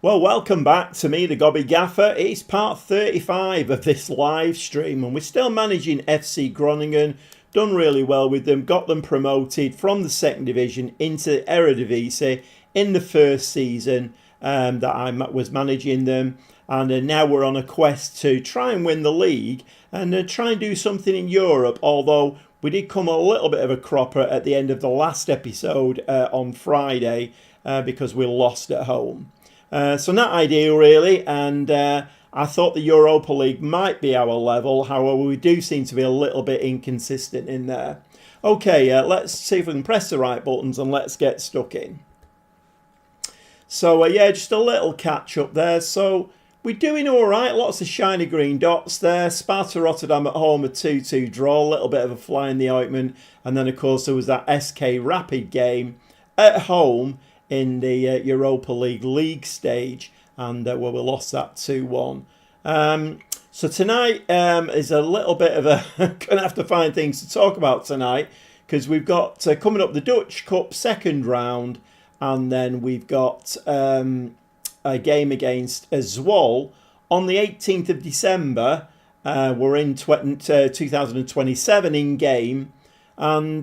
Well, welcome back to me, the Gobby Gaffer. It's part 35 of this live stream, and we're still managing FC Groningen. Done really well with them, got them promoted from the second division into Eredivisie in the first season that I was managing them. And now we're on a quest to try and win the league and try and do something in Europe, although we did come a little bit of a cropper at the end of the last episode on Friday because we lost at home. So not ideal really, and I thought the Europa League might be our level. However, we do seem to be a little bit inconsistent in there. Okay, let's see if we can press the right buttons and let's get stuck in. So yeah, just a little catch up there. So we're doing all right. Lots of shiny green dots there. Sparta Rotterdam at home, a 2-2 draw. A little bit of a fly in the ointment. And then, of course, there was that SK Rapid game at home in the Europa League stage, and where we lost that 2-1. So tonight is a little bit of a... going to have to find things to talk about tonight, because we've got coming up the Dutch Cup second round, and then we've got a game against Zwolle on the 18th of December. We're in 2027 in game, and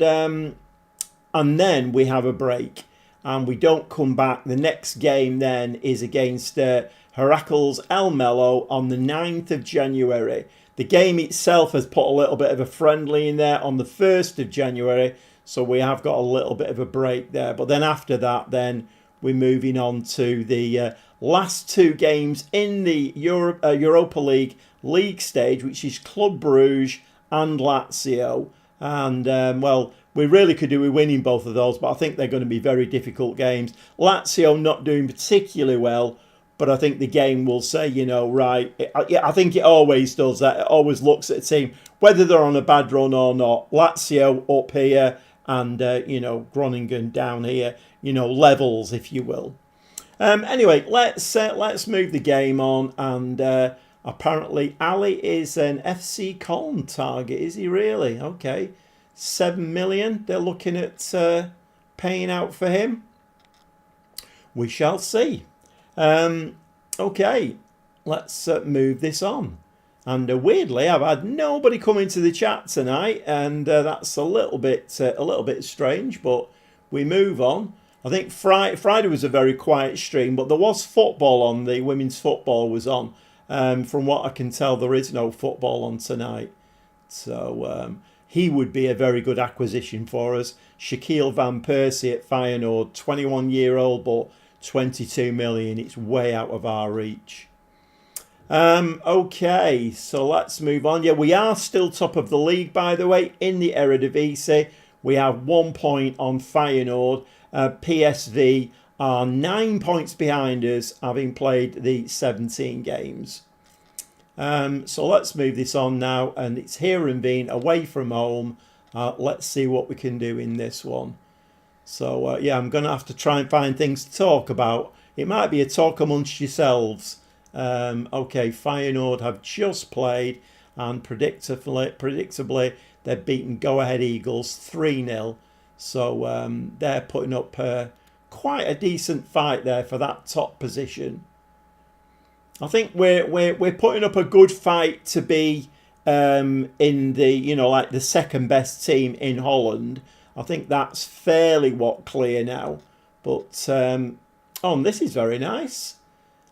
then we have a break. And we don't come back. The next game then is against Heracles Elmelo on the 9th of January. The game itself has put a little bit of a friendly in there on the 1st of January. So we have got a little bit of a break there. But then after that, then we're moving on to the last two games in the Europa League stage, which is Club Brugge and Lazio. And, well, we really could do with winning both of those, but I think they're going to be very difficult games. Lazio not doing particularly well, but I think the game will say, you know, right. I think it always does that. It always looks at a team, whether they're on a bad run or not. Lazio up here and, you know, Groningen down here, you know, levels, if you will. Anyway, let's move the game on. And apparently Ali is an FC Cologne target. Is he really? Okay. 7 million they're looking at paying out for him. We shall see. Okay, let's move this on. And weirdly, I've had nobody come into the chat tonight, and that's a little bit strange. But we move on. I think Friday was a very quiet stream, but there was football on. The women's football was on. From what I can tell, there is no football on tonight. So he would be a very good acquisition for us. Shaquille Van Persie at Feyenoord, 21-year-old, but 22 million. It's way out of our reach. Okay, so let's move on. Yeah, we are still top of the league, by the way, in the Eredivisie. We have 1 point on Feyenoord. PSV are 9 points behind us, having played the 17 games. So let's move this on now, and it's Heerenveen away from home. Let's see what we can do in this one. So yeah, I'm going to have to try and find things to talk about. It might be a talk amongst yourselves. Okay, Feyenoord have just played, and predictably they've beaten Go Ahead Eagles 3-0. So they're putting up quite a decent fight there for that top position. I think we're putting up a good fight to be in the, you know, like the second best team in Holland. I think that's fairly clear now. But oh, this is very nice.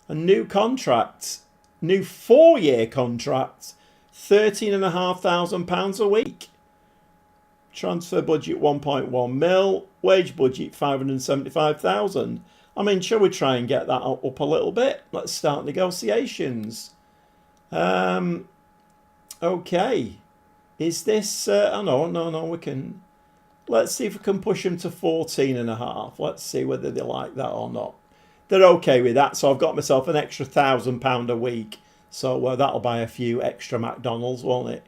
A new contract, new 4-year contract, £13,500 a week. Transfer budget 1.1 mil, wage budget 575,000. I mean, shall we try and get that up a little bit? Let's start negotiations. Okay. Is this... oh, no, we can... Let's see if we can push them to 14.5. Let's see whether they like that or not. They're okay with that, so I've got myself an extra £1,000 a week. So that'll buy a few extra McDonald's, won't it?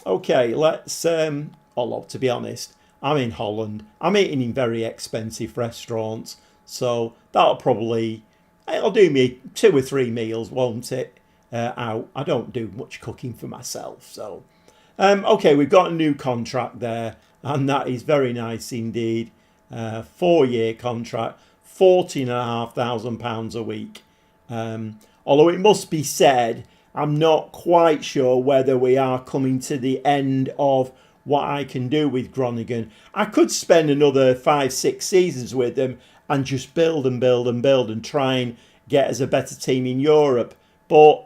Okay, let's... although, to be honest, I'm in Holland. I'm eating in very expensive restaurants. So it'll do me 2 or 3 meals, won't it? Out. I don't do much cooking for myself. So, okay, we've got a new contract there, and that is very nice indeed. 4-year contract, £14,500 a week. Although it must be said, I'm not quite sure whether we are coming to the end of what I can do with Groningen. I could spend another 5-6 seasons with them and just build and build and build and try and get us a better team in Europe. But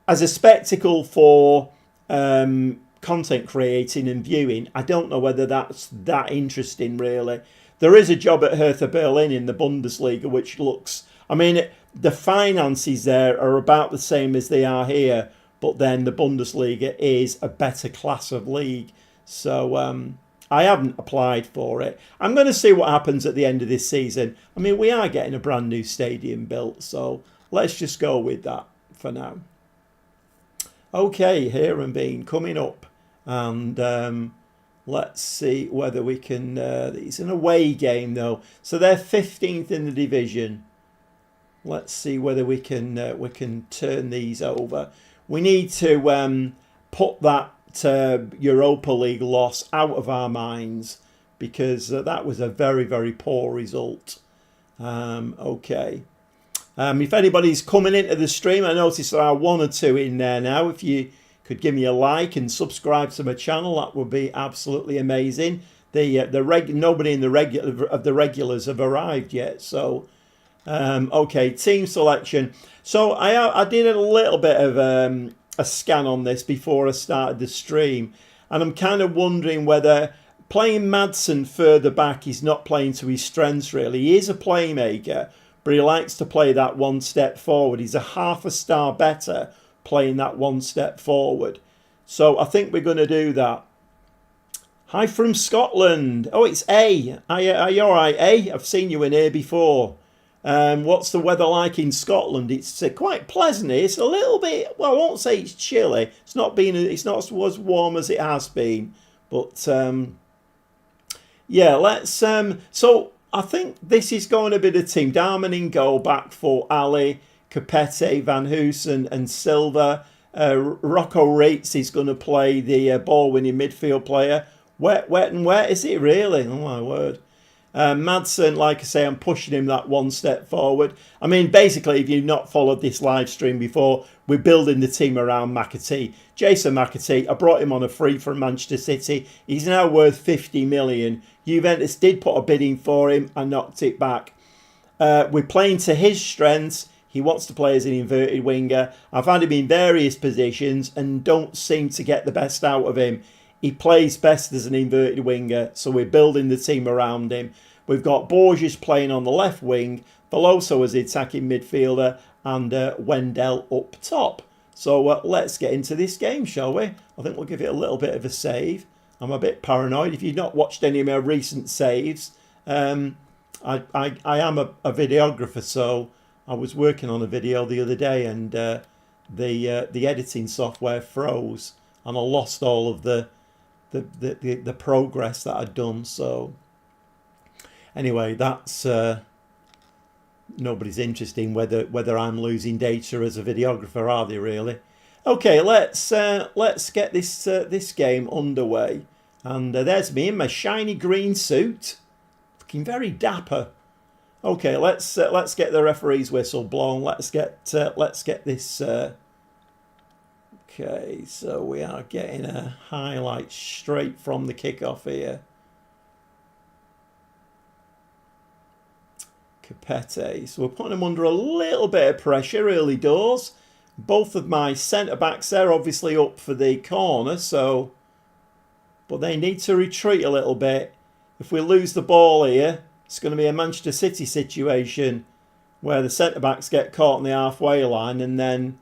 as a spectacle for content creating and viewing, I don't know whether that's that interesting, really. There is a job at Hertha Berlin in the Bundesliga, which looks... I mean, the finances there are about the same as they are here, but then the Bundesliga is a better class of league. So I haven't applied for it. I'm going to see what happens at the end of this season. I mean, we are getting a brand new stadium built, so let's just go with that for now. Okay, Heerenveen coming up, and let's see whether we can... it's an away game, though, so they're 15th in the division. Let's see whether we can turn these over. We need to put that Europa League loss out of our minds, because that was a very, very poor result. Okay. If anybody's coming into the stream, I notice there are 1 or 2 in there now. If you could give me a like and subscribe to my channel, that would be absolutely amazing. Nobody in the regulars have arrived yet, so okay. Team selection. So I did a little bit of a scan on this before I started the stream, and I'm kind of wondering whether playing Madsen further back is not playing to his strengths, really. He is a playmaker, but he likes to play that one step forward. He's a half a star better playing that one step forward. So I think we're going to do that. Hi from Scotland. Oh, it's A. Are you all right, A? I've seen you in here before. What's the weather like in Scotland? It's quite pleasant here. It's a little bit, well, I won't say it's chilly. It's not as warm as it has been. But yeah, let's so I think this is going to be the team. Darman in goal, back for Ali, Capete, Van Hoosen and Silva. Rocco Reitz is going to play the ball-winning midfield player. Wet is it really? Oh my word. Madsen, like I say, I'm pushing him that one step forward. I mean, basically, if you've not followed this live stream before, we're building the team around McAtee. Jason McAtee, I brought him on a free from Manchester City. He's now worth 50 million. Juventus did put a bidding for him and knocked it back. We're playing to his strengths. He wants to play as an inverted winger. I've had him in various positions and don't seem to get the best out of him. He plays best as an inverted winger, so we're building the team around him. We've got Borges playing on the left wing, Veloso as the attacking midfielder, and Wendell up top. So let's get into this game, shall we? I think we'll give it a little bit of a save. I'm a bit paranoid. If you've not watched any of my recent saves, I am a videographer, so I was working on a video the other day, and the editing software froze, and I lost all of the progress that I'd done. So anyway, that's nobody's interested in whether I'm losing data as a videographer, are they really? Okay, let's get this game underway. And there's me in my shiny green suit, looking very dapper. Okay, let's get the referee's whistle blown. Let's get this. Okay, so we are getting a highlight straight from the kickoff here. Capete. So we're putting him under a little bit of pressure early doors. Both of my centre-backs there obviously up for the corner, so... But they need to retreat a little bit. If we lose the ball here, it's going to be a Manchester City situation where the centre-backs get caught on the halfway line and then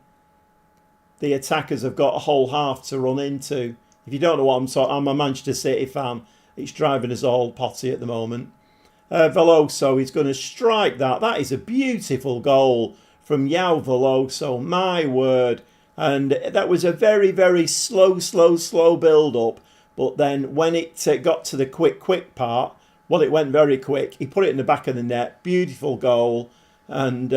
the attackers have got a whole half to run into. If you don't know what I'm talking, I'm a Manchester City fan. It's driving us all potty at the moment. Veloso is going to strike that. That is a beautiful goal from João Veloso, my word. And that was a very, very slow build-up. But then when it got to the quick part, well, it went very quick. He put it in the back of the net. Beautiful goal. And,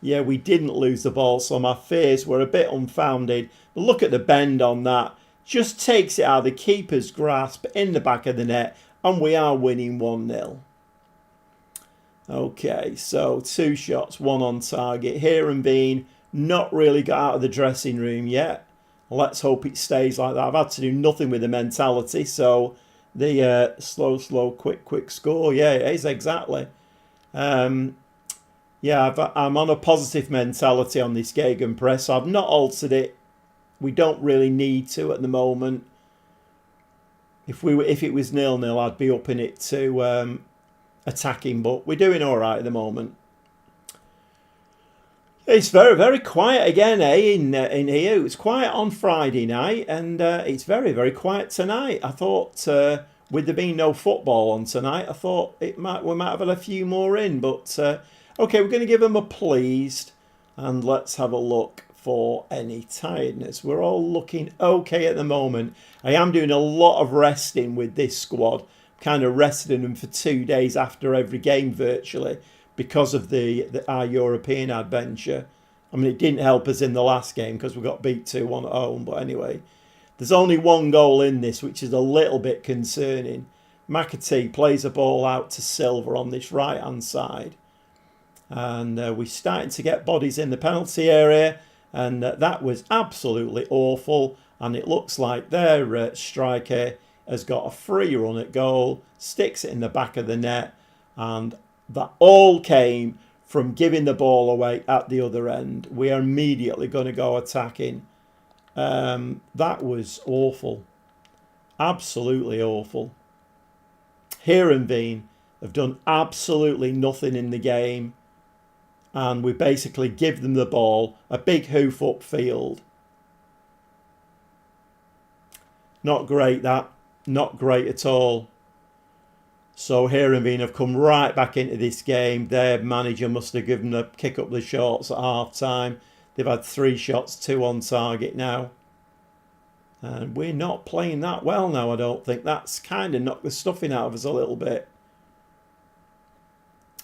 yeah, we didn't lose the ball, so my fears were a bit unfounded. But look at the bend on that. Just takes it out of the keeper's grasp in the back of the net. And we are winning 1-0. Okay, so 2 shots, 1 on target. Here and Bean not really got out of the dressing room yet. Let's hope it stays like that. I've had to do nothing with the mentality, so the slow, quick score. Yeah, it is exactly. Yeah, I'm on a positive mentality on this gegenpress. So I've not altered it. We don't really need to at the moment. If it was 0-0, I'd be upping it to attacking, but we're doing all right at the moment. It's very quiet again, in here. It was quiet on Friday night, and it's very quiet tonight. I thought with there being no football on tonight, I thought we might have had a few more in, but okay, we're going to give them a pleased, and let's have a look for any tiredness. We're all looking okay at the moment. I am doing a lot of resting with this squad, kind of resting them for 2 days after every game virtually, because of our European adventure. I mean, it didn't help us in the last game because we got beat 2-1 at home. But anyway, there's only 1 goal in this, which is a little bit concerning. McAtee plays a ball out to Silver on this right-hand side. And we're starting to get bodies in the penalty area. And that was absolutely awful. And it looks like their striker has got a free run at goal, sticks it in the back of the net, and that all came from giving the ball away at the other end. We are immediately going to go attacking. That was awful. Absolutely awful. Heerenveen have done absolutely nothing in the game. And we basically give them the ball, a big hoof upfield. Not great, that. Not great at all. So Heerenveen have come right back into this game. Their manager must have given them a kick up the shorts at half time. They've had 3 shots, 2 on target now. And we're not playing that well now, I don't think. That's kind of knocked the stuffing out of us a little bit.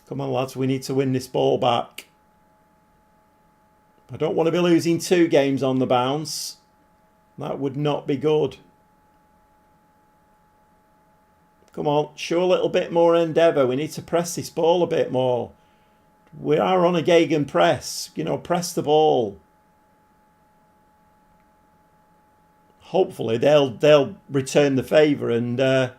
Come on, lads, we need to win this ball back. I don't want to be losing 2 games on the bounce. That would not be good. Come on, show a little bit more endeavour. We need to press this ball a bit more. We are on a gegenpress. You know, press the ball. Hopefully they'll return the favour and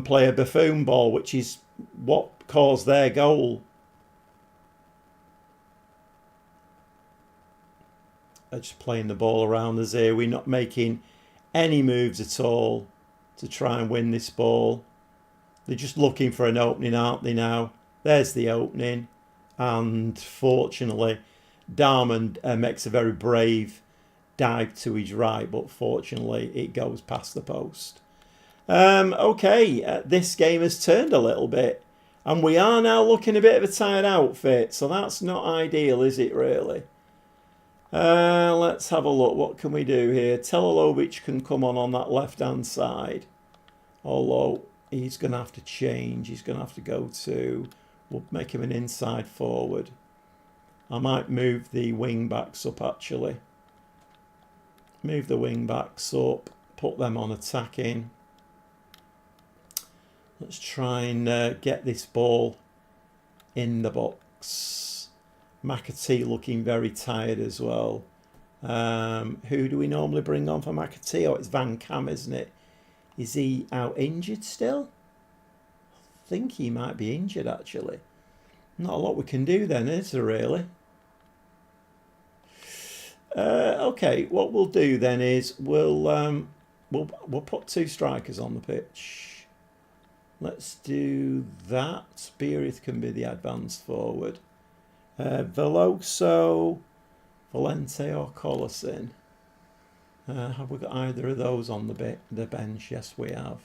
play a buffoon ball, which is what caused their goal. They're just playing the ball around us here. We're not making any moves at all to try and win this ball. They're just looking for an opening, aren't they now? There's the opening. And fortunately, Darman makes a very brave dive to his right, but fortunately it goes past the post. Okay, this game has turned a little bit. And we are now looking a bit of a tired outfit. So that's not ideal, is it really? Let's have a look. What can we do here? Telalovic can come on that left-hand side. Although he's going to have to change. He's going to have to go to... We'll make him an inside forward. I might move the wing-backs up, actually. Move the wing-backs up. Put them on attacking. Let's try and get this ball in the box. McAtee looking very tired as well. Who do we normally bring on for McAtee? Oh, it's Van Cam, isn't it? Is he out injured still? I think he might be injured, actually. Not a lot we can do then, is there really? Okay, what we'll do then is we'll put 2 strikers on the pitch. Let's do that. Beerith can be the advanced forward. Veloso, Valente or Colasin. Have we got either of those on the bench? Yes, we have.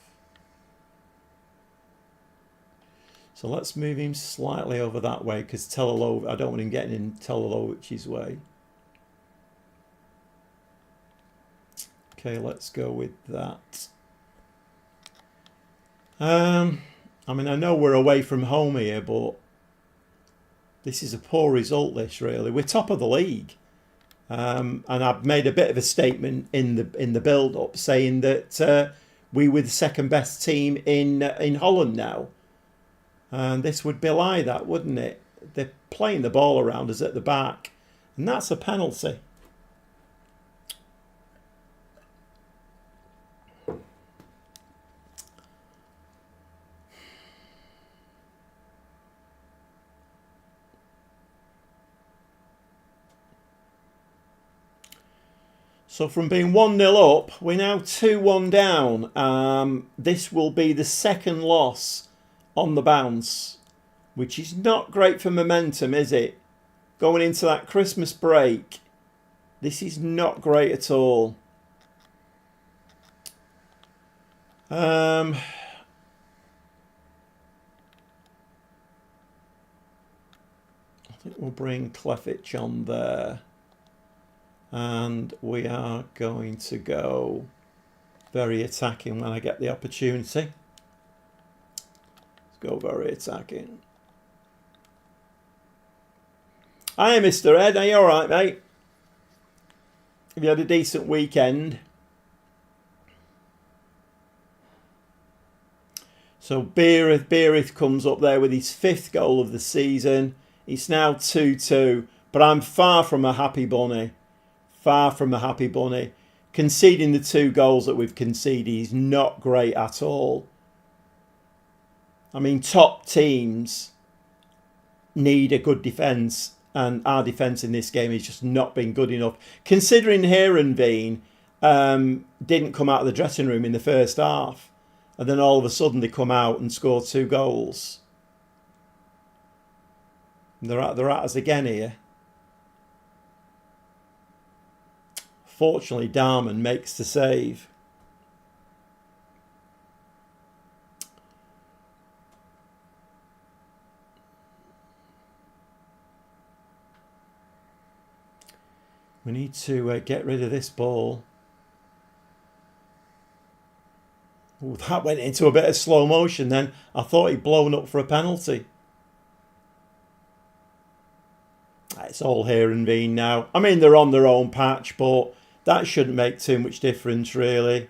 So let's move him slightly over that way because I don't want him getting in Telalovic's way. Okay, let's go with that. I mean, I know we're away from home here, but this is a poor result, this, really. We're top of the league. And I've made a bit of a statement in the build-up saying that we were the second best team in Holland now. And this would belie that, wouldn't it? They're playing the ball around us at the back. And that's a penalty. So from being 1-0 up, we're now 2-1 down. This will be the second loss on the bounce, which is not great for momentum, is it? Going into that Christmas break, this is not great at all. I think we'll bring Clefitch on there. And we are going to go very attacking when I get the opportunity. Let's go very attacking. Hi, Mr. Ed. Are you all right, mate? Have you had a decent weekend? So Beerith comes up there with his 5th goal of the season. It's now 2-2, but I'm far from a happy bunny. Far from a happy bunny. Conceding the 2 goals that we've conceded is not great at all. I mean, top teams need a good defence, and our defence in this game has just not been good enough. Considering Heerenveen didn't come out of the dressing room in the first half, and then all of a sudden they come out and score 2 goals. And they're at us again here. Fortunately, Darman makes the save. We need to get rid of this ball. Ooh, that went into a bit of slow motion then. I thought he'd blown up for a penalty. It's all Heerenveen now. I mean, they're on their own patch, but that shouldn't make too much difference, really.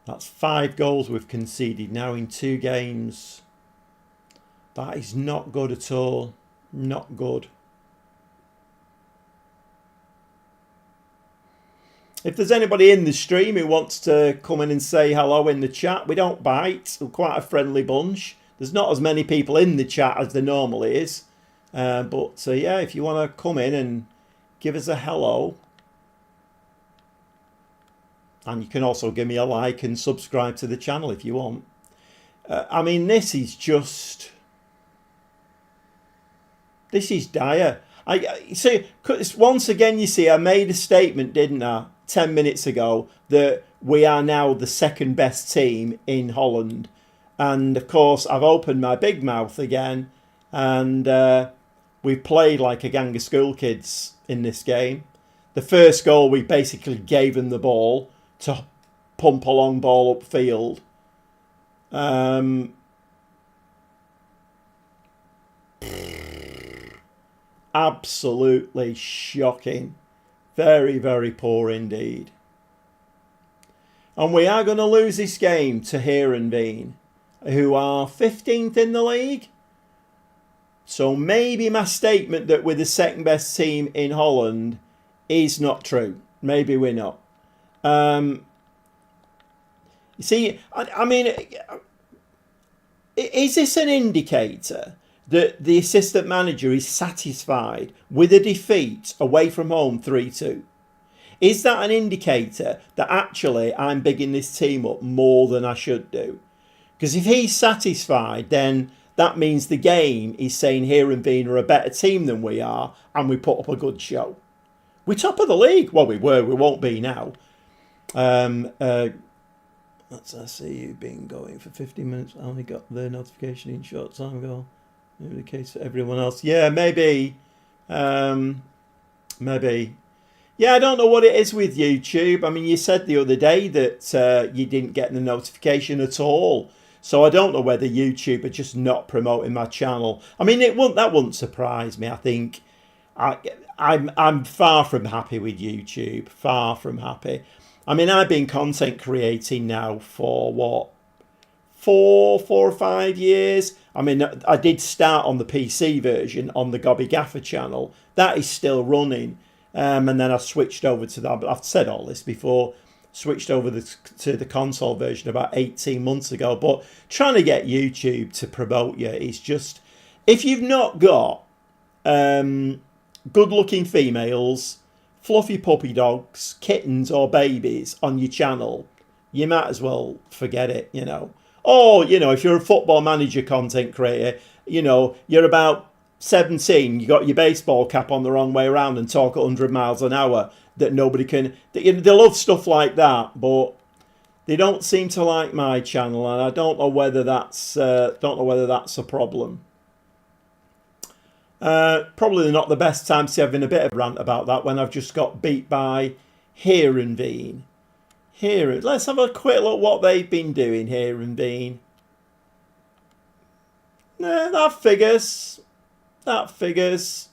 That's 5 goals we've conceded now in 2 games. That is not good at all. Not good. If there's anybody in the stream who wants to come in and say hello in the chat, we don't bite. We're quite a friendly bunch. There's not as many people in the chat as there normally is. But yeah, if you want to come in and give us a hello. And you can also give me a like and subscribe to the channel if you want. I mean, this is just... This is dire. I see. Once again, you see, I made a statement, didn't I, 10 minutes ago, that we are now the 2nd best team in Holland. And of course, I've opened my big mouth again, and we've played like a gang of school kids in this game. The first goal, we basically gave them the ball to pump a long ball upfield. Absolutely shocking. Very, very poor indeed. And we are going to lose this game to Heerenveen, who are 15th in the league. So maybe my statement that we're the 2nd best team in Holland is not true. Maybe we're not. You see, I mean, is this an indicator that the assistant manager is satisfied with a defeat away from home 3-2? Is that an indicator that actually I'm bigging this team up more than I should do? Because if he's satisfied, then that means the game is saying Heerenveen are a better team than we are, and we put up a good show. We're top of the league. Well, we were. We won't be now. I see you've been going for 50 minutes. I only got the notification in short time ago. Maybe the case for everyone else. Yeah, maybe. Maybe. Yeah, I don't know what it is with YouTube. I mean, you said the other day that you didn't get the notification at all. So I don't know whether YouTube are just not promoting my channel. I mean, that wouldn't surprise me. I think I, I'm far from happy with YouTube. Far from happy. I mean, I've been content creating now for what, 4 or 5 years. I mean, I did start on the PC version on the Gobby Gaffer channel. That is still running. And then I switched over to that. But I've said all this before. Switched over to the console version about 18 months ago. But trying to get YouTube to promote you is just, if you've not got good-looking females, fluffy puppy dogs, kittens or babies on your channel, you might as well forget it, you know. Or, you know, if you're a Football Manager content creator, you know, you're about 17, you got your baseball cap on the wrong way around and talk at 100 miles an hour, that nobody can... They love stuff like that, but they don't seem to like my channel, and I don't know whether that's a problem. Probably not the best time to be having a bit of a rant about that when I've just got beat by Heerenveen. Here, let's have a quick look what they've been doing here and Bean. Nah, that figures. That figures.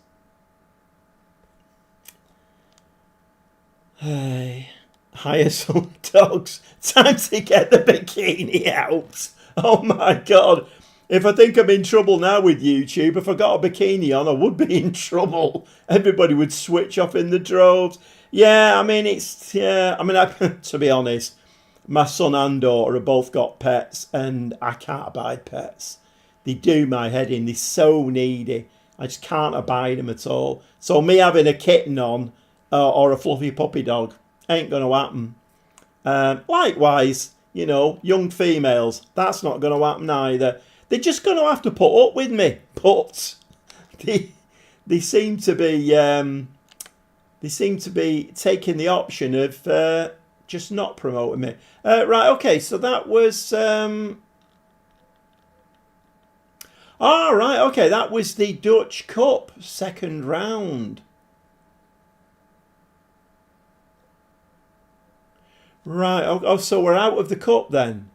Hey, hire some dogs. Time to get the bikini out. Oh my God. If I think I'm in trouble now with YouTube, if I got a bikini on, I would be in trouble. Everybody would switch off in the droves. Yeah, I mean, to be honest, my son and daughter have both got pets, and I can't abide pets. They do my head in. They're so needy. I just can't abide them at all. So me having a kitten on or a fluffy puppy dog ain't going to happen. Likewise, you know, young females, that's not going to happen either. They're just going to have to put up with me. But they seem to be... They seem to be taking the option of just not promoting me. Right, okay, so that was... right, okay, that was the Dutch Cup second round. Right, oh, so we're out of the Cup then,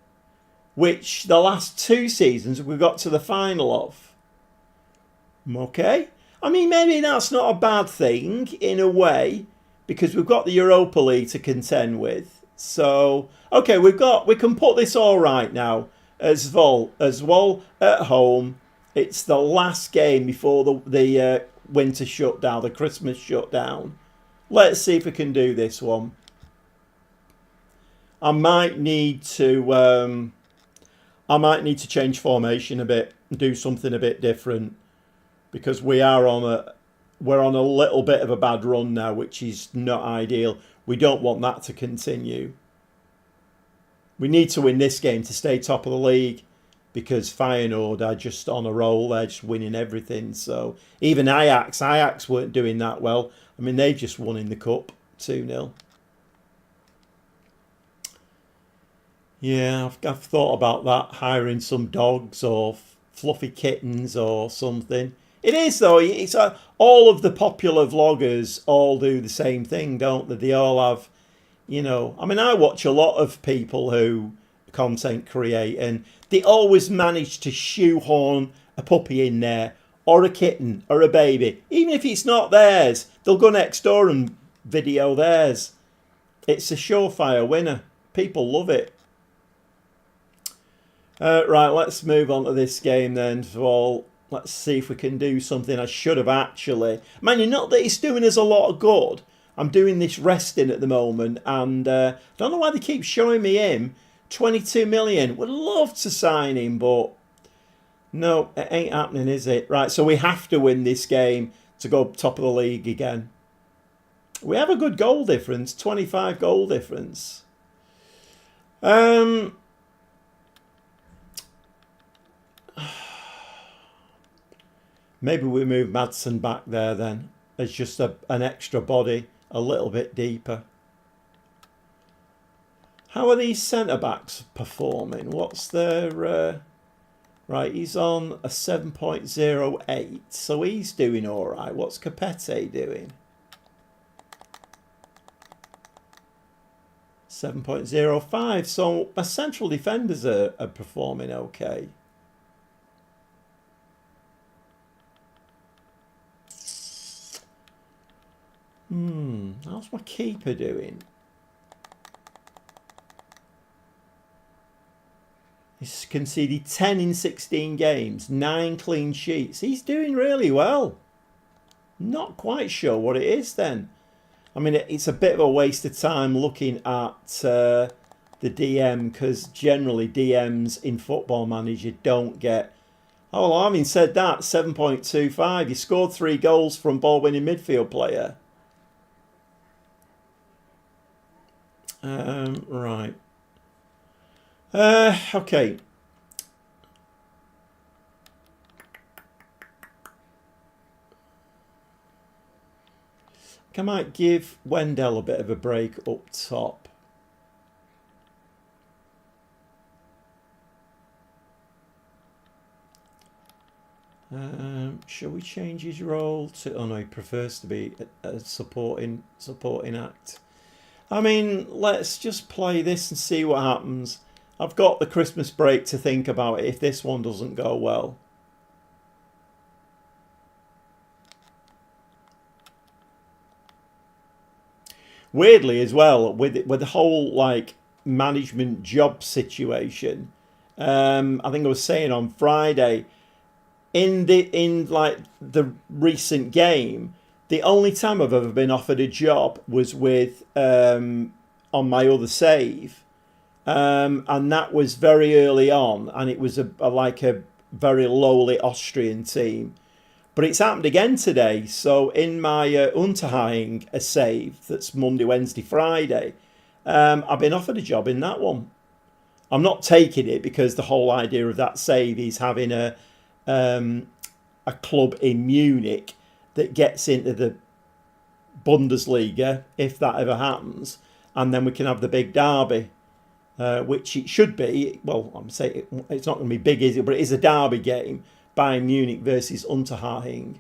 which the last 2 seasons we got to the final of. Okay. I mean, maybe that's not a bad thing in a way, because we've got the Europa League to contend with. So, okay, we can put this all right now. As well at home. It's the last game before the winter shutdown, the Christmas shutdown. Let's see if we can do this one. I might need to change formation a bit and do something a bit different. Because we're on a little bit of a bad run now, which is not ideal. We don't want that to continue. We need to win this game to stay top of the league, because Feyenoord are just on a roll. They're just winning everything. So even Ajax weren't doing that well. I mean, they've just won in the cup 2-0. Yeah, I've thought about that, hiring some dogs or fluffy kittens or something. It is, though. It's all of the popular vloggers all do the same thing, don't they? They all have, you know... I mean, I watch a lot of people who content create, and they always manage to shoehorn a puppy in there, or a kitten, or a baby. Even if it's not theirs, they'll go next door and video theirs. It's a surefire winner. People love it. Right, let's move on to this game then. So let's see if we can do something. I should have actually... Man, not that it's doing us a lot of good. I'm doing this resting at the moment, and I don't know why they keep showing me him. 22 million. Would love to sign him, but no, it ain't happening, is it? Right, so we have to win this game to go top of the league again. We have a good goal difference, 25 goal difference. Maybe we move Madsen back there then. As just an extra body, a little bit deeper. How are these centre-backs performing? What's their... right, he's on a 7.08, so he's doing all right. What's Capete doing? 7.05, so my central defenders are performing okay. How's my keeper doing? He's conceded 10 in 16 games, 9 clean sheets. He's doing really well. Not quite sure what it is then. I mean, it's a bit of a waste of time looking at the DM, because generally DMs in Football Manager don't get... Oh, well, having said that, 7.25. You scored 3 goals from ball-winning midfield player. Right. Okay. I might give Wendell a bit of a break up top. Shall we change his role to... Oh no, he prefers to be a supporting act. I mean, let's just play this and see what happens. I've got the Christmas break to think about it if this one doesn't go well. Weirdly as well, with the whole like management job situation, I think I was saying on Friday, in the recent game, the only time I've ever been offered a job was with on my other save, and that was very early on, and it was a very lowly Austrian team. But it's happened again today. So in my Unterhaching a save, that's Monday, Wednesday, Friday, I've been offered a job in that one. I'm not taking it because the whole idea of that save is having a club in Munich that gets into the Bundesliga, if that ever happens, and then we can have the big derby, which it should be. Well, I'm saying it's not going to be big, is it? But it is a derby game. Bayern Munich versus Unterhaching.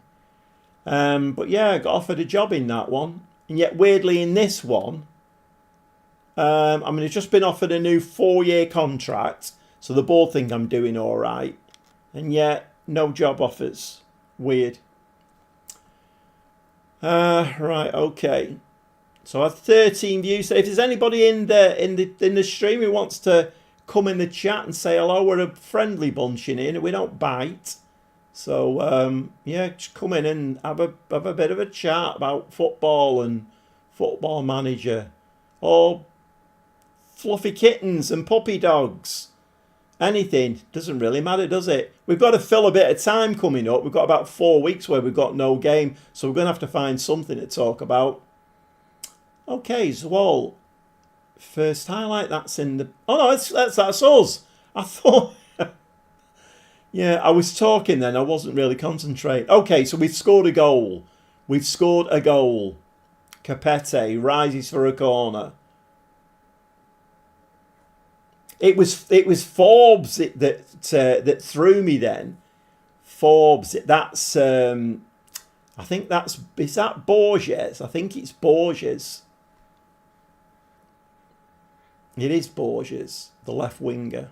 But yeah, I got offered a job in that one. And yet, weirdly, in this one, I've just been offered a new 4-year contract. So the board think I'm doing all right. And yet, no job offers. Weird. Right, okay. So I have 13 views. So if there's anybody in the stream who wants to come in the chat and say hello, we're a friendly bunch in here and we don't bite. So yeah, just come in and have a bit of a chat about football and Football Manager, or fluffy kittens and puppy dogs. Anything, doesn't really matter, does it? We've got to fill a bit of time coming up. We've got about 4 weeks where we've got no game, so we're going to have to find something to talk about. Okay, Zwol. First highlight, that's in the... Oh no, that's us. I thought... Yeah, I was talking then. I wasn't really concentrating. Okay, so we've scored a goal. We've scored a goal. Capete rises for a corner. It was Forbes that threw me then. Forbes. That's I think that's... Is that Borges? I think it's Borges. It is Borges, the left winger.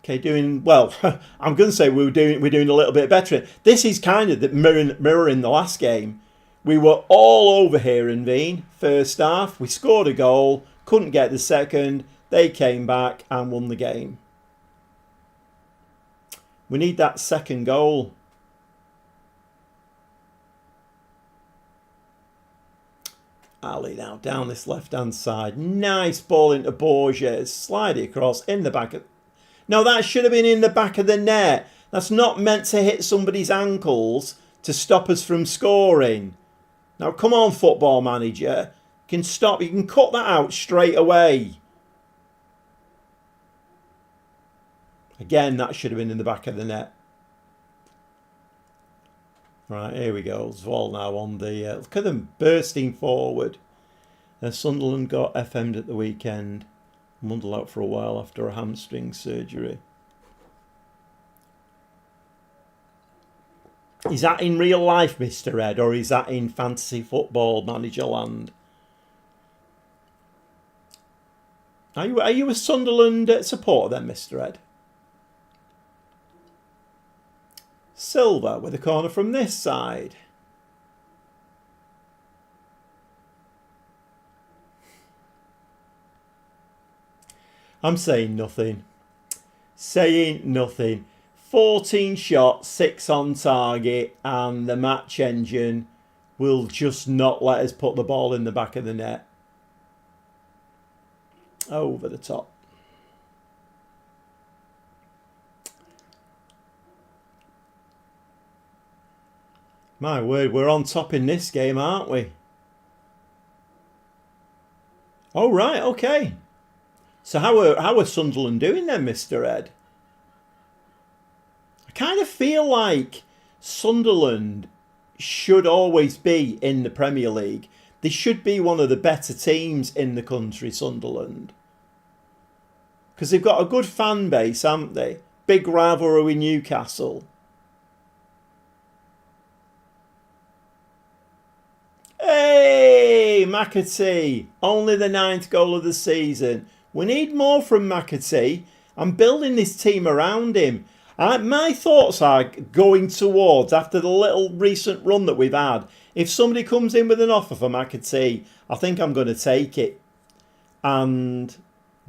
Okay, doing well. I'm going to say we're doing a little bit better. This is kind of the mirroring the last game. We were all over here in Veen first half. We scored a goal, couldn't get the second. They came back and won the game. We need that second goal. Ali now down this left-hand side. Nice ball into Borges. Slide it across in the back of... No, that should have been in the back of the net. That's not meant to hit somebody's ankles to stop us from scoring. Now, come on, Football Manager. You can stop. You can cut that out straight away. Again, that should have been in the back of the net. Right, here we go. Zvol now on the... look at them bursting forward. Sunderland got FM'd at the weekend. Mundle out for a while after a hamstring surgery. Is that in real life, Mr. Ed, or is that in fantasy football manager land? Are you a Sunderland supporter then, Mr. Ed? Silva with a corner from this side. I'm saying nothing. Saying nothing. 14 shots, 6 on target, and the match engine will just not let us put the ball in the back of the net. Over the top. My word, we're on top in this game, aren't we? Oh, right, okay. So how are Sunderland doing then, Mr. Ed? I kind of feel like Sunderland should always be in the Premier League. They should be one of the better teams in the country, Sunderland. Because they've got a good fan base, haven't they? Big rivalry with Newcastle. Hey, McAtee. Only the 9th goal of the season. We need more from McAtee. I'm building this team around him. My thoughts are going towards, after the little recent run that we've had, if somebody comes in with an offer for McAtee, I think I'm going to take it. And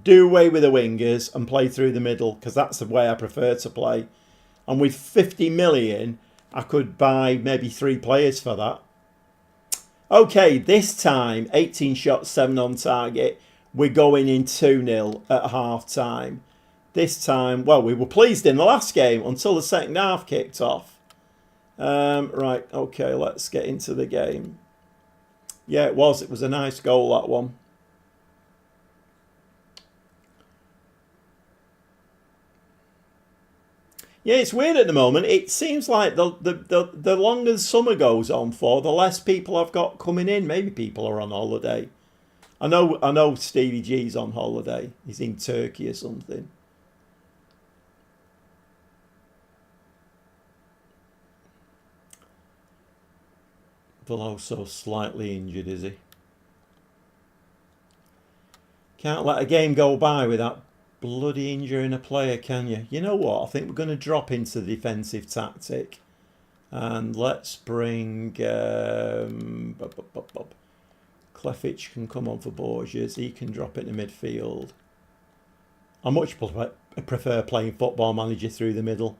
do away with the wingers and play through the middle, because that's the way I prefer to play. And with 50 million, I could buy maybe 3 players for that. Okay, this time, 18 shots, 7 on target. We're going in 2-0 at half-time. This time, well, we were pleased in the last game until the second half kicked off. Right, okay, let's get into the game. Yeah, it was. It was a nice goal, that one. Yeah, it's weird at the moment. It seems like the longer the summer goes on for, the less people I've got coming in. Maybe people are on holiday. I know Stevie G's on holiday. He's in Turkey or something. Veloso slightly injured, is he? Can't let a game go by without bloody injuring a player, can you? You know what? I think we're going to drop into the defensive tactic. And let's bring... Clefich can come on for Borges. He can drop it in midfield. I much prefer playing Football Manager through the middle.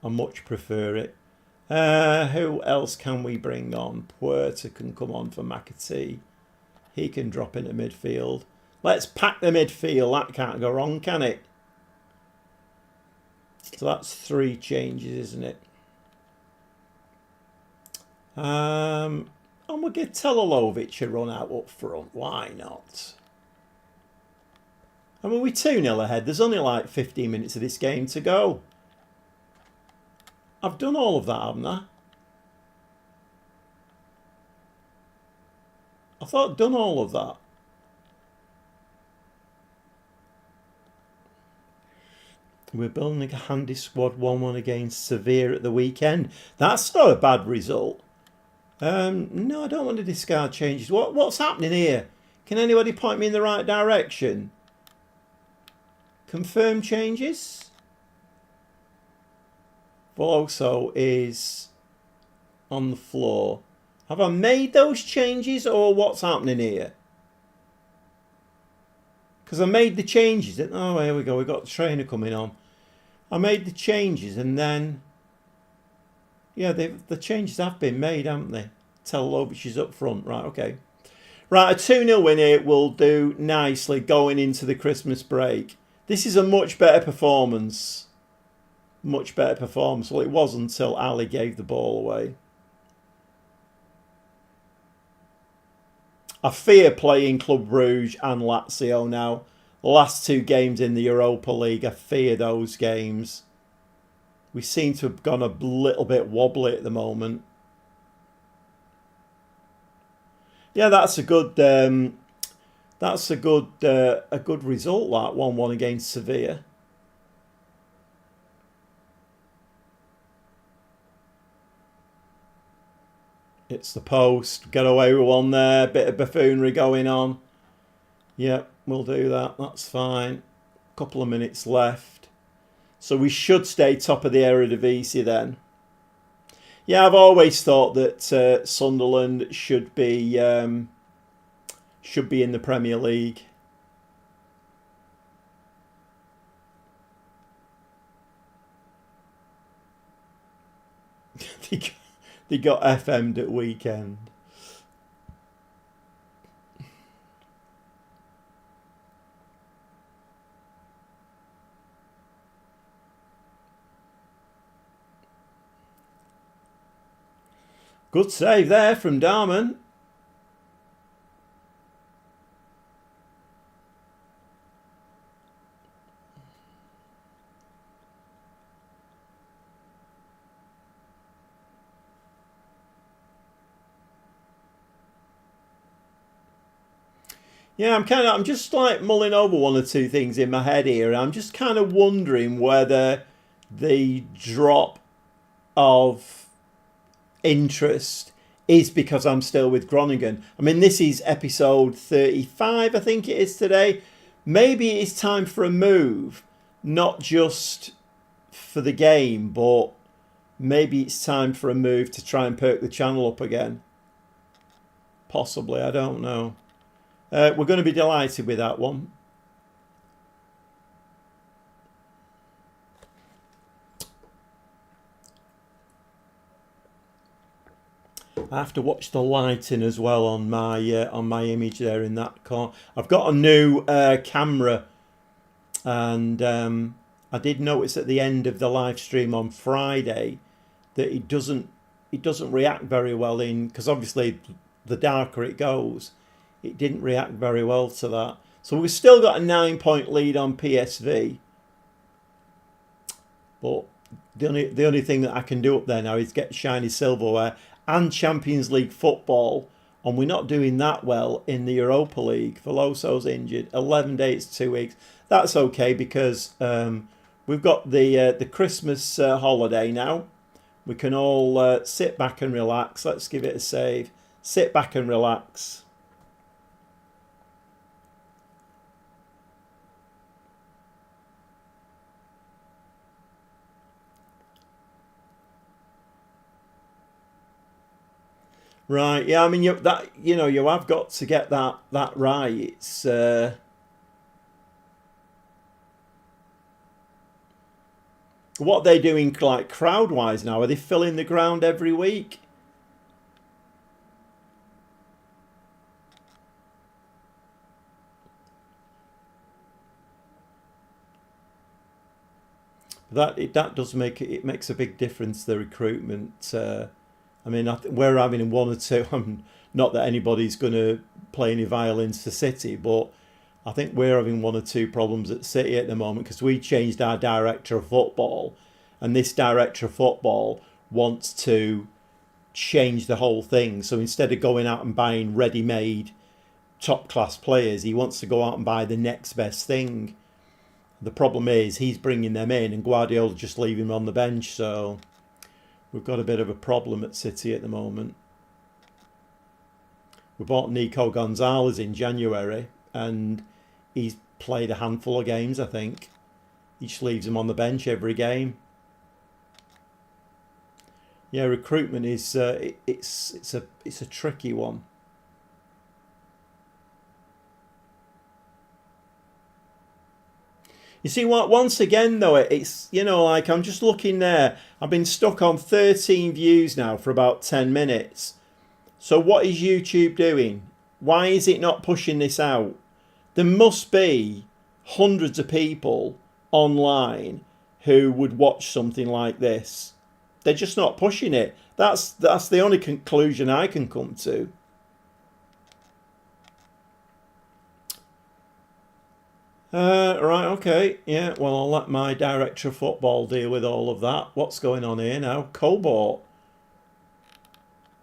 I much prefer it. Who else can we bring on? Puerta can come on for McAtee. He can drop into midfield. Let's pack the midfield. That can't go wrong, can it? So that's 3 changes, isn't it? And we'll give Telolovic a run out up front. Why not? I mean, we're 2-0 ahead. There's only like 15 minutes of this game to go. I've done all of that, haven't I? I thought I'd done all of that. We're building a handy squad 1-1 against Sevilla at the weekend. That's not a bad result. No, I don't want to discard changes. What's happening here? Can anybody point me in the right direction? Confirm changes. Veloso is on the floor. Have I made those changes or what's happening here? Because I made the changes. Oh, here we go. We've got the trainer coming on. I made the changes and then... Yeah, the changes have been made, haven't they? Telolovic is up front. Right, okay. Right, a 2-0 win here will do nicely going into the Christmas break. This is a much better performance. Much better performance. Well, it was until Ali gave the ball away. I fear playing Club Brugge and Lazio now. The last 2 games in the Europa League, I fear those games. We seem to have gone a little bit wobbly at the moment. Yeah, that's a good result. That 1-1 against Sevilla. It's the post. Get away with one there. Bit of buffoonery going on. Yep, we'll do that. That's fine. Couple of minutes left. So we should stay top of the Eredivisie then. Yeah, I've always thought that Sunderland should be in the Premier League. they got FM'd at weekend. Good save there from Darman. Yeah, I'm just like mulling over one or two things in my head here. I'm just kind of wondering whether the drop of interest is because I'm still with Groningen. I mean, this is episode 35, I think it is today. Maybe it's time for a move, not just for the game, but maybe it's time for a move to try and perk the channel up again. Possibly, I don't know. We're going to be delighted with that one. I have to watch the lighting as well on my image there in that car. I've got a new camera, and I did notice at the end of the live stream on Friday that it doesn't react very well in, because obviously the darker it goes, it didn't react very well to that. So we've still got a 9-point lead on PSV, but the only thing that I can do up there now is get shiny silverware and Champions League football, and we're not doing that well in the Europa League. Veloso's injured, 11 days, 2 weeks. That's okay, because we've got the Christmas holiday now. We can all sit back and relax. Let's give it a save. Sit back and relax. Right, yeah, I mean, you have got to get that right. It's what they're doing, like, crowd-wise now. Are they filling the ground every week? That does make it makes a big difference, the recruitment. I mean, we're having one or two. Not that anybody's going to play any violins for City, but I think we're having one or two problems at City at the moment, because we changed our director of football, and this director of football wants to change the whole thing. So instead of going out and buying ready-made top-class players, he wants to go out and buy the next best thing. The problem is he's bringing them in, and Guardiola just leaving them on the bench. So we've got a bit of a problem at City at the moment. We bought Nico Gonzalez in January, and he's played a handful of games, I think. He just leaves him on the bench every game. Yeah, recruitment is it's a tricky one. You see what? Once again, though, it's, like, I'm just looking there. I've been stuck on 13 views now for about 10 minutes. So what is YouTube doing? Why is it not pushing this out? There must be hundreds of people online who would watch something like this. They're just not pushing it. That's the only conclusion I can come to. Right, okay. Yeah, well, I'll let my director of football deal with all of that. What's going on here now? Cobalt.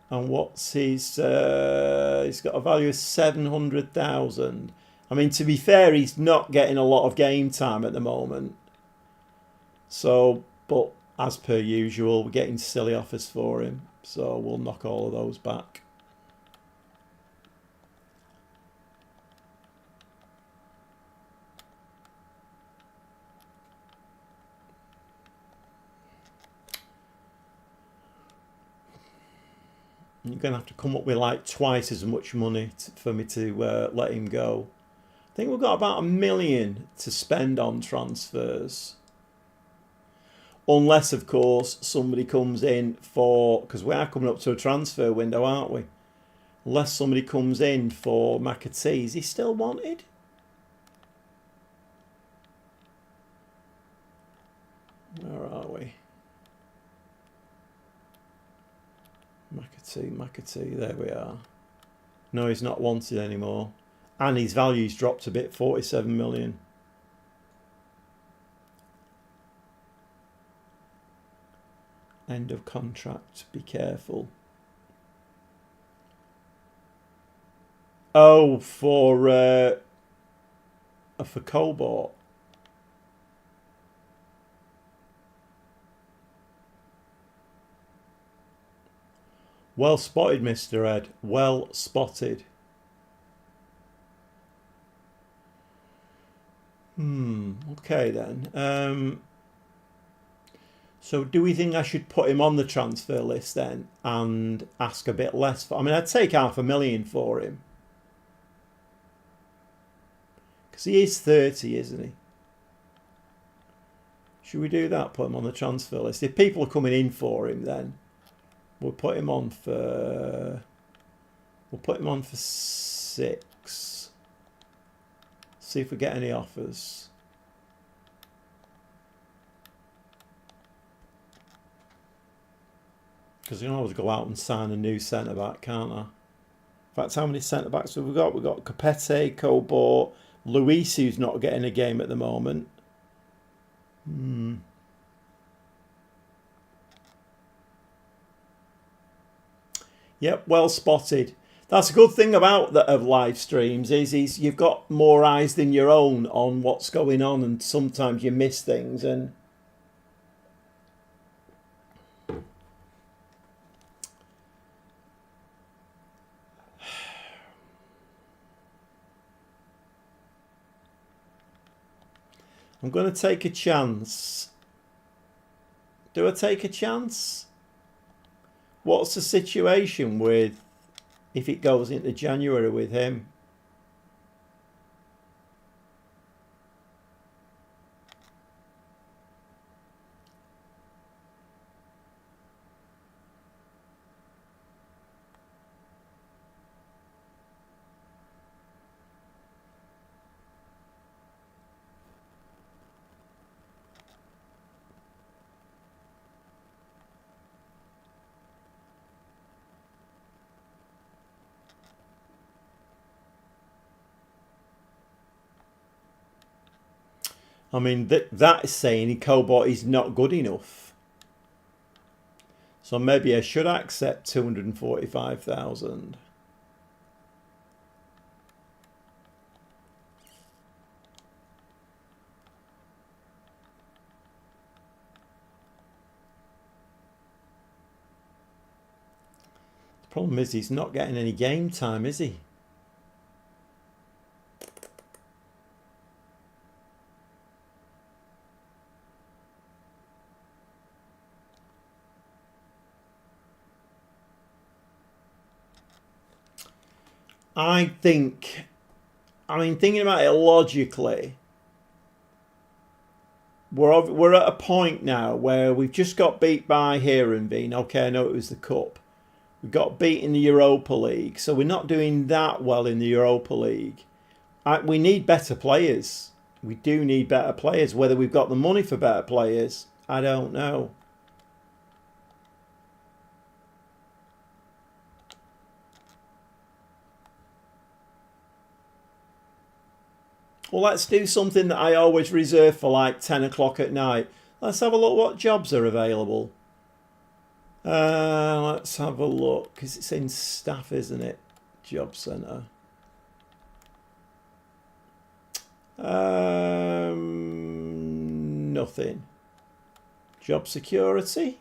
And what's his... he's got a value of 700,000. I mean, to be fair, he's not getting a lot of game time at the moment. So, but as per usual, we're getting silly offers for him. So we'll knock all of those back. You're going to have to come up with like twice as much money for me to let him go. I think we've got about £1 million to spend on transfers. Unless, of course, somebody comes in for... Because we are coming up to a transfer window, aren't we? Unless somebody comes in for McAtee. Is he still wanted? Where are we? McAtee, there we are. No, he's not wanted anymore. And his value's dropped a bit, 47 million. End of contract, be careful. Oh, for Cobalt. Well spotted, Mr. Ed. Well spotted. Okay then. So do we think I should put him on the transfer list then and ask a bit less for... I mean, I'd take $500,000 for him. Because he is 30, isn't he? Should we do that? Put him on the transfer list. If people are coming in for him, then we'll put him on for... We'll put him on for 6. See if we get any offers. Because you can always go out and sign a new centre-back, can't I? In fact, how many centre-backs have we got? We've got Capete, Cobalt, Luis, who's not getting a game at the moment. Yep, well spotted. That's a good thing about live streams is you've got more eyes than your own on what's going on, and sometimes you miss things. And I'm going to take a chance. Do I take a chance? What's the situation with if it goes into January with him? I mean, that is saying Cobalt is not good enough. So maybe I should accept 245,000. The problem is he's not getting any game time, is he? I mean, thinking about it logically, we're at a point now where we've just got beat by Heerenveen. Okay, I know it was the Cup. We got beat in the Europa League, so we're not doing that well in the Europa League. We need better players. We do need better players. Whether we've got the money for better players, I don't know. Well, let's do something that I always reserve for like 10 o'clock at night. Let's have a look what jobs are available. Let's have a look, because it's in staff, isn't it? Job centre. Nothing. Job security.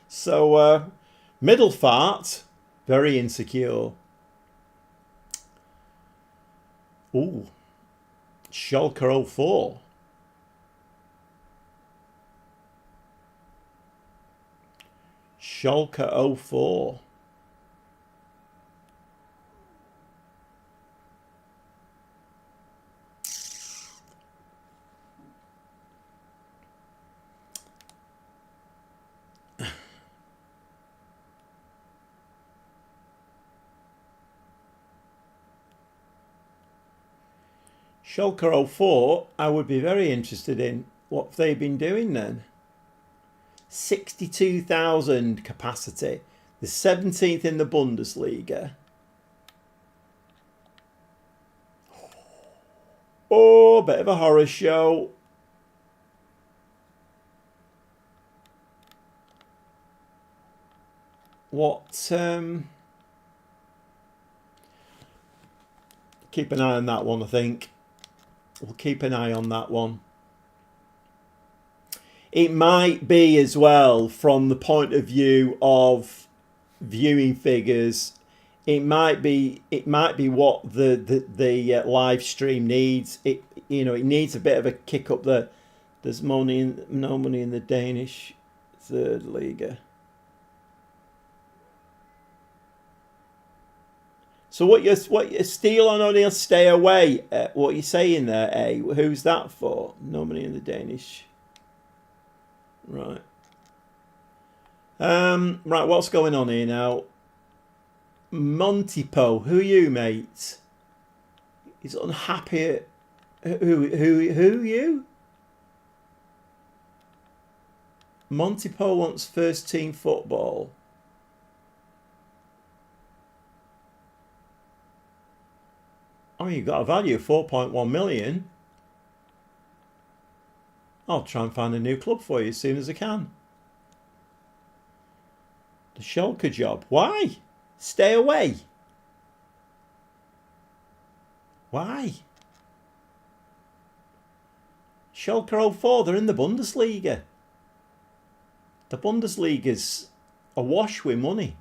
So, Middelfart, very insecure. Ooh. Schalke 04. Schalke 04. Schalke 04, I would be very interested in what they've been doing then. 62,000 capacity. The 17th in the Bundesliga. Oh, bit of a horror show. What, keep an eye on that one, I think. We'll keep an eye on that one. It might be as well from the point of view of viewing figures. It might be what the live stream needs. It needs a bit of a kick up there. There's no money in the Danish third Liga. So what you Steele on O'Neill, stay away. What are you saying there, eh? Who's that for? No money in the Danish. Right. Right, what's going on here now? Montipo, who are you, mate? He's unhappy. Who you? Montipo wants first team football. Oh, you got a value of 4.1 million. I'll try and find a new club for you as soon as I can. The Schalke job. Why? Stay away. Why? Schalke 04, they're in the Bundesliga. The Bundesliga's awash with money.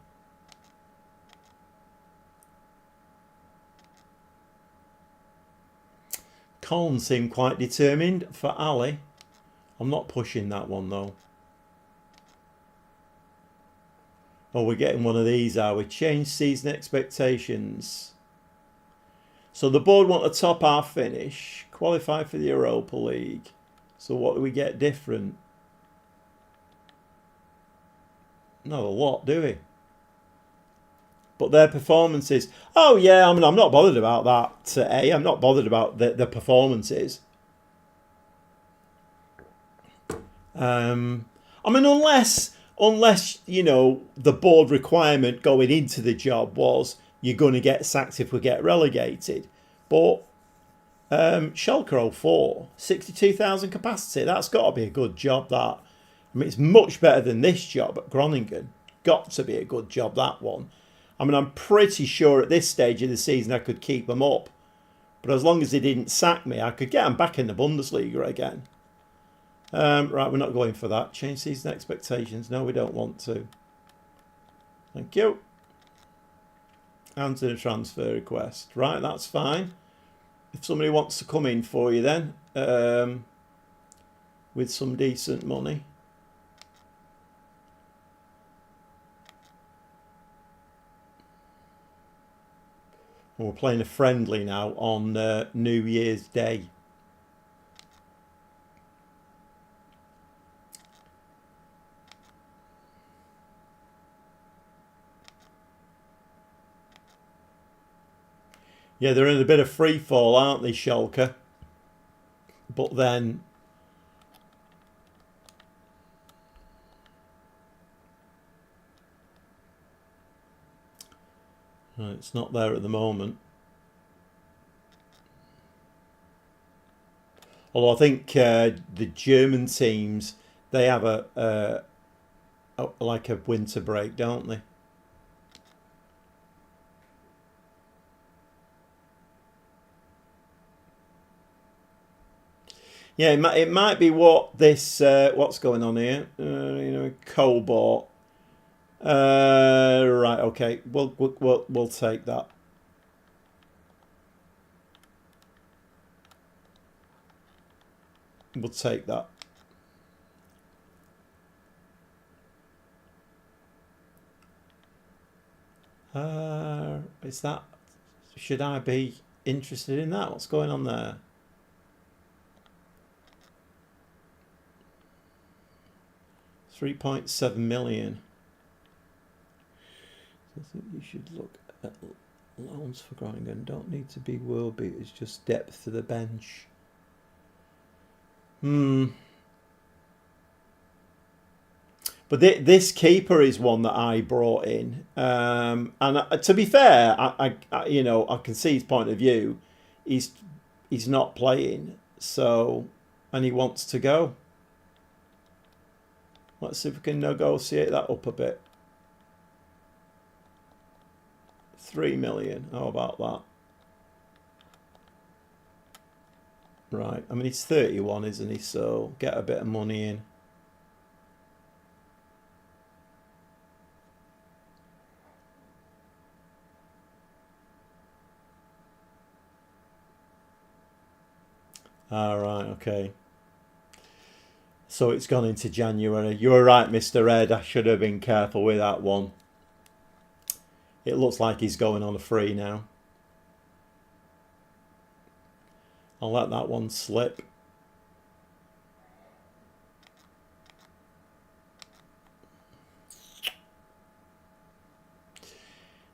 Colin seemed quite determined for Ali. I'm not pushing that one though. Oh, we're getting one of these, are we? Change season expectations. So the board want a top half finish. Qualify for the Europa League. So what do we get different? Not a lot, do we? But their performances. Oh yeah, I mean, I'm not bothered about that. I'm not bothered about the performances. I mean, unless the board requirement going into the job was you're going to get sacked if we get relegated. But Schalke 04, 62,000 capacity. That's got to be a good job. That, I mean, it's much better than this job at Groningen. Got to be a good job, that one. I mean, I'm pretty sure at this stage of the season I could keep them up. But as long as they didn't sack me, I could get them back in the Bundesliga again. Right, we're not going for that. Change season expectations. No, we don't want to. Thank you. Answer a transfer request. Right, that's fine. If somebody wants to come in for you then, with some decent money. We're playing a friendly now on New Year's Day. Yeah, they're in a bit of free fall, aren't they, Schalke? But then it's not there at the moment. Although I think the German teams, they have like a winter break, don't they? Yeah, it might be what this what's going on here. Cobalt. Right, okay. We'll take that. We'll take that. Is that? Should I be interested in that? What's going on there? £3.7 million. I think you should look at Loans for Groningen don't need to be world beaters, just depth to the bench. But this keeper is one that I brought in, and to be fair, I you know, I can see his point of view. He's not playing, so, and he wants to go. Let's see if we can negotiate that up a bit. 3 million. How about that? Right. I mean, he's 31, isn't he? So get a bit of money in. All right. Okay. So it's gone into January. You were right, Mr. Ed. I should have been careful with that one. It looks like he's going on a free now. I'll let that one slip.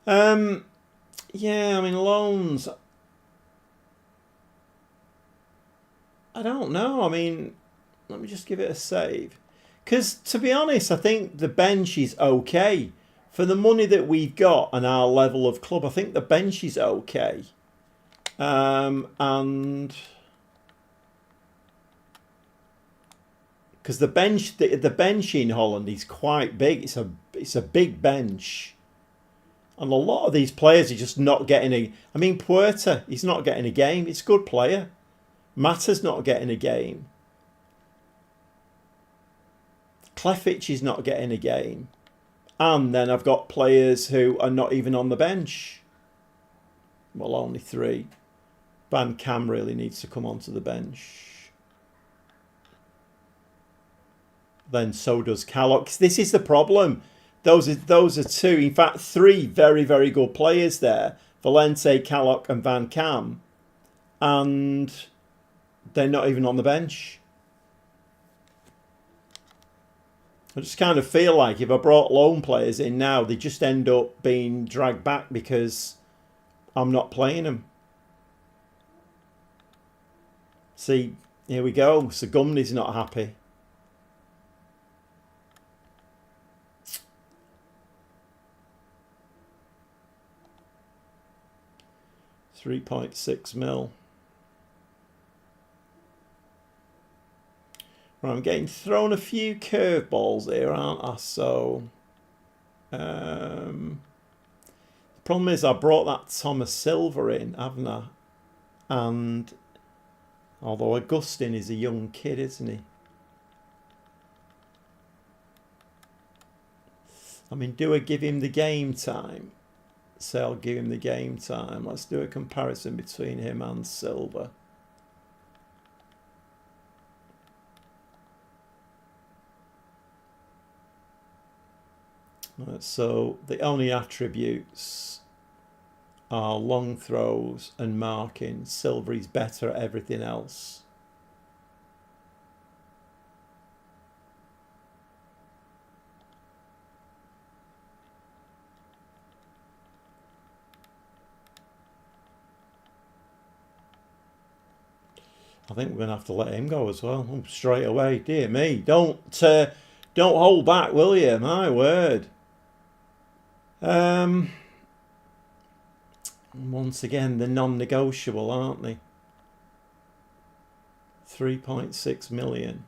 Yeah, I mean, loans. I don't know. I mean, let me just give it a save. Because, to be honest, I think the bench is okay. For the money that we've got and our level of club, I think the bench is okay. And because the bench in Holland is quite big. It's a big bench. And a lot of these players are just not getting a... I mean, Puerta, he's not getting a game. It's a good player. Mata's not getting a game. Klefic is not getting a game. And then I've got players who are not even on the bench. Well, only 3. Van Cam really needs to come onto the bench. Then so does Callox. This is the problem. Those are 2, in fact 3 very, very good players there. Valente, Calloc and Van Cam. And they're not even on the bench. I just kind of feel like if I brought loan players in now, they just end up being dragged back because I'm not playing them. See, here we go. So Gumney's not happy. £3.6 mil. Right, I'm getting thrown a few curveballs here, aren't I? So, the problem is I brought that Thomas Silva in, haven't I? And although Augustin is a young kid, isn't he? I mean, do I give him the game time? Say I'll give him the game time. Let's do a comparison between him and Silva. So the only attributes are long throws and marking. Silva is better at everything else. I think we're going to have to let him go as well. Oh, straight away. Dear me. Don't hold back, will you? My word. Once again, they're non-negotiable, aren't they? 3.6 million.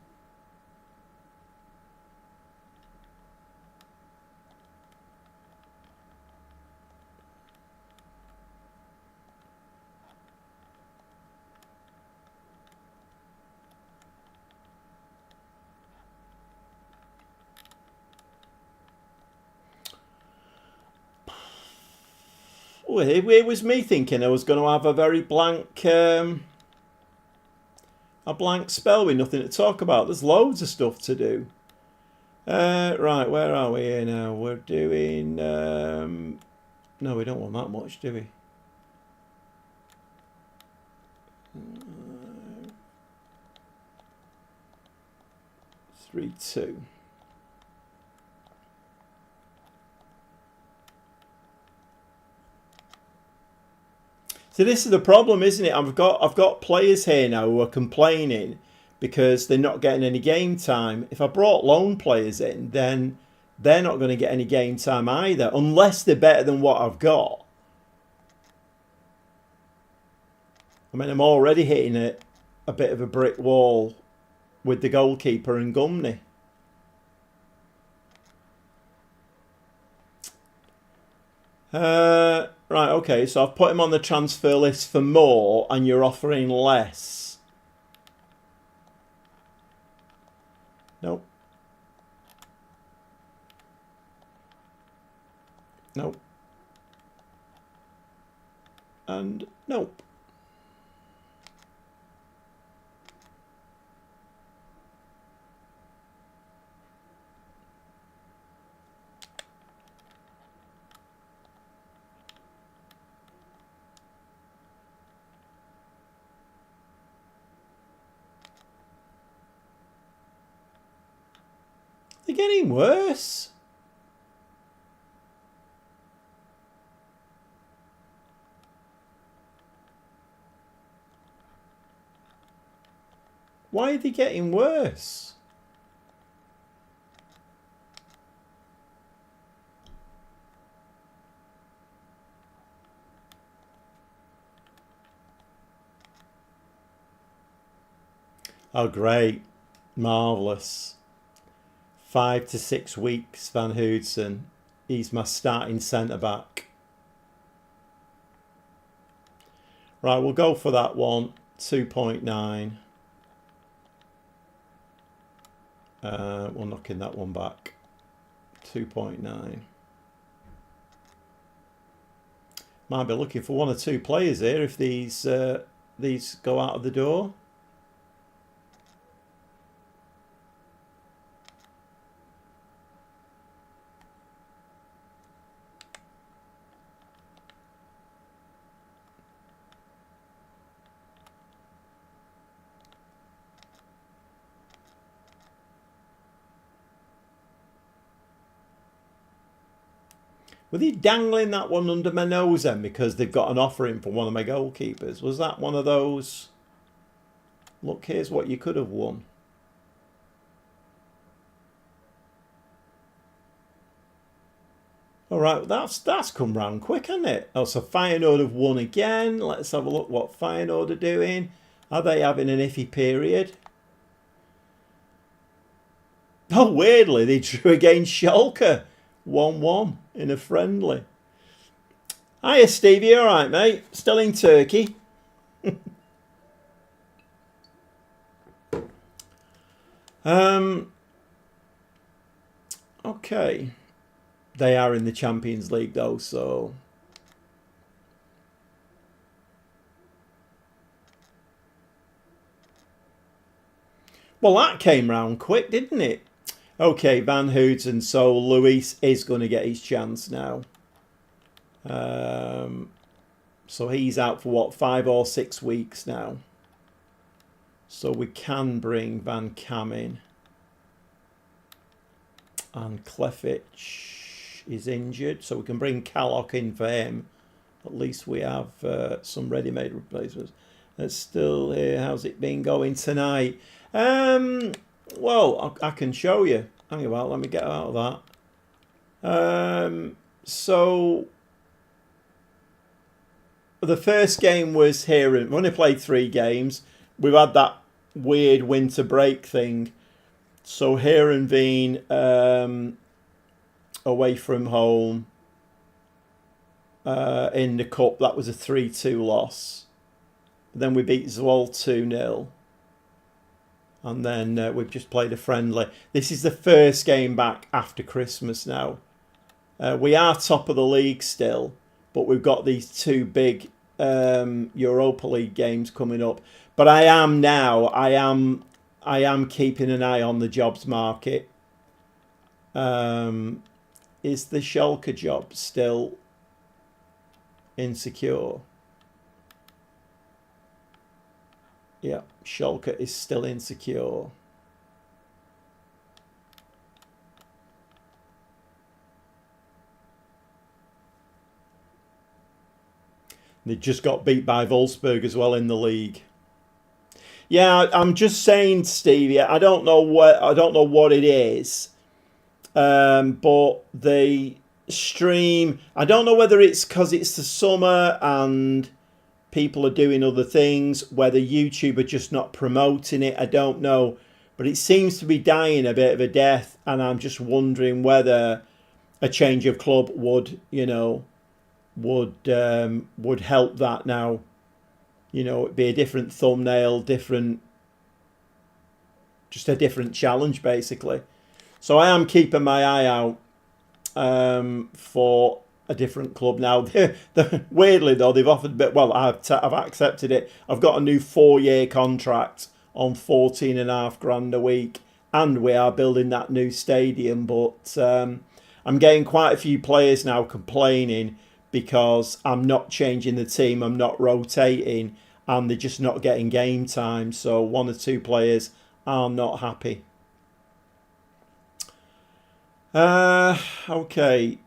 Oh, it was me thinking I was going to have a very blank, a blank spell with nothing to talk about. There's loads of stuff to do. Right, where are we here now? We're doing... no, we don't want that much, do we? Three, 2. So this is the problem, isn't it? I've got players here now who are complaining because they're not getting any game time. If I brought loan players in, then they're not going to get any game time either, unless they're better than what I've got. I mean, I'm already hitting a bit of a brick wall with the goalkeeper and Gumney. Right, okay, so I've put him on the transfer list for more and you're offering less. Nope. Nope. And nope. They're getting worse. Why are they getting worse? Oh, great. Marvellous. 5 to 6 weeks, Van Hoodsen. He's my starting centre-back. Right, we'll go for that one. 2.9. We're knocking that one back. 2.9. Might be looking for 1 or 2 players here if these go out of the door. Were they dangling that one under my nose then because they've got an offer in for one of my goalkeepers? Was that one of those? Look, here's what you could have won. All right, that's come round quick, hasn't it? Oh, so Feyenoord have won again. Let's have a look what Feyenoord are doing. Are they having an iffy period? Oh, weirdly, they drew against Schalke. 1-1 in a friendly. Hiya, Stevie. All right, mate. Still in Turkey. Okay. They are in the Champions League, though, so... Well, that came round quick, didn't it? Okay, Van Hoodsen, so Luis is going to get his chance now. So he's out for what, 5 or 6 weeks now. So we can bring Van Cam in. And Klefich is injured, so we can bring Kallock in for him. At least we have some ready-made replacements. It's still here. How's it been going tonight? Well, I can show you. Hang about, let me get out of that. So the first game was here. We've only played 3 games. We've had that weird winter break thing. So Heerenveen away from home in the cup. That was a 3-2 loss. Then we beat Zwolle 2-0. And then we've just played a friendly. This is the first game back after Christmas now. We are top of the league still, but we've got these 2 big Europa League games coming up. But I am keeping an eye on the jobs market. Is the Schalke job still insecure? Yeah, Schalke is still insecure. They just got beat by Wolfsburg as well in the league. Yeah, I'm just saying, Stevie. I don't know what it is, but the stream. I don't know whether it's because it's the summer and people are doing other things. Whether YouTube are just not promoting it, I don't know. But it seems to be dying a bit of a death, and I'm just wondering whether a change of club would, would help that now. It'd be a different thumbnail, just a different challenge, basically. So I am keeping my eye out for a different club now. Weirdly, though, they've offered a bit. Well, I've accepted it. I've got a new 4-year contract on 14.5 grand a week, and we are building that new stadium. But I'm getting quite a few players now complaining because I'm not changing the team, I'm not rotating, and they're just not getting game time. So 1 or 2 players are not happy. Okay,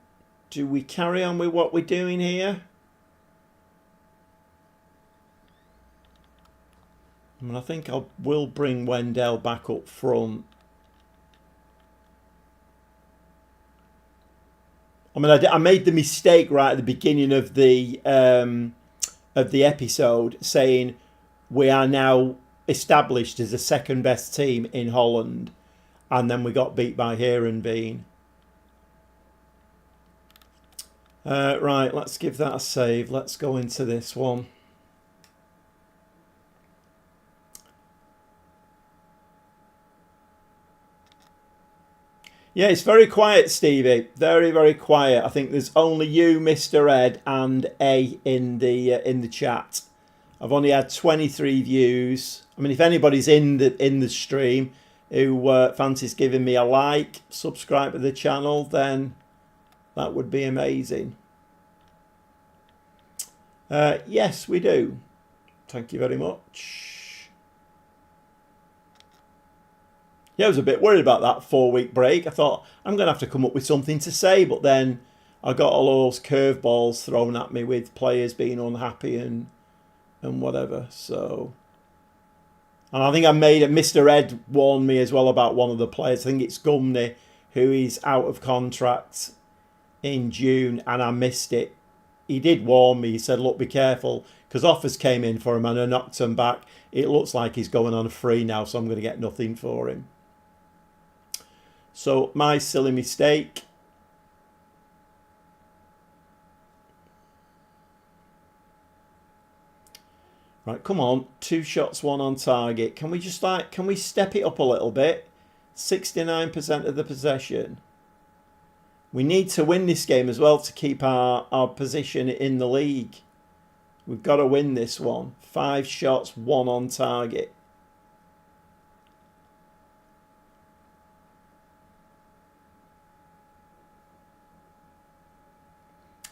do we carry on with what we're doing here? I think I will bring Wendell back up front. I made the mistake right at the beginning of the episode saying we are now established as the second best team in Holland, and then we got beat by Heerenveen. Right, let's give that a save. Let's go into this one. Yeah, it's very quiet, Stevie. Very, very quiet. I think there's only you, Mr. Ed, and A in the chat. I've only had 23 views. If anybody's in the stream who fancies giving me a like, subscribe to the channel, then that would be amazing. Yes, we do. Thank you very much. Yeah, I was a bit worried about that 4-week break. I thought I'm going to have to come up with something to say, but then I got all those curveballs thrown at me with players being unhappy and whatever. So, and I think I made it. Mr. Ed warned me as well about one of the players. I think it's Gumney, who is out of contract in June, and I missed it. He did warn me. He said, "Look, be careful," because offers came in for him and I knocked him back. It looks like he's going on a free now, so I'm going to get nothing for him. So, my silly mistake. Right, come on. 2 shots, 1 on target. Can we just can we step it up a little bit? 69% of the possession. We need to win this game as well to keep our position in the league. We've got to win this one. 5 shots, 1 on target.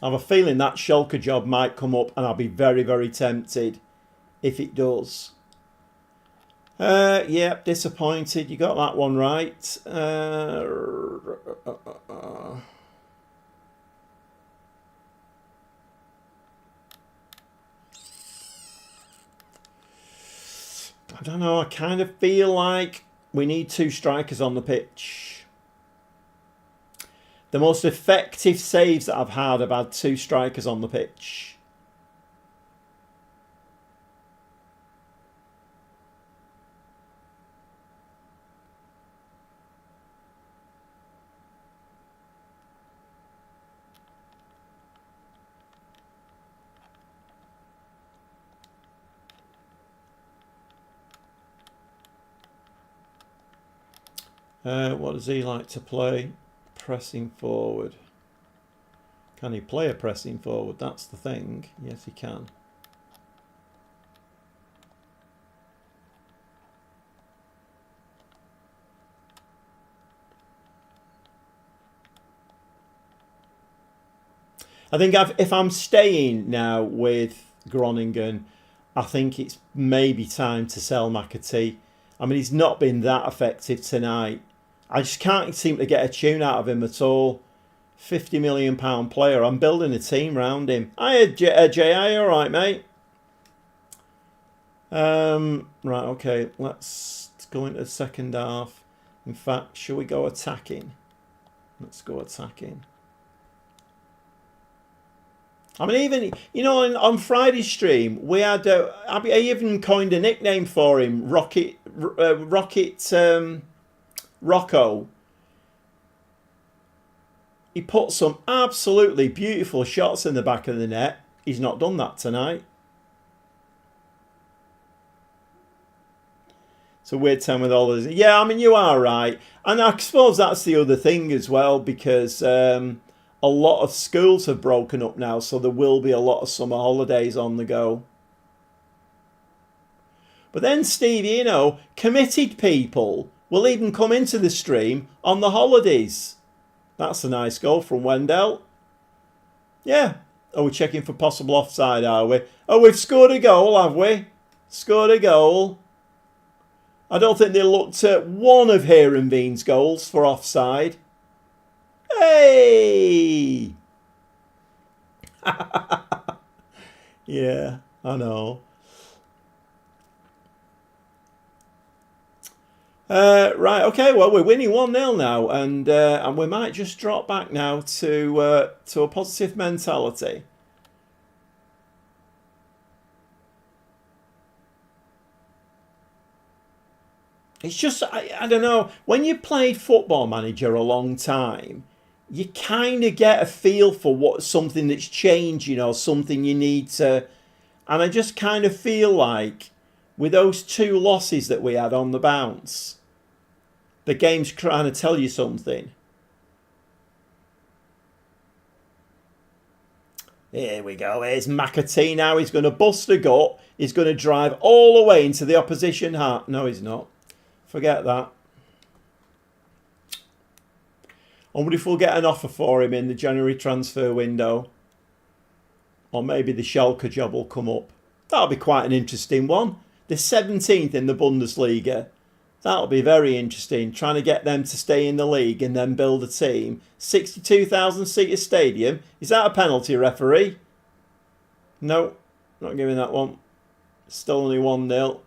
I have a feeling that Schalke job might come up, and I'll be very, very tempted if it does. Yeah, disappointed. You got that one right. I don't know. I kind of feel like we need 2 strikers on the pitch. The most effective saves that I've had 2 strikers on the pitch. What does he like to play? Pressing forward. Can he play a pressing forward? That's the thing. Yes, he can. I think if I'm staying now with Groningen, I think it's maybe time to sell McAtee. He's not been that effective tonight. I just can't seem to get a tune out of him at all. £50 million player. I'm building a team round him. J.I. All right, mate. Right, okay. Let's go into the second half. In fact, shall we go attacking? Let's go attacking. I mean, even, you know, on Friday's stream, we had, I even coined a nickname for him, Rocco. He put some absolutely beautiful shots in the back of the net. He's not done that tonight. It's a weird time with all this. Yeah, I mean, you are right. And I suppose that's the other thing as well, because a lot of schools have broken up now, so there will be a lot of summer holidays on the go. But then, Steve, you know, committed people will even come into the stream on the holidays. That's a nice goal from Wendell. Yeah. Oh, we're checking for possible offside, are we? Oh, we've scored a goal, have we? Scored a goal. I don't think they looked at one of Heerenveen's goals for offside. Hey! Yeah, I know. Right, okay, well, we're winning 1-0 now, and we might just drop back now to a positive mentality. It's just, I don't know, when you played Football Manager a long time, you kind of get a feel for what something that's changed, you know, something you need to... And I just kind of feel like, with those 2 losses that we had on the bounce, the game's trying to tell you something. Here we go. Here's McAtee now. He's going to bust a gut. He's going to drive all the way into the opposition half. No, he's not. Forget that. I wonder if we'll get an offer for him in the January transfer window. Or maybe the Schalke job will come up. That'll be quite an interesting one. The 17th in the Bundesliga. That'll be very interesting. Trying to get them to stay in the league and then build a team. 62,000 seater stadium. Is that a penalty, referee? No, not giving that one. Still only 1-0.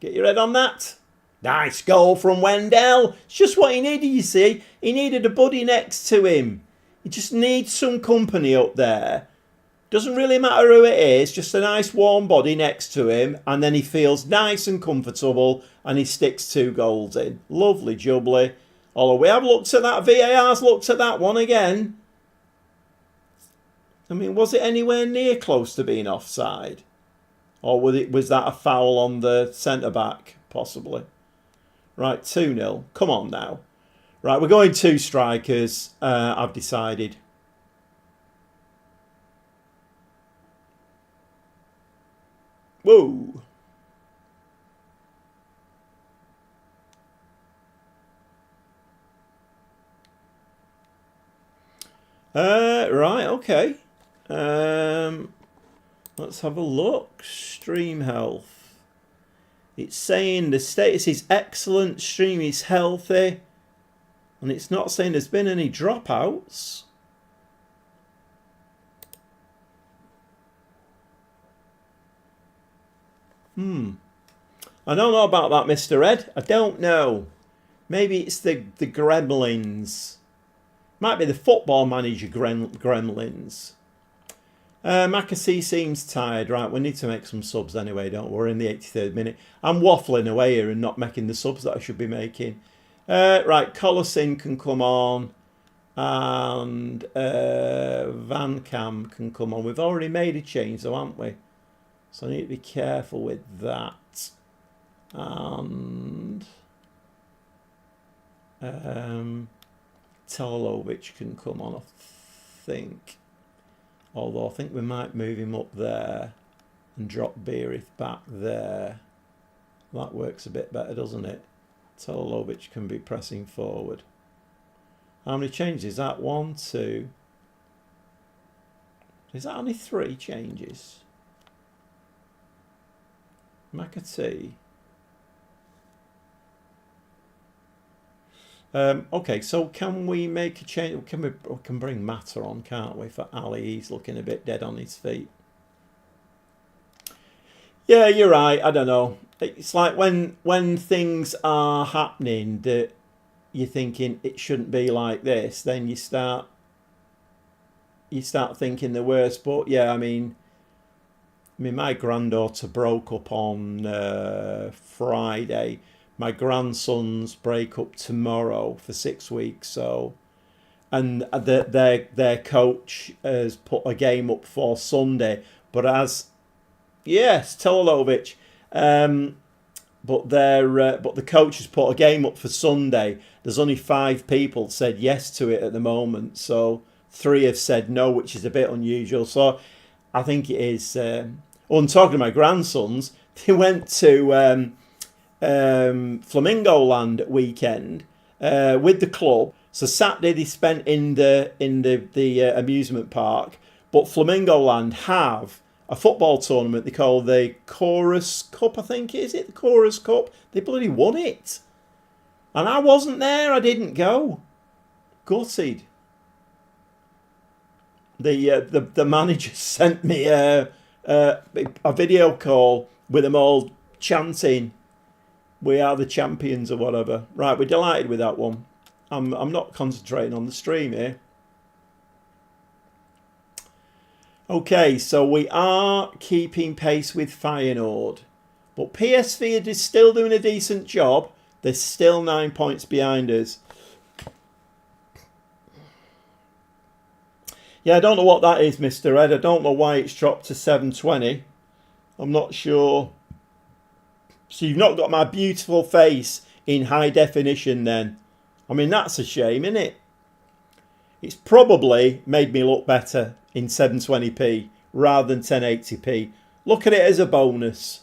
Get your head on that. Nice goal from Wendell. It's just what he needed, you see. He needed a buddy next to him. He just needs some company up there. Doesn't really matter who it is, just a nice warm body next to him, and then he feels nice and comfortable, and he sticks 2 goals in. Lovely jubbly. Although we have looked at that, VAR's looked at that one again. I mean, was it anywhere near close to being offside? Or was that a foul on the centre-back, possibly? Right, 2-0. Come on now. Right, we're going 2 strikers, I've decided. Whoa. Right, okay. Let's have a look. Stream health. It's saying the status is excellent. Stream is healthy. And it's not saying there's been any dropouts. I don't know about that, Mr. Ed. I don't know. Maybe it's the gremlins. Might be the Football Manager gremlins. McAtee seems tired. Right, we need to make some subs anyway, don't worry, in the 83rd minute. I'm waffling away here and not making the subs that I should be making. Right, Collison can come on. And Van Cam can come on. We've already made a change though, haven't we? So I need to be careful with that. And Telelovic can come on, I think. Although I think we might move him up there and drop Beerith back there. That works a bit better, doesn't it? Telelovic can be pressing forward. How many changes is that? 1, 2. Is that only 3 changes? McAtee. Okay, so can we make a change? We can bring Matter on, can't we, for Ali? He's looking a bit dead on his feet. Yeah, you're right. I don't know. It's like when things are happening that you're thinking it shouldn't be like this, then you start thinking the worst. But yeah, I mean, my granddaughter broke up on Friday. My grandsons break up tomorrow for 6 weeks. So, and their coach has put a game up for Sunday. But yes, Tolovic. But the coach has put a game up for Sunday. There's only 5 people said yes to it at the moment. So 3 have said no, which is a bit unusual. So I think it is. I'm talking to my grandsons. They went to Flamingo Land at weekend with the club. So Saturday they spent in the amusement park. But Flamingo Land have a football tournament they call the Chorus Cup, I think. Is it the Chorus Cup? They bloody won it. And I wasn't there. I didn't go. Gutted. The manager sent me a video call with them all chanting, "We are the champions," or whatever. Right, we're delighted with that one. I'm not concentrating on the stream here. Okay, so we are keeping pace with Feyenoord, but PSV is still doing a decent job. They're still 9 points behind us. Yeah, I don't know what that is, Mr. Ed. I don't know why it's dropped to 720. I'm not sure. So you've not got my beautiful face in high definition then. I mean, that's a shame, isn't it? It's probably made me look better in 720p rather than 1080p. Look at it as a bonus.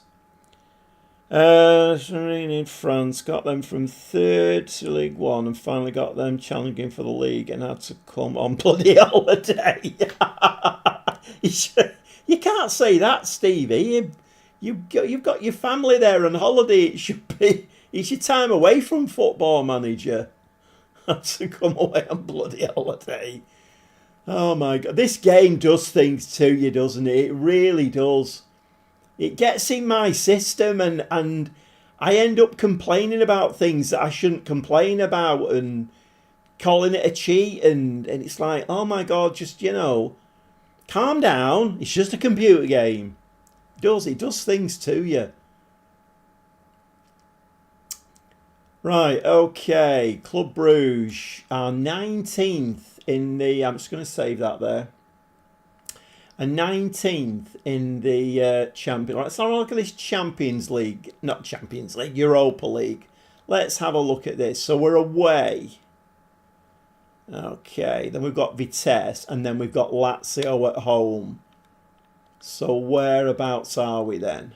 In France, got them from 3rd to League One and finally got them challenging for the league and had to come on bloody holiday. You can't say that, Stevie. You've got your family there on holiday. It's your time away from Football Manager. Had to come away on bloody holiday. Oh my God. This game does things to you, doesn't it? It really does. It gets in my system and I end up complaining about things that I shouldn't complain about and calling it a cheat. And it's like, oh my God, just, calm down. It's just a computer game. It does things to you. Right, okay. Club Brugge are 19th in the... I'm just going to save that there. And 19th in the Champions... Let's have a look at this Champions League. Not Champions League, Europa League. Let's have a look at this. So we're away. Okay, then we've got Vitesse and then we've got Lazio at home. So whereabouts are we then?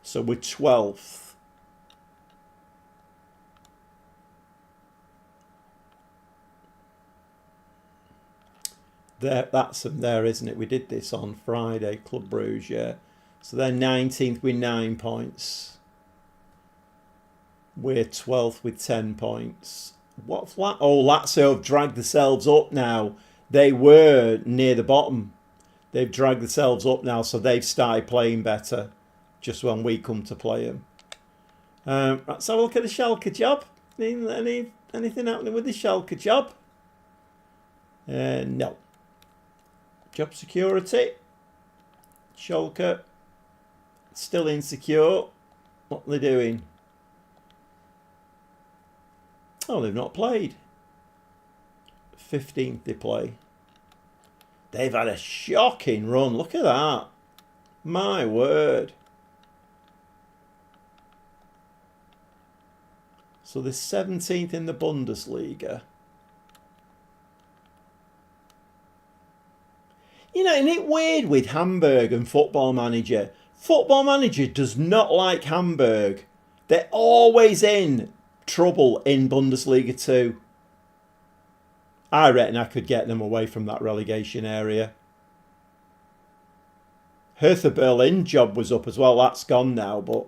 So we're 12th. That's them there, isn't it? We did this on Friday, Club Brugge, yeah. So they're 19th with 9 points. We're 12th with 10 points. Lazio have dragged themselves up now. They were near the bottom. They've dragged themselves up now, so they've started playing better just when we come to play them. Let's have a look at the Schalke job. Anything happening with the Schalke job? No. Job security. Schalke. Still insecure. What are they doing? Oh, they've not played. 15th they play. They've had a shocking run. Look at that. My word. So they're 17th in the Bundesliga. Isn't it weird with Hamburg and Football Manager? Football Manager does not like Hamburg. They're always in trouble in Bundesliga 2. I reckon I could get them away from that relegation area. Hertha Berlin job was up as well. That's gone now, but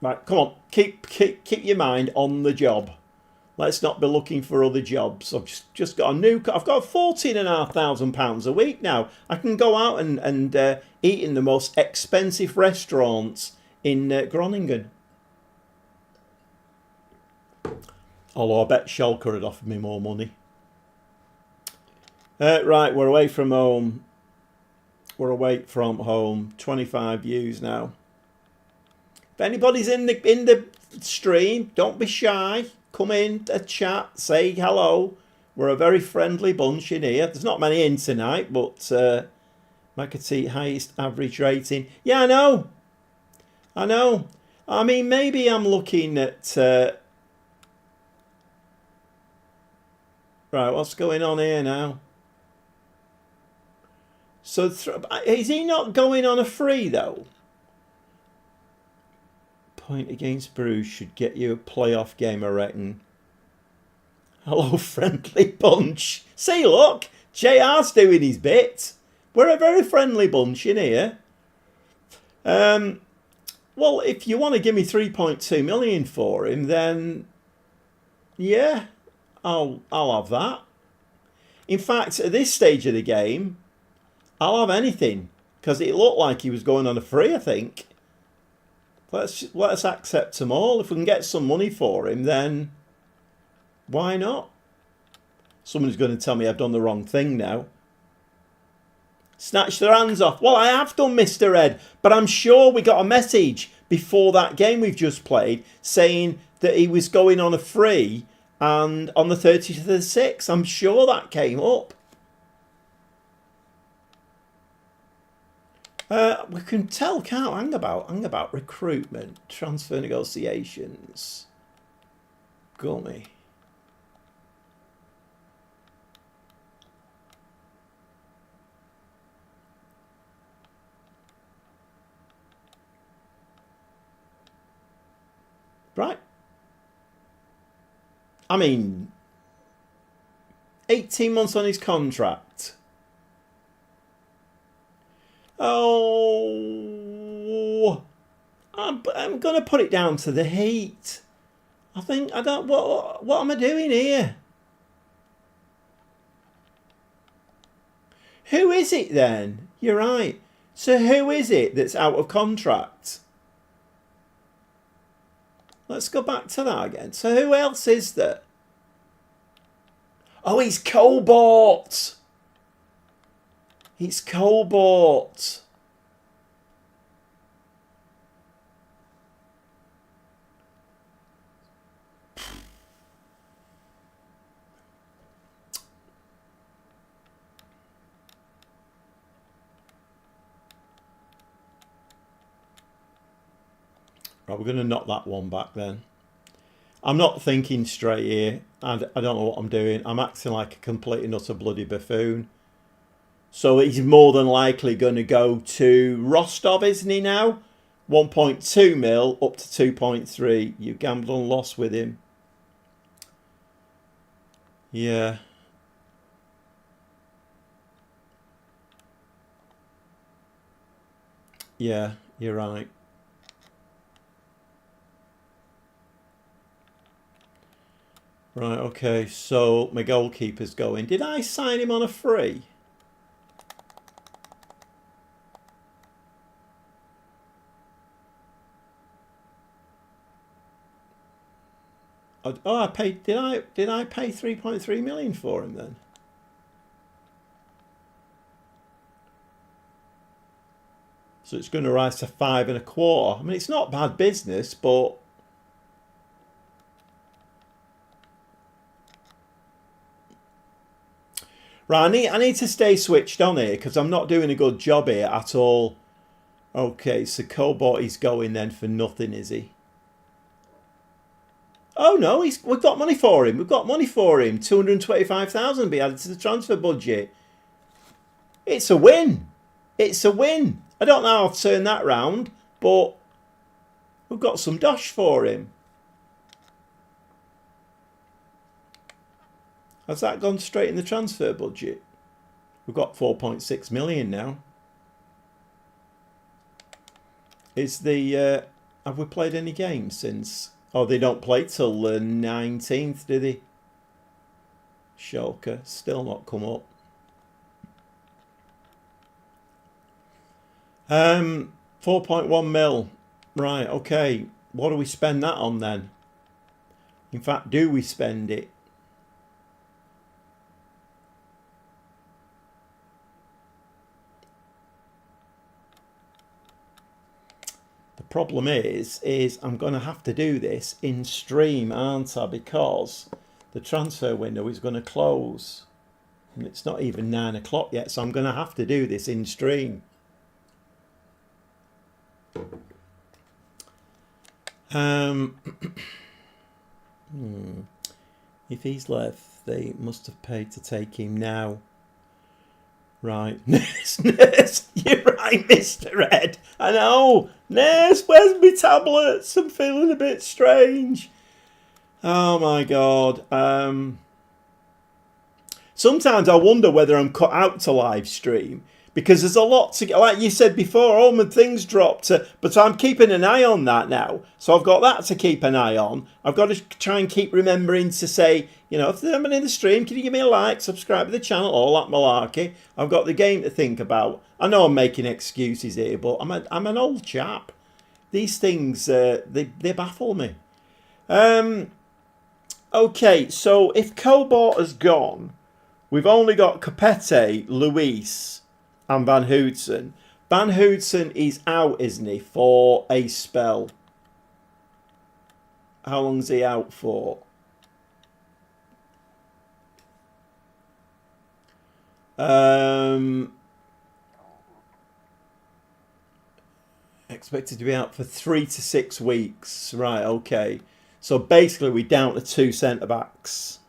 Right, come on, keep your mind on the job. Let's not be looking for other jobs. I've just got a new. I've got £14,500 a week now. I can go out and eat in the most expensive restaurants in Groningen. Although I bet Schalke had offered me more money. Right, we're away from home. We're away from home. 25 views now. If anybody's in the stream, don't be shy. Come in, a chat, say hello. We're a very friendly bunch in here. There's not many in tonight, but McAtee highest average rating. Yeah, I know. I know. I mean, maybe I'm looking at... right, what's going on here now? So, is he not going on a free, though? Point against Bruges should get you a playoff game, I reckon. Hello, friendly bunch. See, look, JR's doing his bit. We're a very friendly bunch in here. Well, if you want to give me 3.2 million for him, then yeah, I'll have that. In fact, at this stage of the game, I'll have anything because it looked like he was going on a free. I think. Let's accept them all. If we can get some money for him, then why not? Someone's going to tell me I've done the wrong thing now. Snatch their hands off. Well, I have done, Mr. Ed, but I'm sure we got a message before that game we've just played saying that he was going on a free and on the 30th of the 6th. I'm sure that came up. We can tell, can't we? Hang about recruitment, transfer negotiations. Gummy. Right. I mean, 18 months on his contract. Oh, I'm going to put it down to the heat. I think I don't. What am I doing here? Who is it then? You're right. So who is it that's out of contract? Let's go back to that again. So who else is there? Oh, he's Cobalt. It's Cobalt. Right, we're going to knock that one back then. I'm not thinking straight here. I don't know what I'm doing. I'm acting like a complete and utter bloody buffoon. So he's more than likely going to go to Rostov, isn't he now? 1.2 mil up to 2.3. You gambled and lost with him. Yeah. Yeah, you're right. Right, okay, so my goalkeeper's going. Did I sign him on a free? Oh, I paid. Did I pay 3.3 million for him then? So it's going to rise to 5.25. I mean, it's not bad business, but right, I need to stay switched on here because I'm not doing a good job here at all. Okay, so Cobalt is going then for nothing, is he? Oh no, we've got money for him. We've got money for him. 225,000 be added to the transfer budget. It's a win. It's a win. I don't know how to turn that round, but we've got some dosh for him. Has that gone straight in the transfer budget? We've got 4.6 million now. Is the Have we played any games since? Oh, they don't play till the 19th, do they? Schalke, still not come up. 4.1 mil. Right, okay. What do we spend that on then? In fact, do we spend it? The problem is I'm going to have to do this in stream, aren't I? Because the transfer window is going to close. And it's not even 9 o'clock yet, so I'm going to have to do this in stream. If he's left, they must have paid to take him now. Right. Nurse, you're right, Mr. Ed. I know. Nurse, where's my tablets? I'm feeling a bit strange. Oh my God. Sometimes I wonder whether I'm cut out to live stream, because there's a lot to get, like you said before, all my things dropped, but I'm keeping an eye on that now. So I've got that to keep an eye on. I've got to try and keep remembering to say, you know, if there's somebody in the stream, can you give me a like, subscribe to the channel, all that malarkey. I've got the game to think about. I know I'm making excuses here, but I'm an old chap. These things, they baffle me. Okay, so if Cobalt has gone, we've only got Capete, Luis, and Van Hoodsen. Van Hoodsen is out, isn't he, for a spell? How long's he out for? Expected to be out for 3 to 6 weeks. Right, okay. So basically we're down to 2 centre-backs.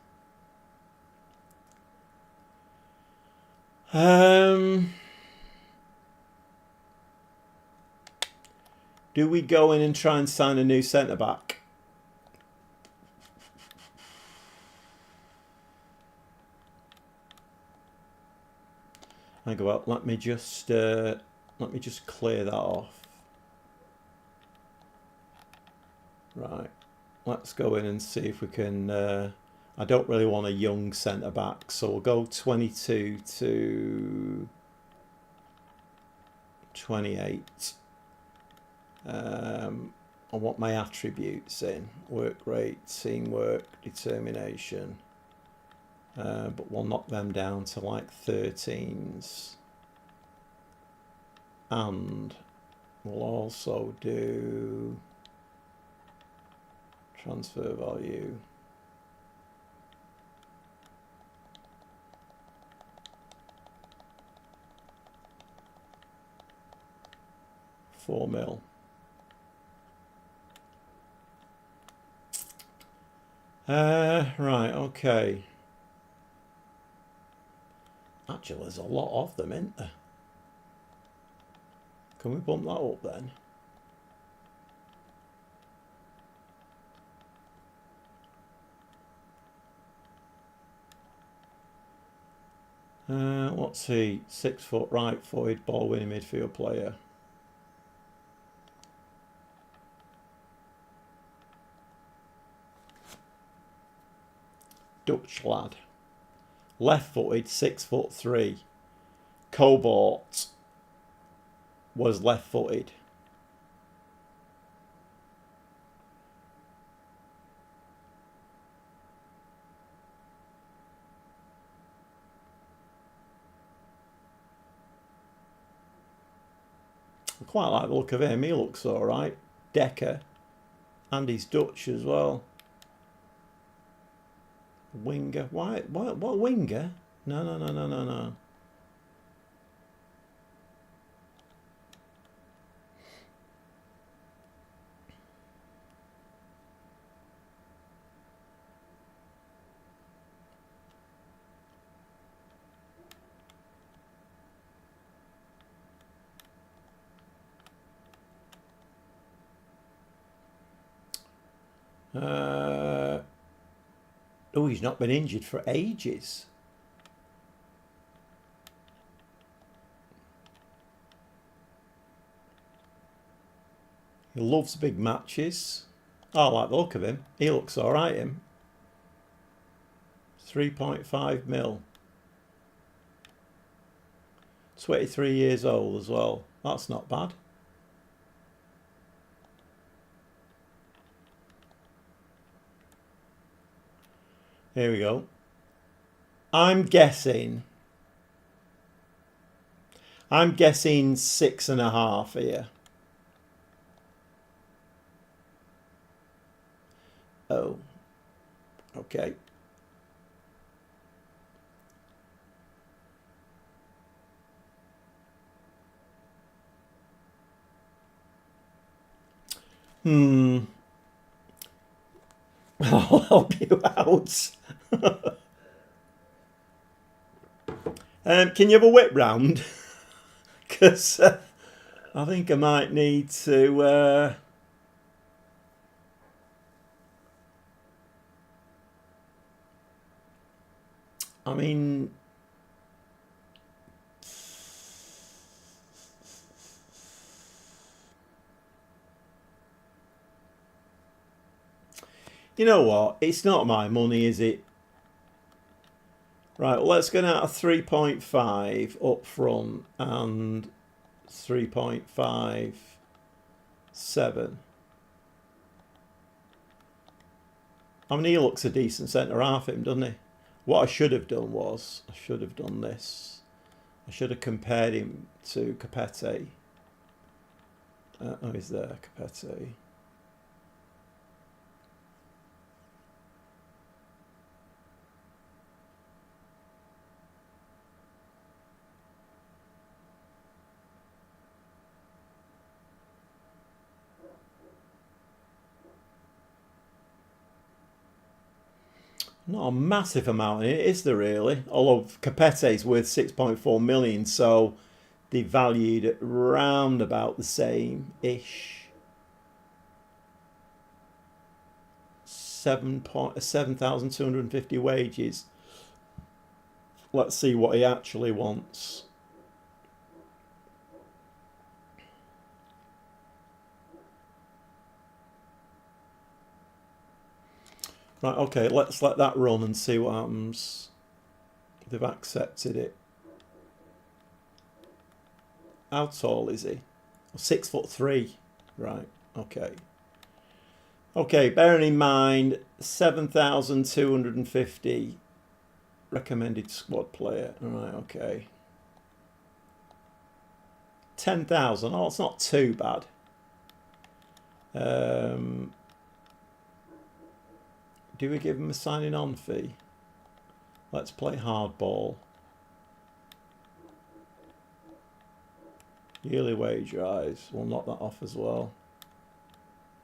Do we go in and try and sign a new centre-back? I go out. Let me just clear that off. Right. Let's go in and see if we can. I don't really want a young centre back, so we'll go 22 to 28. I want my attributes in: work rate, teamwork, determination. But we'll knock them down to like 13s. And we'll also do transfer value. £4 mil. Right, okay. Actually, there's a lot of them, isn't there? Can we bump that up then? Let's see. 6 foot right footed ball winning midfield player. Dutch lad. Left footed, 6'3". Cobalt was left footed. I quite like the look of him. He looks alright. Decker. And he's Dutch as well. Winger. Why? What winger? No. Oh, he's not been injured for ages. He loves big matches. I like the look of him. He looks all right, him. 3.5 mil. 23 years old as well. That's not bad. Here we go. I'm guessing 6.5 here. Oh, okay. I'll help you out. Can you have a whip round? Because I think I might need to... I mean... You know what? It's not my money, is it? Right, well, let's go down to 3.5 up front and 3.57. I mean, he looks a decent centre half, him, doesn't he? What I should have done was, I should have done this. I should have compared him to Capete. Oh, he's there, Capete. Not a massive amount in it, is there really? Although Capete's worth 6.4 million, so they valued at round about the same-ish. 7,250 wages. Let's see what he actually wants. Right, okay, let's let that run and see what happens. They've accepted it. How tall is he? 6'3". Right, okay. Okay, bearing in mind 7,250 recommended squad player. Right, okay. 10,000. Oh, it's not too bad. Do we give him a signing on fee? Let's play hardball. Yearly wage rise. We'll knock that off as well.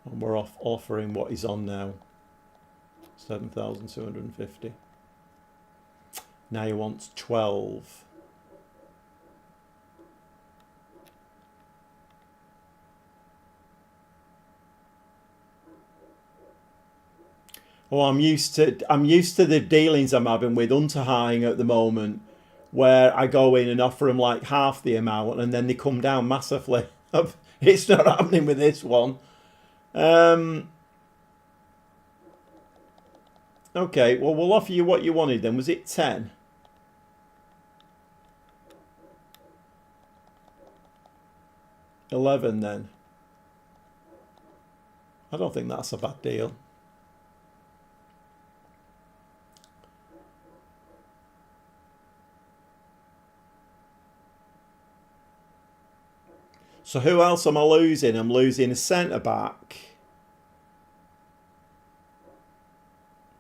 And we're offering what he's on now. 7,250. Now he wants 12. Oh, I'm used to the dealings I'm having with Unterhaching at the moment, where I go in and offer them like half the amount, and then they come down massively. It's not happening with this one. Okay, well, we'll offer you what you wanted then. Was it 10? $11 then. I don't think that's a bad deal. So who else am I losing? I'm losing a centre-back.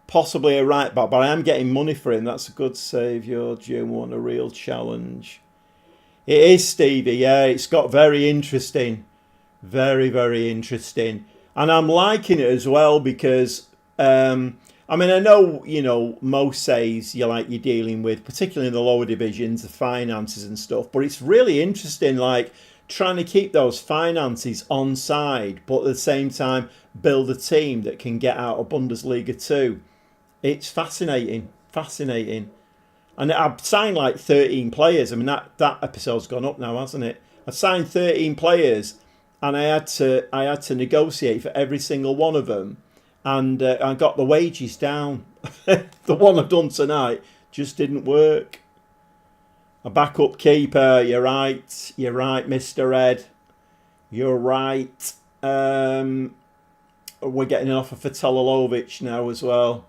Possibly a right-back, but I am getting money for him. That's a good save. You're due one, a real challenge. It is, Stevie, yeah. It's got very interesting. Very, very interesting. And I'm liking it as well because, I mean, I know, you know, most saves you're dealing with, particularly in the lower divisions, the finances and stuff. But it's really interesting, like, trying to keep those finances on side, but at the same time build a team that can get out of Bundesliga 2. It's fascinating, fascinating. And I've signed like 13 players. I mean, that episode's gone up now, hasn't it? I've signed 13 players, and I had to negotiate for every single one of them, and I got the wages down. The one I've done tonight just didn't work. A backup keeper, you're right, Mr. Ed, you're right. We're getting an offer for Telolovic now as well.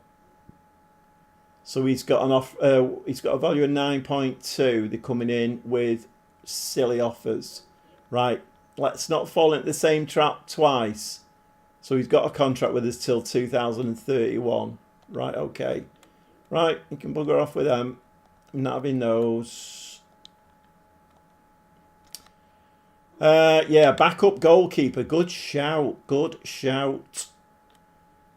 So he's got an offer. He's got a value of 9.2. They're coming in with silly offers. Right, let's not fall into the same trap twice. So he's got a contract with us till 2031. Right, okay. Right, you can bugger off with them. I'm not having those. Yeah, backup goalkeeper. Good shout. Good shout.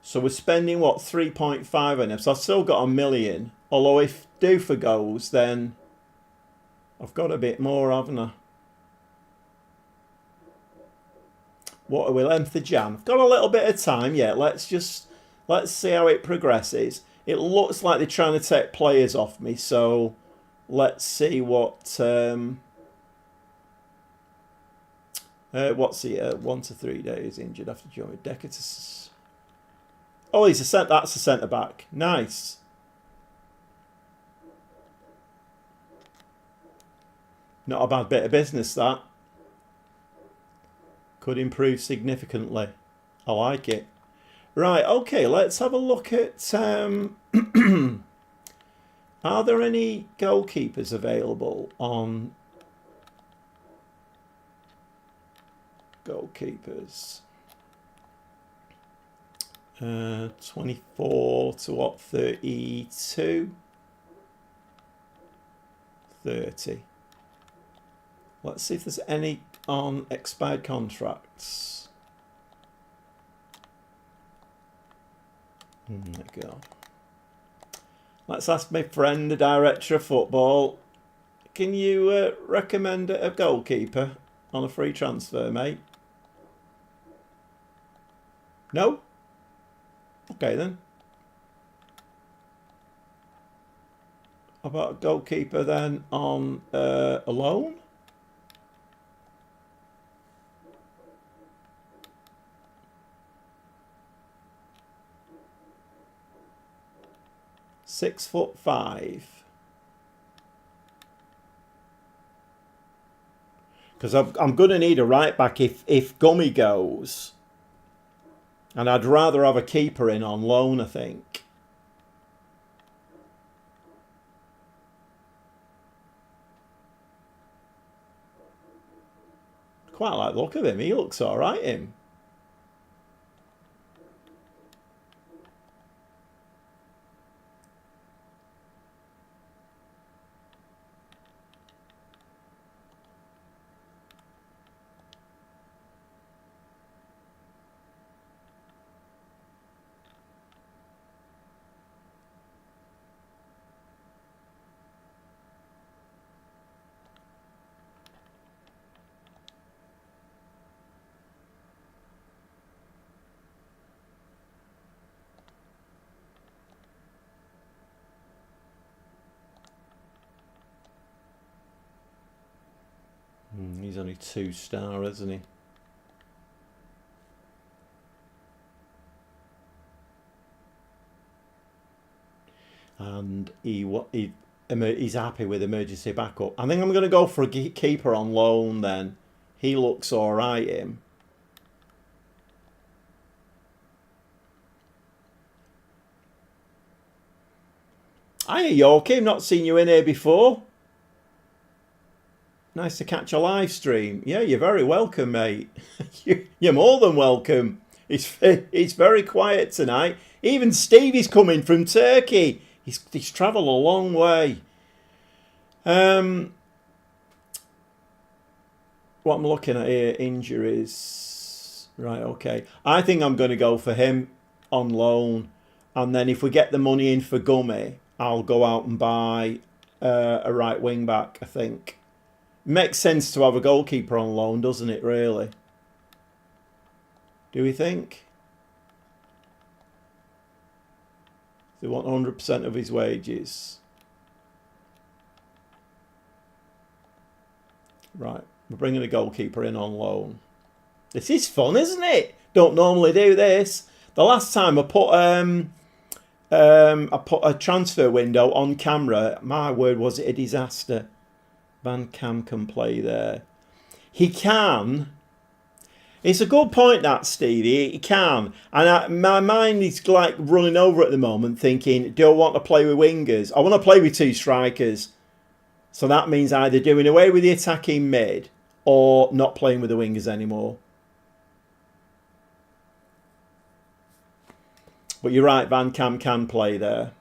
So we're spending, what, 3.5 on him. So I've still got $1 million. Although if due for goals, then I've got a bit more, haven't I? What are we, length of Jan? I've got a little bit of time yet. Let's see how it progresses. It looks like they're trying to take players off me. So let's see what... what's he? 1 to 3 days injured after joining Decatus. Oh, that's a centre back. Nice. Not a bad bit of business, that. Could improve significantly. I like it. Right, okay, let's have a look at... are there any goalkeepers available on... Goalkeepers? 24 to what? 32? 30. Let's see if there's any on expired contracts. There we go. Let's ask my friend, the director of football. Can you recommend a goalkeeper on a free transfer, mate? No? Okay then. How about a goalkeeper then on a loan? £6'5". Because I'm going to need a right back if Gummy goes. And I'd rather have a keeper in on loan, I think. Quite like the look of him. He looks all right, him. He's only 2-star, isn't he? And he's happy with emergency backup. I think I'm going to go for a keeper on loan then. He looks all right, him. Hiya, Yorkie. Not seen you in here before. Nice to catch a live stream. Yeah, you're very welcome, mate. You're more than welcome. It's very quiet tonight. Even Stevie's coming from Turkey. He's travelled a long way. What I'm looking at here, injuries. Right, okay. I think I'm going to go for him on loan. And then if we get the money in for Gummy, I'll go out and buy a right wing back, I think. Makes sense to have a goalkeeper on loan, doesn't it, really? Do we think? They want 100% of his wages. Right, we're bringing a goalkeeper in on loan. This is fun, isn't it? Don't normally do this. The last time I put a transfer window on camera, my word, was it a disaster. Van Cam can play there. He can. It's a good point, that, Stevie. He can. And my mind is like running over at the moment thinking, do I want to play with wingers? I want to play with two strikers. So that means either doing away with the attacking mid or not playing with the wingers anymore. But you're right, Van Cam can play there.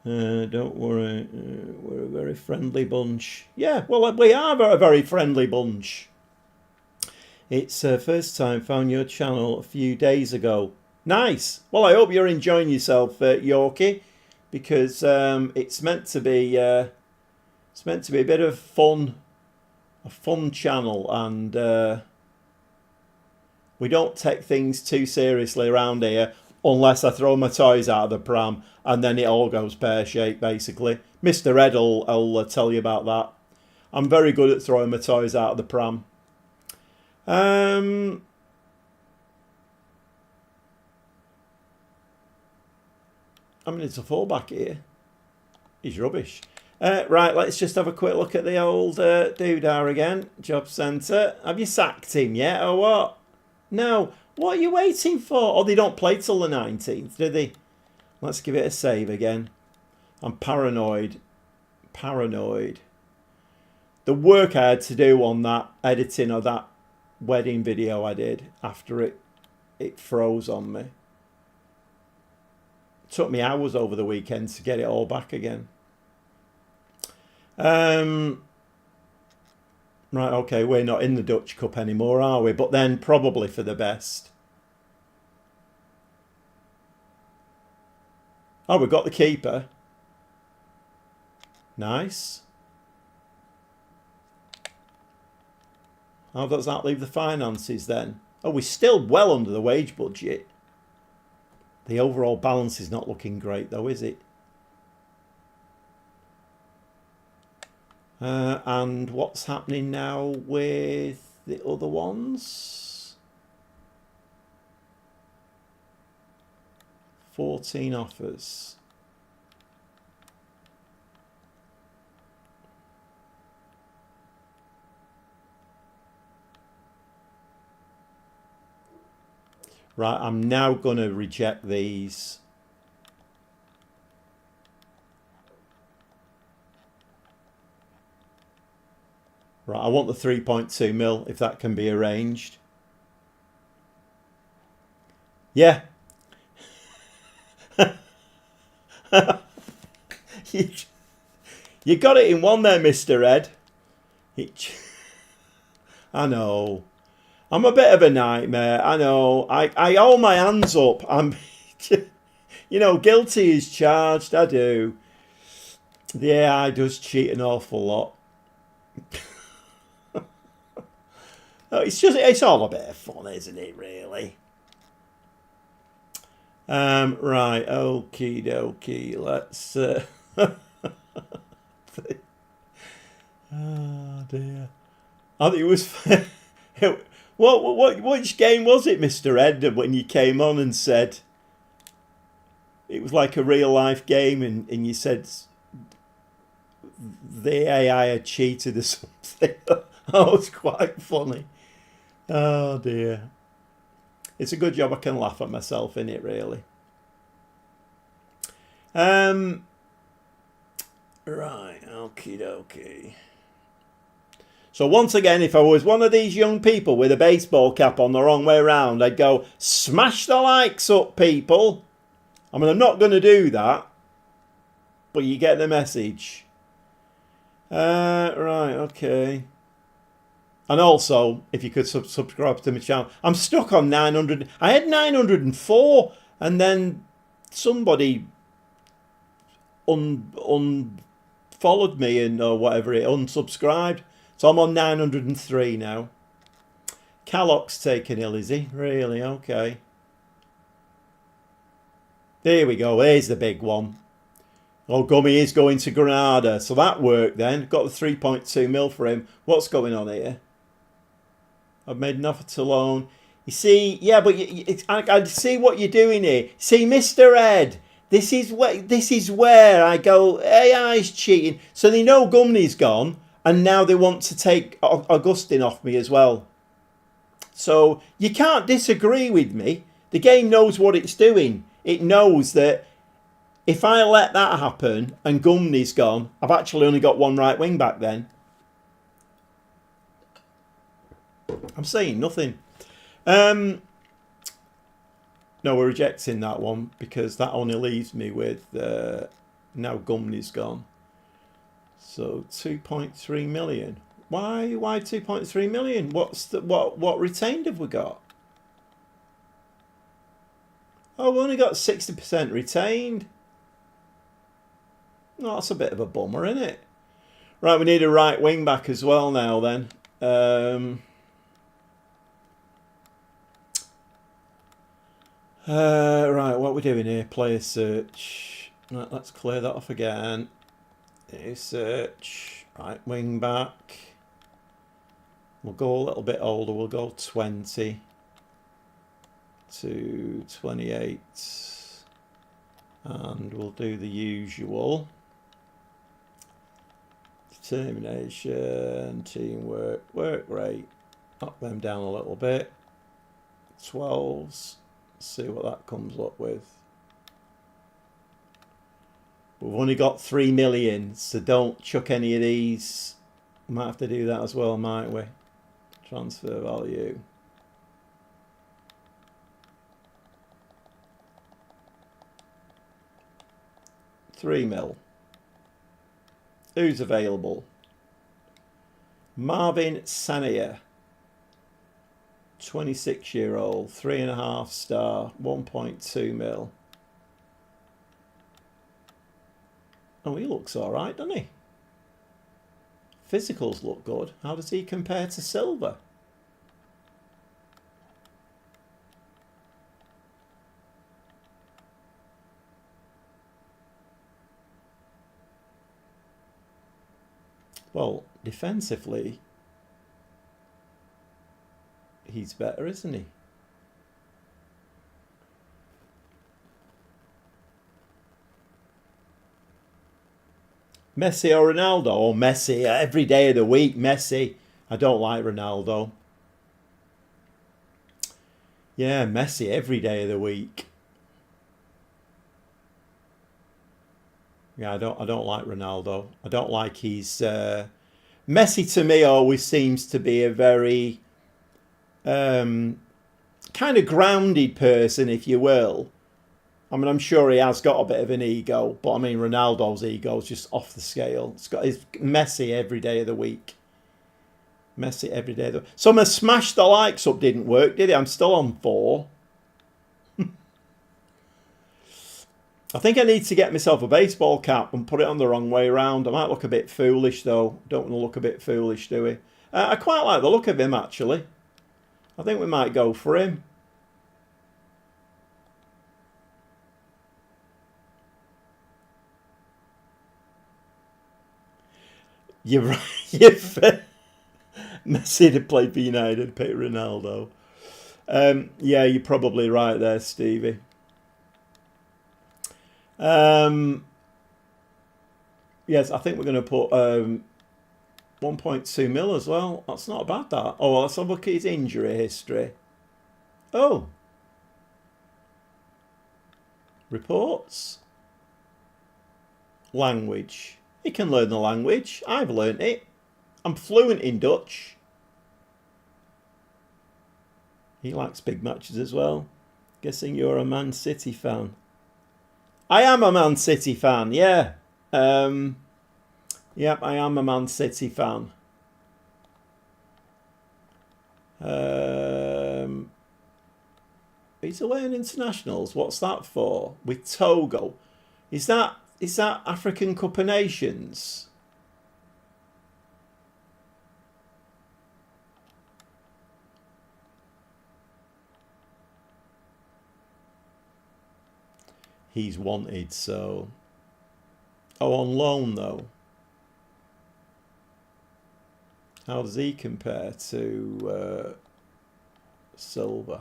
Don't worry, we're a very friendly bunch. Yeah, well, we are a very friendly bunch. It's first time found your channel a few days ago. Nice. Well, I hope you're enjoying yourself, Yorkie, because it's meant to be a bit of fun, a fun channel, and we don't take things too seriously around here. Unless I throw my toys out of the pram, and then it all goes pear-shaped, basically. Mr. Ed will tell you about that. I'm very good at throwing my toys out of the pram. I mean, it's a fullback here. He's rubbish. Right, let's just have a quick look at the old doodah again. Job centre. Have you sacked him yet, or what? No. What are you waiting for? Oh, they don't play till the 19th, do they? Let's give it a save again. I'm paranoid. Paranoid. The work I had to do on that editing of that wedding video I did after it froze on me. It took me hours over the weekend to get it all back again. Right, okay, we're not in the Dutch Cup anymore, are we? But then probably for the best. Oh, we've got the keeper. Nice. How does that leave the finances then? Oh, we're still well under the wage budget. The overall balance is not looking great though, is it? And what's happening now with the other ones? 14 offers. Right, I'm now going to reject these. Right, I want the 3.2 mil if that can be arranged. Yeah. You got it in one there, Mr. Ed. I know. I'm a bit of a nightmare. I know. I hold my hands up. I'm, you know, guilty as charged. I do. The AI does cheat an awful lot. It's all a bit of fun, isn't it, really? Right, okie dokie, let's oh dear. I think it was which game was it, Mr. Ed, when you came on and said it was like a real life game and you said the AI had cheated or something? That was quite funny. Oh dear. It's a good job I can laugh at myself in it, really. Right, okie dokie. So once again, if I was one of these young people with a baseball cap on the wrong way around, I'd go, smash the likes up, people. I mean, I'm not going to do that, but you get the message. Right, okay. And also, if you could subscribe to my channel. I'm stuck on 900. I had 904, and then somebody unfollowed me and or whatever it unsubscribed. So I'm on 903 now. Callock's taken ill, is he? Really? Okay. There we go. Here's the big one. Oh, Gummy is going to Granada. So that worked then. Got the 3.2 mil for him. What's going on here? I've made an offer to loan. You see, yeah, but I see what you're doing here. See, Mr. Ed, this is where I go, AI's cheating. So they know Gumney's gone, and now they want to take Augustine off me as well. So you can't disagree with me. The game knows what it's doing. It knows that if I let that happen and Gumney's gone, I've actually only got one right wing back then. I'm saying nothing. No, we're rejecting that one because that only leaves me with now Gumney's gone. So 2.3 million. Why 2.3 million? What retained have we got? Oh, we only got 60% retained. Oh, that's a bit of a bummer, isn't it? Right, we need a right wing back as well now then. Right, what are we doing here? Player search. Right, let's clear that off again. New search. Right, wing back. We'll go a little bit older. We'll go 20 to 28. And we'll do the usual. Determination, teamwork, work rate. Up them down a little bit. 12s. See what that comes up with. We've only got 3 million, so don't chuck any of these. Might have to do that as well, might we? Transfer value. £3 mil. Who's available? Marvin Sania. 26-year-old, 3.5 star, 1.2 mil. Oh, he looks all right, doesn't he? Physicals look good. How does he compare to Silva? Well, defensively, he's better, isn't he? Messi or Ronaldo? Or Messi every day of the week. Messi. I don't like Ronaldo. Yeah, Messi every day of the week. Yeah, I don't like Ronaldo. I don't like his Messi to me always seems to be a very kind of grounded person, if you will. I mean, I'm sure he has got a bit of an ego, but I mean, Ronaldo's ego is just off the scale. It's got his Messi every day of the week. Messi every day of the week. So my smash the likes up didn't work, did it? I'm still on 4. I think I need to get myself a baseball cap and put it on the wrong way around. I might look a bit foolish, though. Don't want to look a bit foolish, do we? I quite like the look of him, actually. I think we might go for him. You're right. You're fair. Messi to play for United, pick Ronaldo. Yeah, you're probably right there, Stevie. Yes, I think we're going to put 1.2 mil as well. That's not bad, that. Oh, let's have a look at his injury history. Oh. Reports. Language. He can learn the language. I've learnt it. I'm fluent in Dutch. He likes big matches as well. Guessing you're a Man City fan. I am a Man City fan, yeah. Yep, I am a Man City fan. He's away on internationals. What's that for? With Togo. Is that African Cup of Nations? He's wanted, so Oh, on loan though. How does he compare to Silva?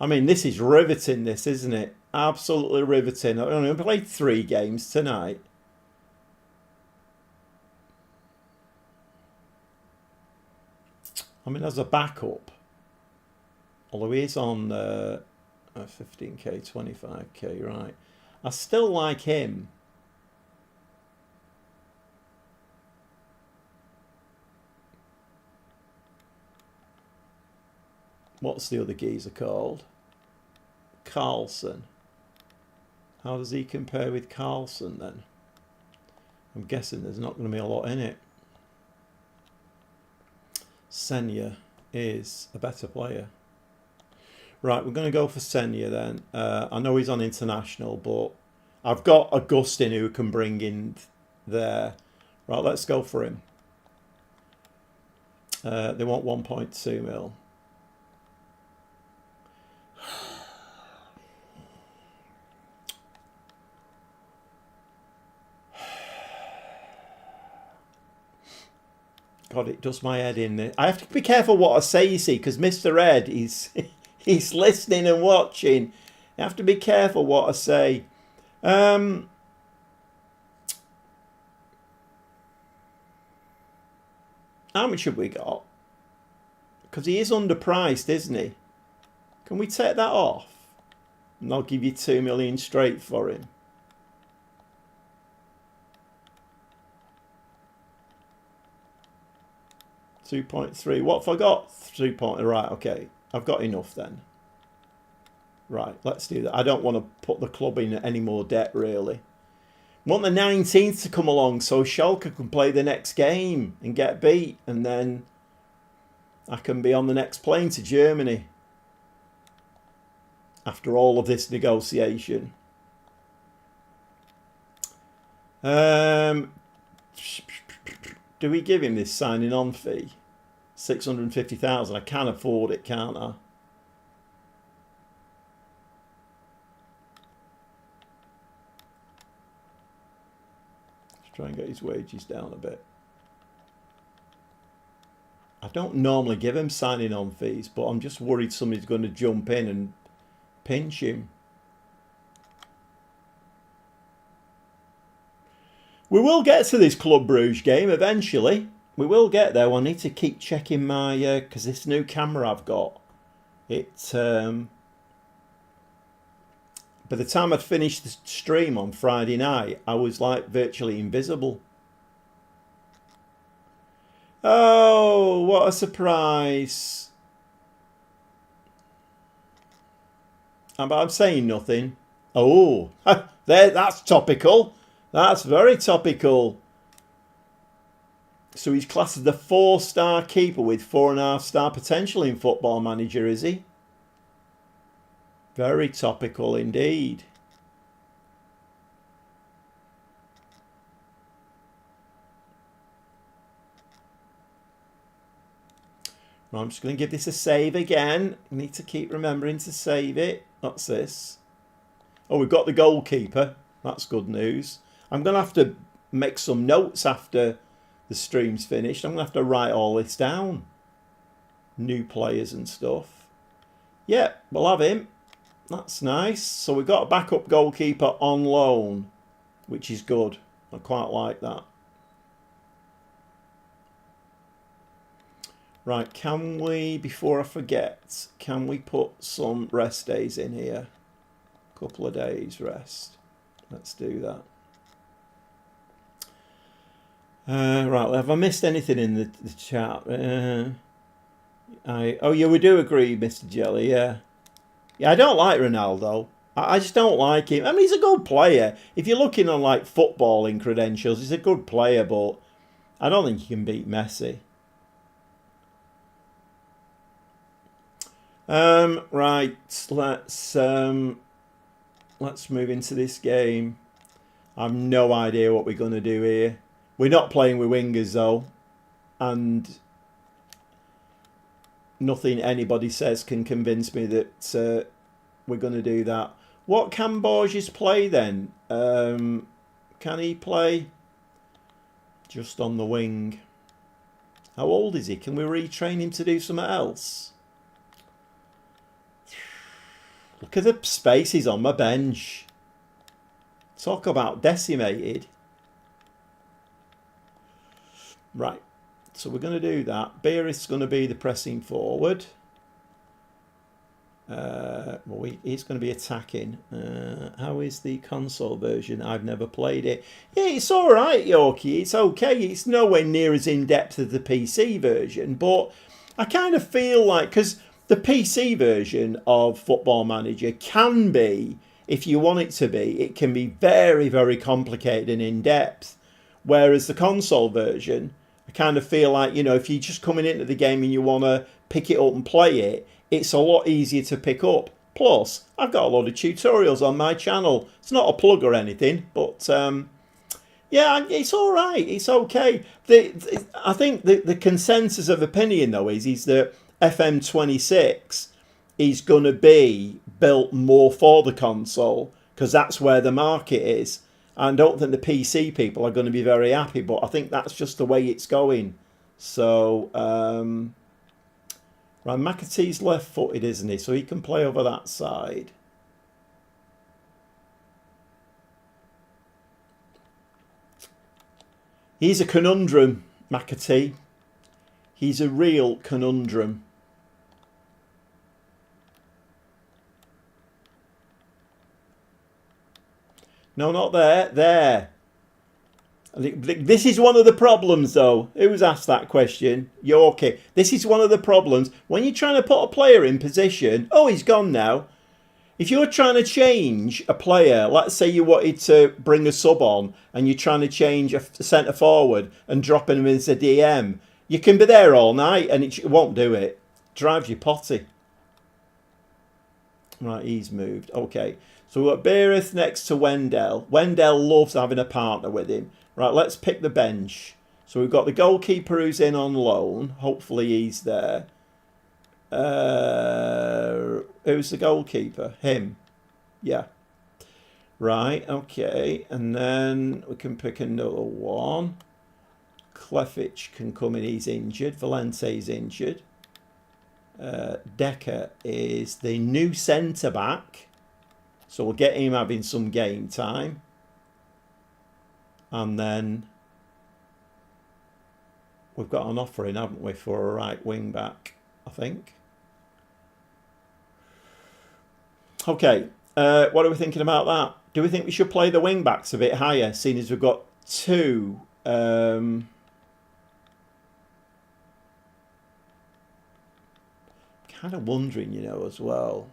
I mean, this is riveting, this, isn't it? Absolutely riveting. I only played 3 games tonight. I mean, as a backup, although he is on 15k, 25k, right? I still like him. What's the other geezer called? Carlson. How does he compare with Carlson then? I'm guessing there's not going to be a lot in it. Senya is a better player. Right, we're going to go for Senya then. I know he's on international, but I've got Augustin who can bring in there. Right, let's go for him. They want 1.2 mil. God, it does my head in. I have to be careful what I say, you see, because Mr. Ed, he's listening and watching. I have to be careful what I say. How much have we got? Because he is underpriced, isn't he? Can we take that off? And I'll give you 2 million straight for him. $2.3. What have I got? 3 point. Right, okay. I've got enough then. Right, let's do that. I don't want to put the club in any more debt, really. I want the 19th to come along so Schalke can play the next game and get beat. And then I can be on the next plane to Germany. After all of this negotiation. Do we give him this signing on fee? 650,000. I can afford it, can't I? Let's try and get his wages down a bit. I don't normally give him signing on fees, but I'm just worried somebody's going to jump in and pinch him. We will get to this Club Brugge game eventually. We will get there. I need to keep checking my... because this new camera I've got, it... by the time I'd finished the stream on Friday night, I was like virtually invisible. Oh, what a surprise. I'm saying nothing. Oh, there, that's topical. That's very topical. So he's classed as the 4-star keeper with 4.5-star potential in Football Manager, is he? Very topical indeed. Right, I'm just going to give this a save again. I need to keep remembering to save it. What's this? Oh, we've got the goalkeeper. That's good news. I'm going to have to make some notes after the stream's finished. I'm going to have to write all this down. New players and stuff. Yeah, we'll have him. That's nice. So we've got a backup goalkeeper on loan, which is good. I quite like that. Right, can we, before I forget, can we put some rest days in here? A couple of days rest. Let's do that. Right, have I missed anything in the chat? Oh, yeah, we do agree, Mr. Jelly, yeah. Yeah, I don't like Ronaldo. I just don't like him. I mean, he's a good player. If you're looking on, like, footballing credentials, he's a good player, but I don't think he can beat Messi. Right, let's move into this game. I've no idea what we're going to do here. We're not playing with wingers though, and nothing anybody says can convince me that we're going to do that. What can Borges play then? Can he play just on the wing? How old is he? Can we retrain him to do something else? Look at the spaces on my bench. Talk about decimated. Right. So we're going to do that. Beerith's going to be the pressing forward. Well, he's going to be attacking. How is the console version? I've never played it. Yeah, it's all right, Yorkie. It's okay. It's nowhere near as in-depth as the PC version. But I kind of feel like, because the PC version of Football Manager can be, if you want it to be, it can be very, very complicated and in-depth. Whereas the console version, I kind of feel like, you know, if you're just coming into the game and you want to pick it up and play it, it's a lot easier to pick up. Plus, I've got a lot of tutorials on my channel. It's not a plug or anything, but yeah, it's all right. It's okay. I think the consensus of opinion, though, is that FM26 is going to be built more for the console because that's where the market is. I don't think the PC people are going to be very happy, but I think that's just the way it's going. So, right, McAtee's left-footed, isn't he? So he can play over that side. He's a conundrum, McAtee. He's a real conundrum. No, not there. There. This is one of the problems, though. Who's asked that question? Yorkie. This is one of the problems. When you're trying to put a player in position... Oh, he's gone now. If you're trying to change a player, let's say you wanted to bring a sub on and you're trying to change a centre forward and dropping him into DM, you can be there all night and it won't do it. Drives you potty. Right, he's moved. Okay. So we've got Beerith next to Wendell. Wendell loves having a partner with him. Right, let's pick the bench. So we've got the goalkeeper who's in on loan. Hopefully he's there. Who's the goalkeeper? Him. Yeah. Right, okay. And then we can pick another one. Clefich can come in. He's injured. Valente's injured. Decker is the new centre-back. So we'll get him having some game time. And then we've got an offering, haven't we, for a right wing back, I think. Okay, what are we thinking about that? Do we think we should play the wing backs a bit higher, seeing as we've got two... kind of wondering, you know, as well.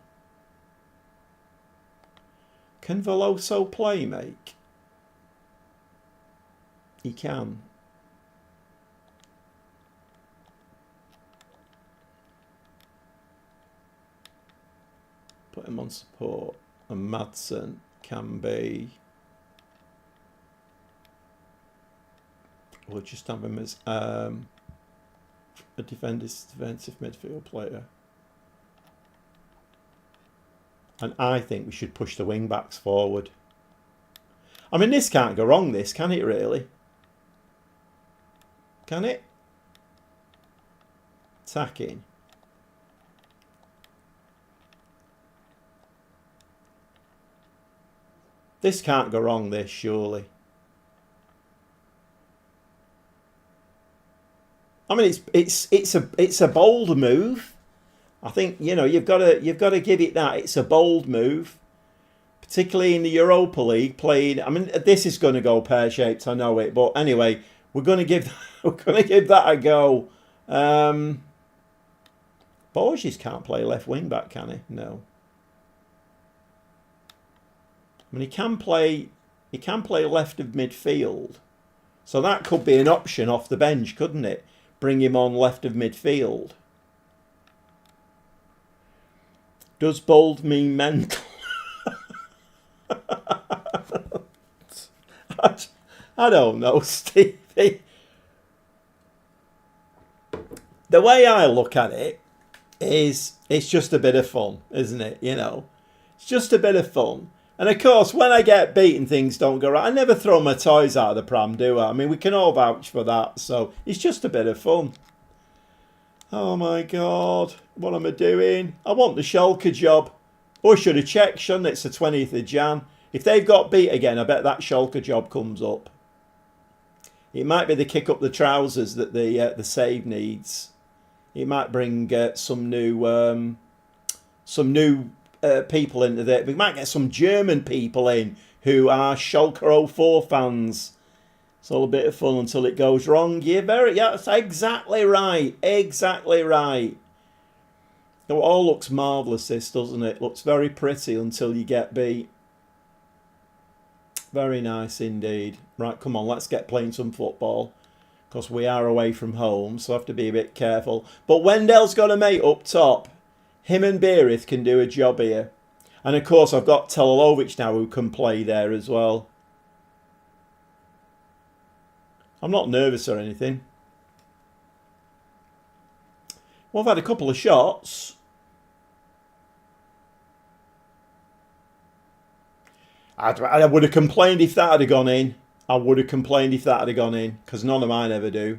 Can Veloso play, mate? He can. Put him on support. And Madsen can be... We'll just have him as a defensive midfield player. And I think we should push the wing backs forward. I mean, this can't go wrong, this, can it really? Can it? Attacking. This can't go wrong, this, surely. I mean, it's a bold move. I think, you know, you've got to give it that. It's a bold move, particularly in the Europa League playing. I mean, this is going to go pear-shaped, I know it, but anyway, we're going to give that a go. Borges can't play left wing back, can he? No. I mean, he can play left of midfield, so that could be an option off the bench, couldn't it? Bring him on left of midfield. Does bold mean mental? I don't know, Stevie. The way I look at it is it's just a bit of fun, isn't it? You know, it's just a bit of fun. And of course, when I get beaten, things don't go right. I never throw my toys out of the pram, do I? I mean, we can all vouch for that. So it's just a bit of fun. Oh my God, what am I doing? I want the Schalke job. Or I should have checked, shouldn't it? It's the 20th of Jan. If they've got beat again, I bet that Schalke job comes up. It might be the kick up the trousers that the save needs. It might bring some new people into there. We might get some German people in who are Schalke 04 fans. It's all a bit of fun until it goes wrong. Yeah, that's exactly right. Exactly right. It all looks marvellous, this, doesn't it? Looks very pretty until you get beat. Very nice indeed. Right, come on, let's get playing some football. Because we are away from home, so I have to be a bit careful. But Wendell's got a mate up top. Him and Beerith can do a job here. And of course, I've got Telalovic now who can play there as well. I'm not nervous or anything. Well, I've had a couple of shots. I would have complained if that had gone in. I would have complained if that had gone in. Because none of mine ever do.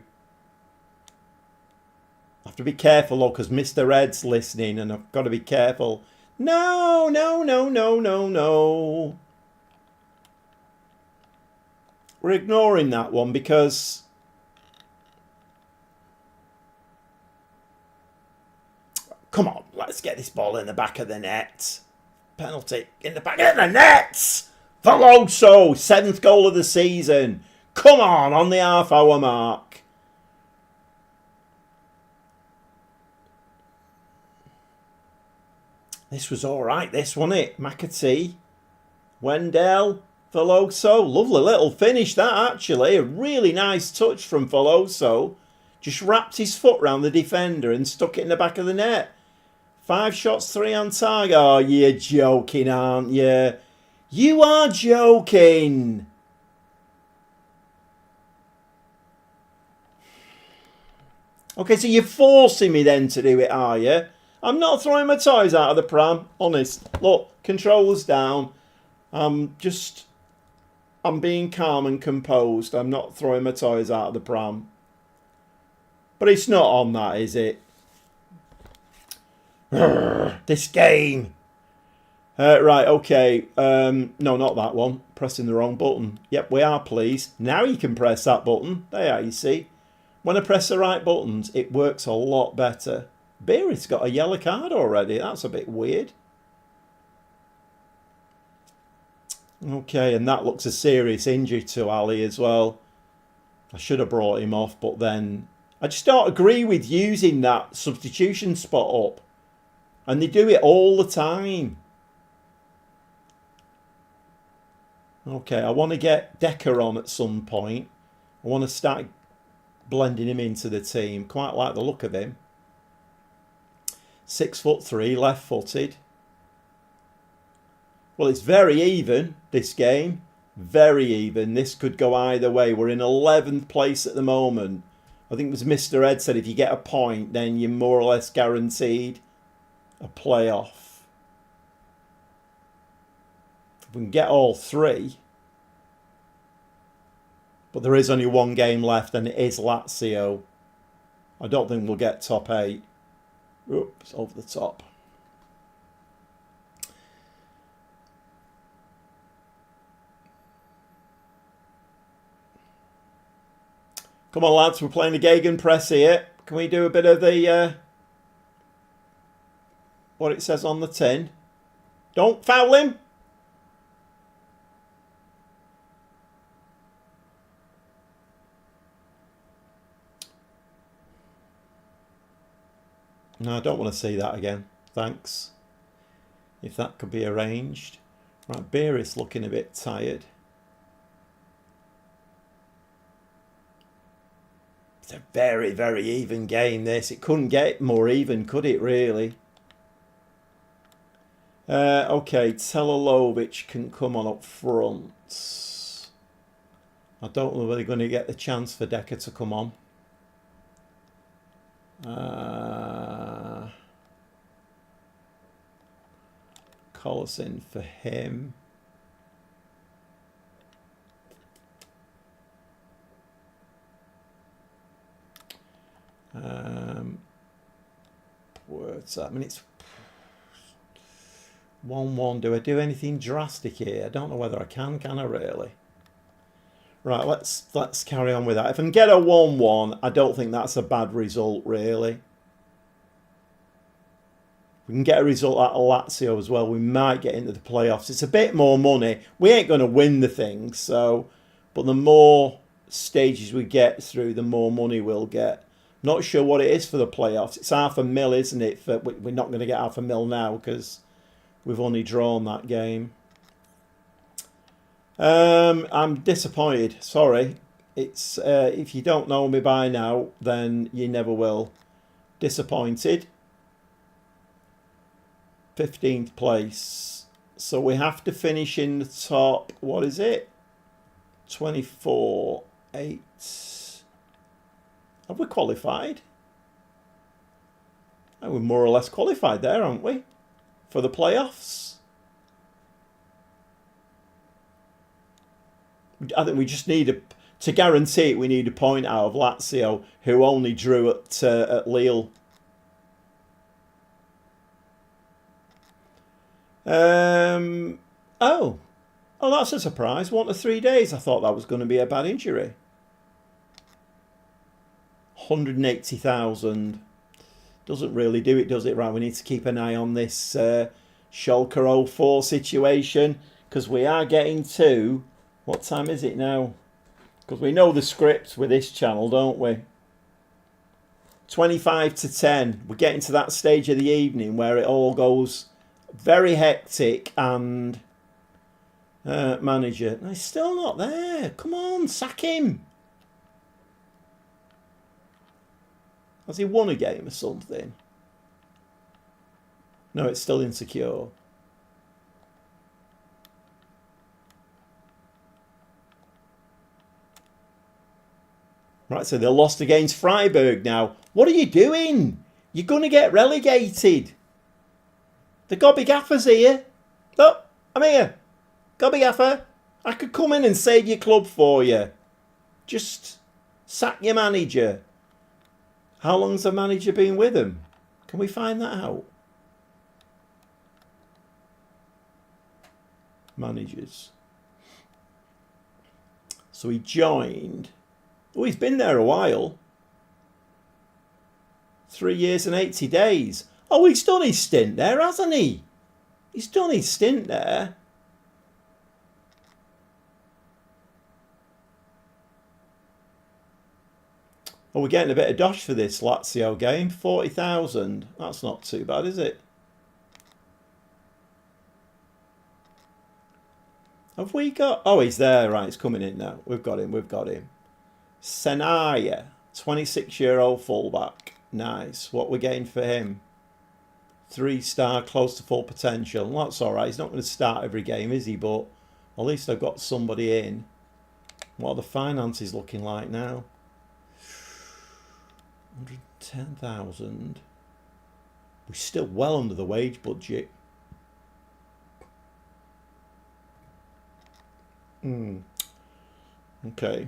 I have to be careful though, because Mr. Ed's listening and I've got to be careful. No, no, no, no, no, no. We're ignoring that one because come on, let's get this ball in the back of the net. Penalty in the back of the net. Veloso, 7th goal of the season. Come on the half-hour mark. This was all right, this, wasn't it? McAtee, Wendell, Veloso. Lovely little finish, that, actually. A really nice touch from Veloso. Just wrapped his foot round the defender and stuck it in the back of the net. 5 shots, 3 on target. Oh, you're joking, aren't you? You are joking. Okay, so you're forcing me then to do it, are you? I'm not throwing my toys out of the pram. Honest. Look, controllers down. I'm being calm and composed. I'm not throwing my toys out of the pram. But it's not on that, is it? This game. Right, okay. No, not that one. Pressing the wrong button. Yep, we are, please. Now you can press that button. There, you see. When I press the right buttons, it works a lot better. Beerith's got a yellow card already. That's a bit weird. Okay, and that looks a serious injury to Ali as well. I should have brought him off, but then I just don't agree with using that substitution spot up. And they do it all the time. Okay, I want to get Decker on at some point. I want to start blending him into the team. Quite like the look of him. 6'3", left-footed. Well, it's very even, this game. Very even. This could go either way. We're in 11th place at the moment. I think it was Mr. Ed said if you get a point, then you're more or less guaranteed a playoff. If we can get all 3. But there is only one game left and it is Lazio. I don't think we'll get top 8. Oops, over the top. Come on, lads, we're playing the Gegenpress here. Can we do a bit of the what it says on the tin? Don't foul him. No, I don't want to see that again. Thanks. If that could be arranged. Right, Beerith's looking a bit tired. It's a very, very even game, this. It couldn't get more even, could it, really? Okay, Telalovic can come on up front. I don't know whether they're going to get the chance for Decker to come on. Collison for him. Goethe. I mean, it's 1-1. Do I do anything drastic here? I don't know whether I can I really? Right, let's carry on with that. If I can get a 1-1, I don't think that's a bad result, really. We can get a result out of Lazio as well. We might get into the playoffs. It's a bit more money. We ain't going to win the thing, so... But the more stages we get through, the more money we'll get. Not sure what it is for the playoffs. It's $500,000, isn't it? We're not going to get $500,000 now because we've only drawn that game. I'm disappointed. Sorry. It's if you don't know me by now, then you never will. Disappointed. 15th place. So we have to finish in the top. What is it? 24. 8. Have we qualified? Oh, we're more or less qualified there, aren't we? For the playoffs. I think we just need to guarantee it. We need a point out of Lazio, who only drew at Lille. Oh, that's a surprise. 1 to 3 days. I thought that was going to be a bad injury. 180,000 doesn't really do it, does it? Right, we need to keep an eye on this Schalke 04 situation, because we are getting to... What time is it now? Because we know the script with this channel, don't we? 25 to 10. We're getting to that stage of the evening where it all goes very hectic, and manager, no, he's still not there. Come on, sack him. Has he won a game or something? No, it's still insecure. Right, so they lost against Freiburg now. What are you doing? You're going to get relegated. The Gobby Gaffer's here. Oh, I'm here. Gobby Gaffer, I could come in and save your club for you. Just sack your manager. How long's the manager been with him? Can we find that out? Managers. So he joined. Oh, he's been there a while. 3 years and 80 days. Oh, he's done his stint there, hasn't he? He's done his stint there. Oh, we're getting a bit of dosh for this Lazio game. 40,000. That's not too bad, is it? Have we got... Oh, he's there. Right, he's coming in now. We've got him. We've got him. Senaya, 26-year-old fullback. Nice. What we're getting for him? 3-star, close to full potential. Well, that's all right. He's not going to start every game, is he? But at least I've got somebody in. What are the finances looking like now? 110,000. We're still well under the wage budget. Okay.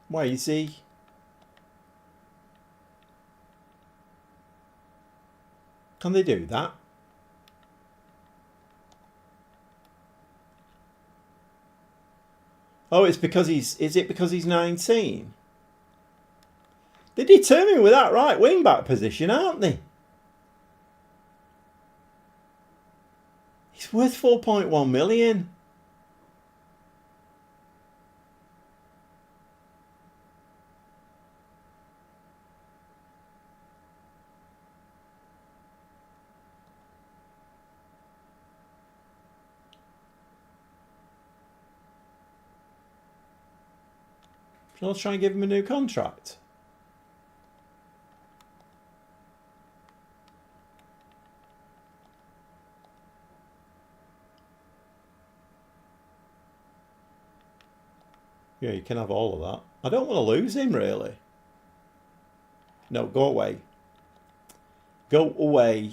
Why is he? Can they do that? Oh, it's because he's... Is it because he's 19? They're determined with that right wing back position, aren't they? He's worth 4.1 million. Shall I try and give him a new contract? Yeah, you can have all of that. I don't want to lose him, really. No, go away. Go away.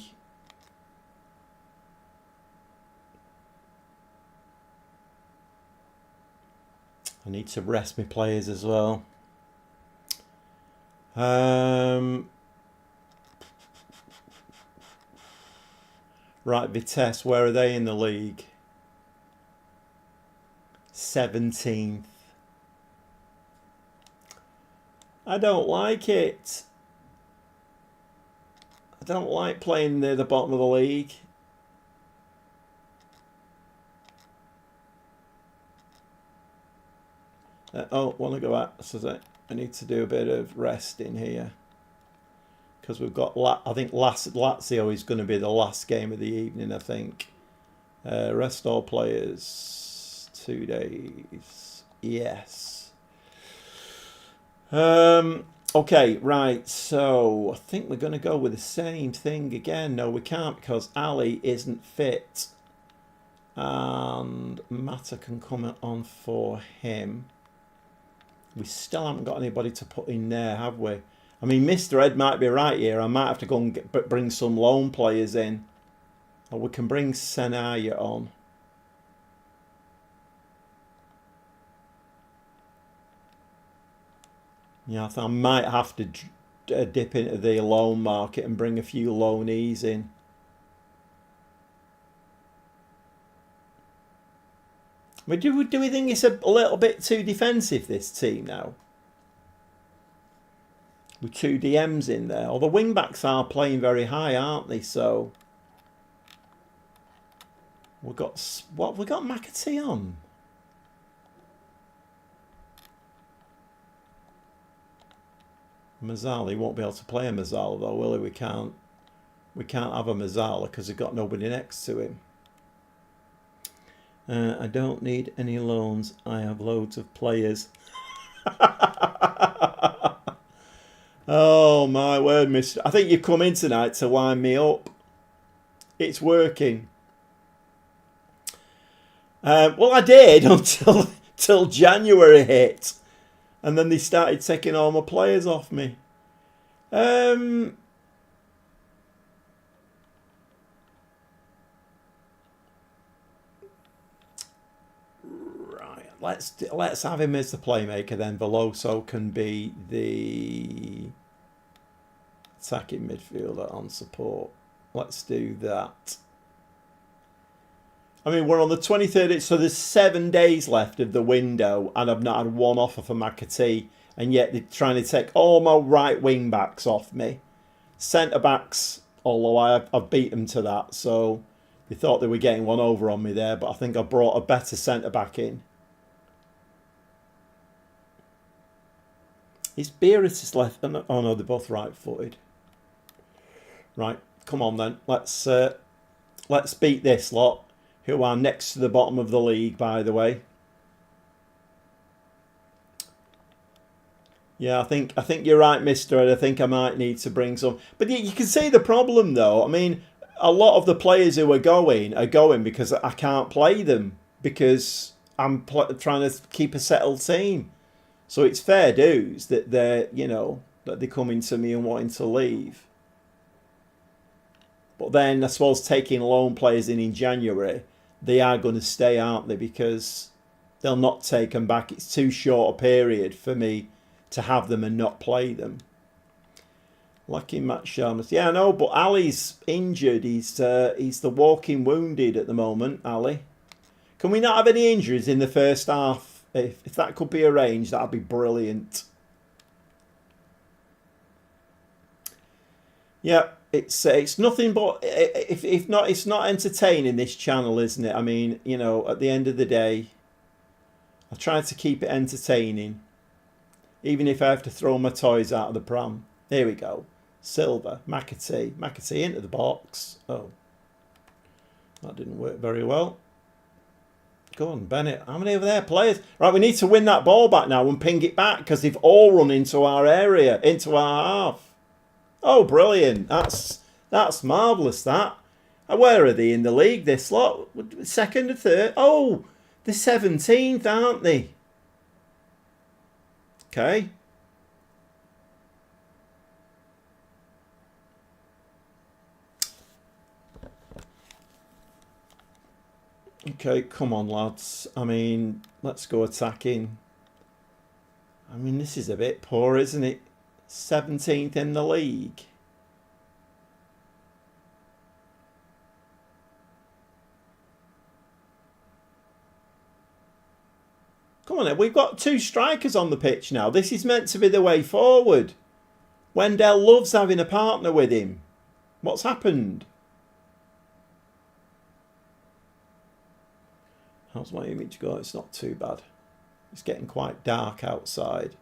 I need to rest my players as well. Right, Vitesse, where are they in the league? 17th. I don't like it. I don't like playing near the bottom of the league. Oh, want to go out? So I need to do a bit of rest in here because we've got. I think Lazio is going to be the last game of the evening. I think. Rest all players. 2 days. Yes. Okay, right. So I think we're going to go with the same thing again. No, we can't because Ali isn't fit, and Mata can come on for him. We still haven't got anybody to put in there, have we? I mean, Mr. Ed might be right here. I might have to go and bring some loan players in. Or we can bring Senaya on. Yeah, I might have to dip into the loan market and bring a few loanees in. Do we think it's a little bit too defensive, this team now? With 2 DMs in there. Or the wing-backs are playing very high, aren't they? So we've got... What have we got McAtee on? Mazzali won't be able to play a Mazzala though, will he? We can't have a Mazzala because we've got nobody next to him. I don't need any loans. I have loads of players. Oh my word, mister. I think you've come in tonight to wind me up. It's working. Well, I did until January hit. And then they started taking all my players off me. Let's have him as the playmaker then. Veloso can be the attacking midfielder on support. Let's do that. I mean, we're on the 23rd, so there's 7 days left of the window, and I've not had one offer for McAtee, and yet they're trying to take all my right wing backs off me. Centre backs, although I've beat them to that, so they thought they were getting one over on me there, but I think I brought a better centre back in. Is Beerus left? Oh no, they're both right-footed. Right, come on then. Let's beat this lot, who are next to the bottom of the league, by the way. Yeah, I think you're right, Mister Ed. I think I might need to bring some. But you can see the problem, though. I mean, a lot of the players who are going because I can't play them because I'm trying to keep a settled team. So it's fair dues that they're coming to me and wanting to leave. But then I suppose taking loan players in January, they are going to stay, aren't they? Because they'll not take them back. It's too short a period for me to have them and not play them. Lucky Matt Sharmas. Yeah, I know, but Ali's injured. He's the walking wounded at the moment, Ali. Can we not have any injuries in the first half? If that could be arranged, that'd be brilliant. Yeah, it's nothing but if not, it's not entertaining, this channel, isn't it? I mean, at the end of the day, I try to keep it entertaining, even if I have to throw my toys out of the pram. Here we go. Silver, McAtee into the box. Oh, that didn't work very well. Go on, Bennett. How many of their players? Right, we need to win that ball back now and ping it back because they've all run into our area, into our half. Oh, brilliant. That's marvellous, that. Where are they in the league, this lot? Second or third? Oh, they're 17th, aren't they? Okay. Okay, come on, lads. I mean, let's go attacking. I mean, this is a bit poor, isn't it? 17th in the league. Come on then, we've got 2 strikers on the pitch now. This is meant to be the way forward. Wendell loves having a partner with him. What's happened? How's my image going? It's not too bad. It's getting quite dark outside.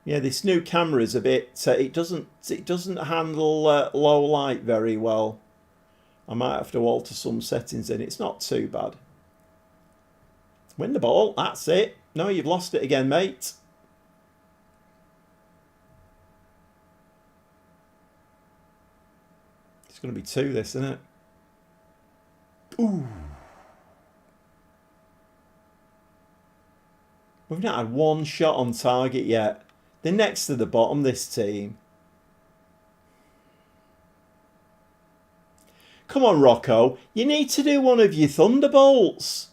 Yeah, this new camera is a bit. It doesn't handle low light very well. I might have to alter some settings in. It's not too bad. Win the ball. That's it. No, you've lost it again, mate. It's going to be 2, this, isn't it? Ooh. We've not had 1 shot on target yet. They're next to the bottom, this team. Come on, Rocco. You need to do one of your thunderbolts.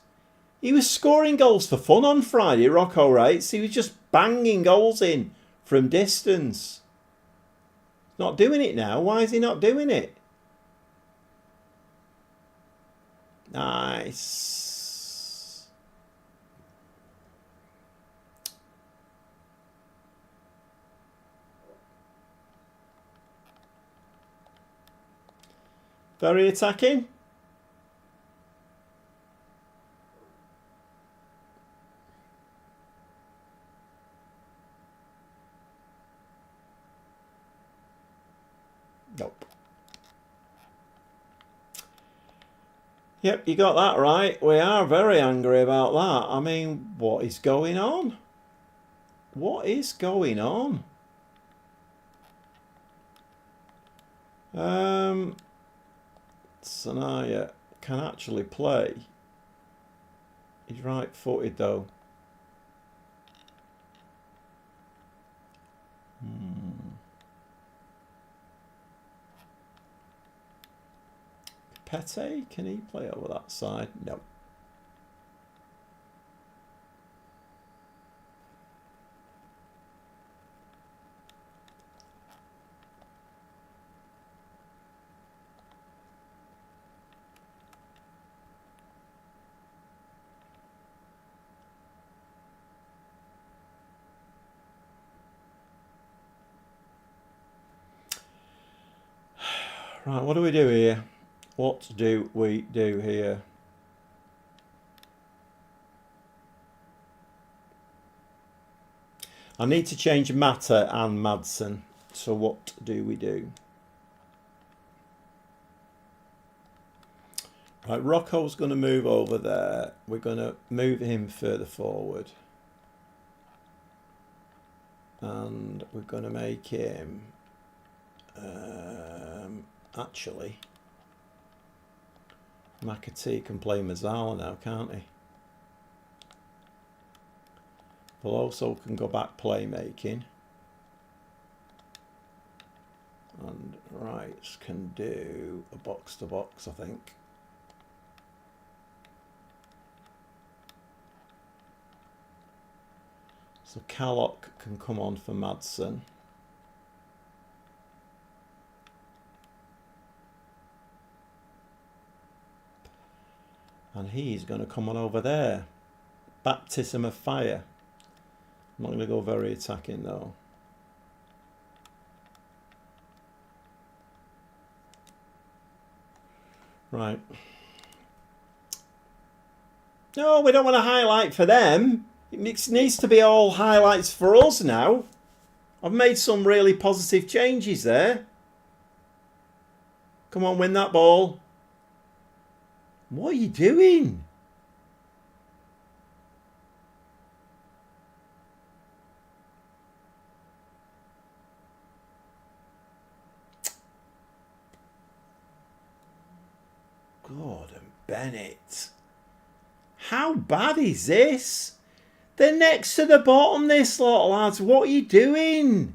He was scoring goals for fun on Friday, Rocco writes. He was just banging goals in from distance. Not doing it now. Why is he not doing it? Nice. Very attacking. Nope. Yep, you got that right. We are very angry about that. I mean, what is going on? What is going on? Sanaya can actually play. He's right-footed though. Pete, can he play over that side? No. Right, what do we do here? What do we do here? I need to change Mata and Madsen. So what do we do? Right, Rocco's going to move over there. We're going to move him further forward. And we're going to make him... actually... McAtee can play Mazzala now, can't he? Veloso can go back playmaking. And Rice can do a box-to-box, I think. So Callock can come on for Madsen. And he's going to come on over there. Baptism of fire. I'm not going to go very attacking though. Right. No, we don't want a highlight for them. It needs to be all highlights for us now. I've made some really positive changes there. Come on, win that ball. What are you doing? Gordon Bennett. How bad is this? They're next to the bottom, this lot, lads. What are you doing?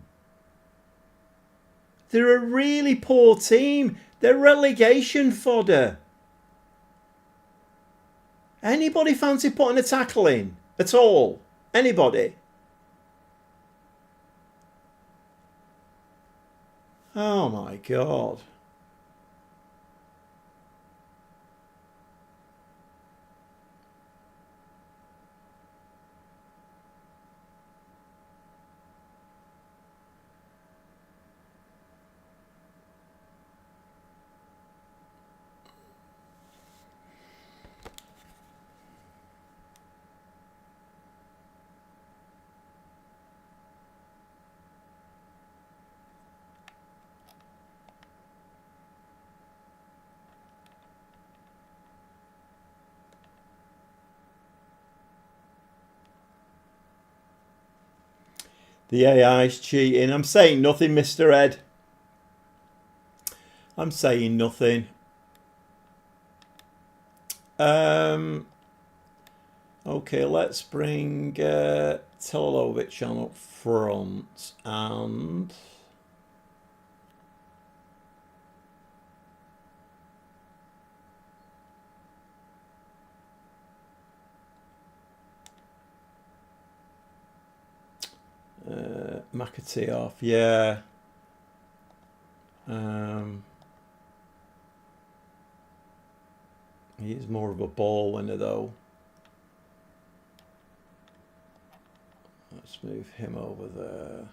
They're a really poor team. They're relegation fodder. Anybody fancy putting a tackle in? At all? Anybody? Oh my God. The AI's cheating. I'm saying nothing, Mr. Ed. I'm saying nothing. Okay, let's bring Telelovic on up front and McAtee off. Yeah. He's more of a ball winner though. Let's move him over there.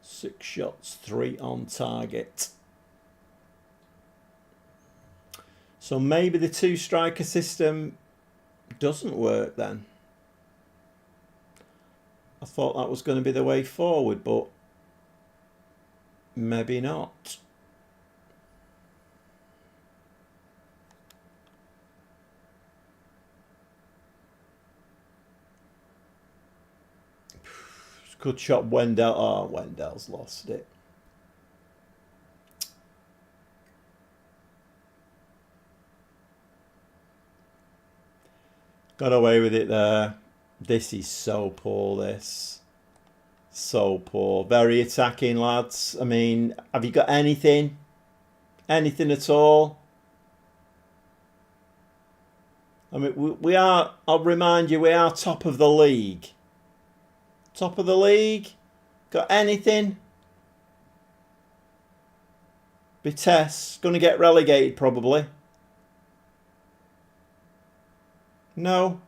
Six shots, 3 on target. So maybe the 2 striker system doesn't work then. I thought that was going to be the way forward, but maybe not. Good shot, Wendell. Oh, Wendell's lost it. Got away with it there. This is so poor, this. So poor. Very attacking, lads. I mean, have you got anything? Anything at all? I mean, we are, I'll remind you, we are top of the league. Top of the league? Got anything? Vitesse, going to get relegated probably. No.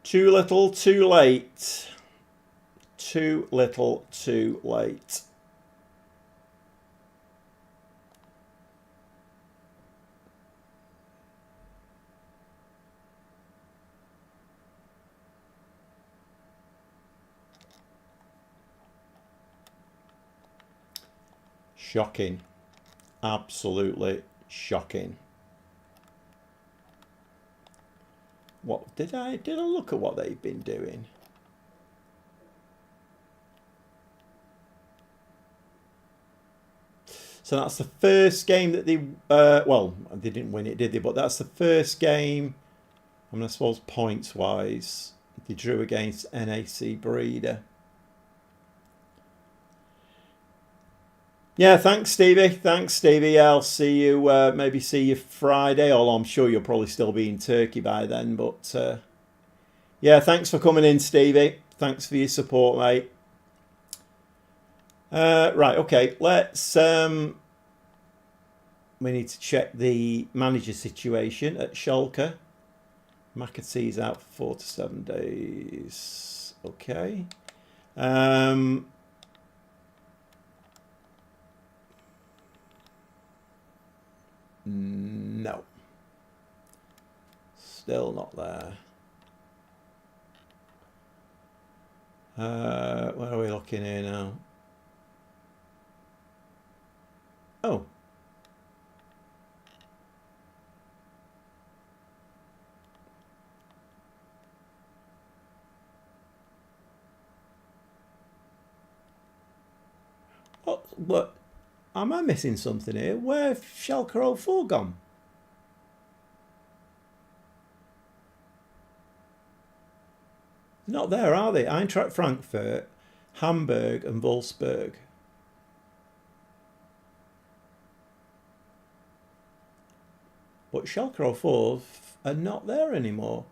Too little, too late. Too little, too late. Shocking. Absolutely shocking. What did I look at what they've been doing? So that's the first game that they well, they didn't win it, did they? But that's the first game. I mean, I suppose points wise, they drew against NAC Breeder. Yeah, thanks, Stevie. Thanks, Stevie. I'll see you, maybe see you Friday, although I'm sure you'll probably still be in Turkey by then. But yeah, thanks for coming in, Stevie. Thanks for your support, mate. Right, okay, let's... we need to check the manager situation at Schalke. McAtee's out for 4 to 7 days. Okay. No. Still not there. Where are we looking here now? Oh. What? Am I missing something here? Where's Schalke 04 gone? Not there, are they? Eintracht Frankfurt, Hamburg and Wolfsburg. But Schalke 04 are not there anymore.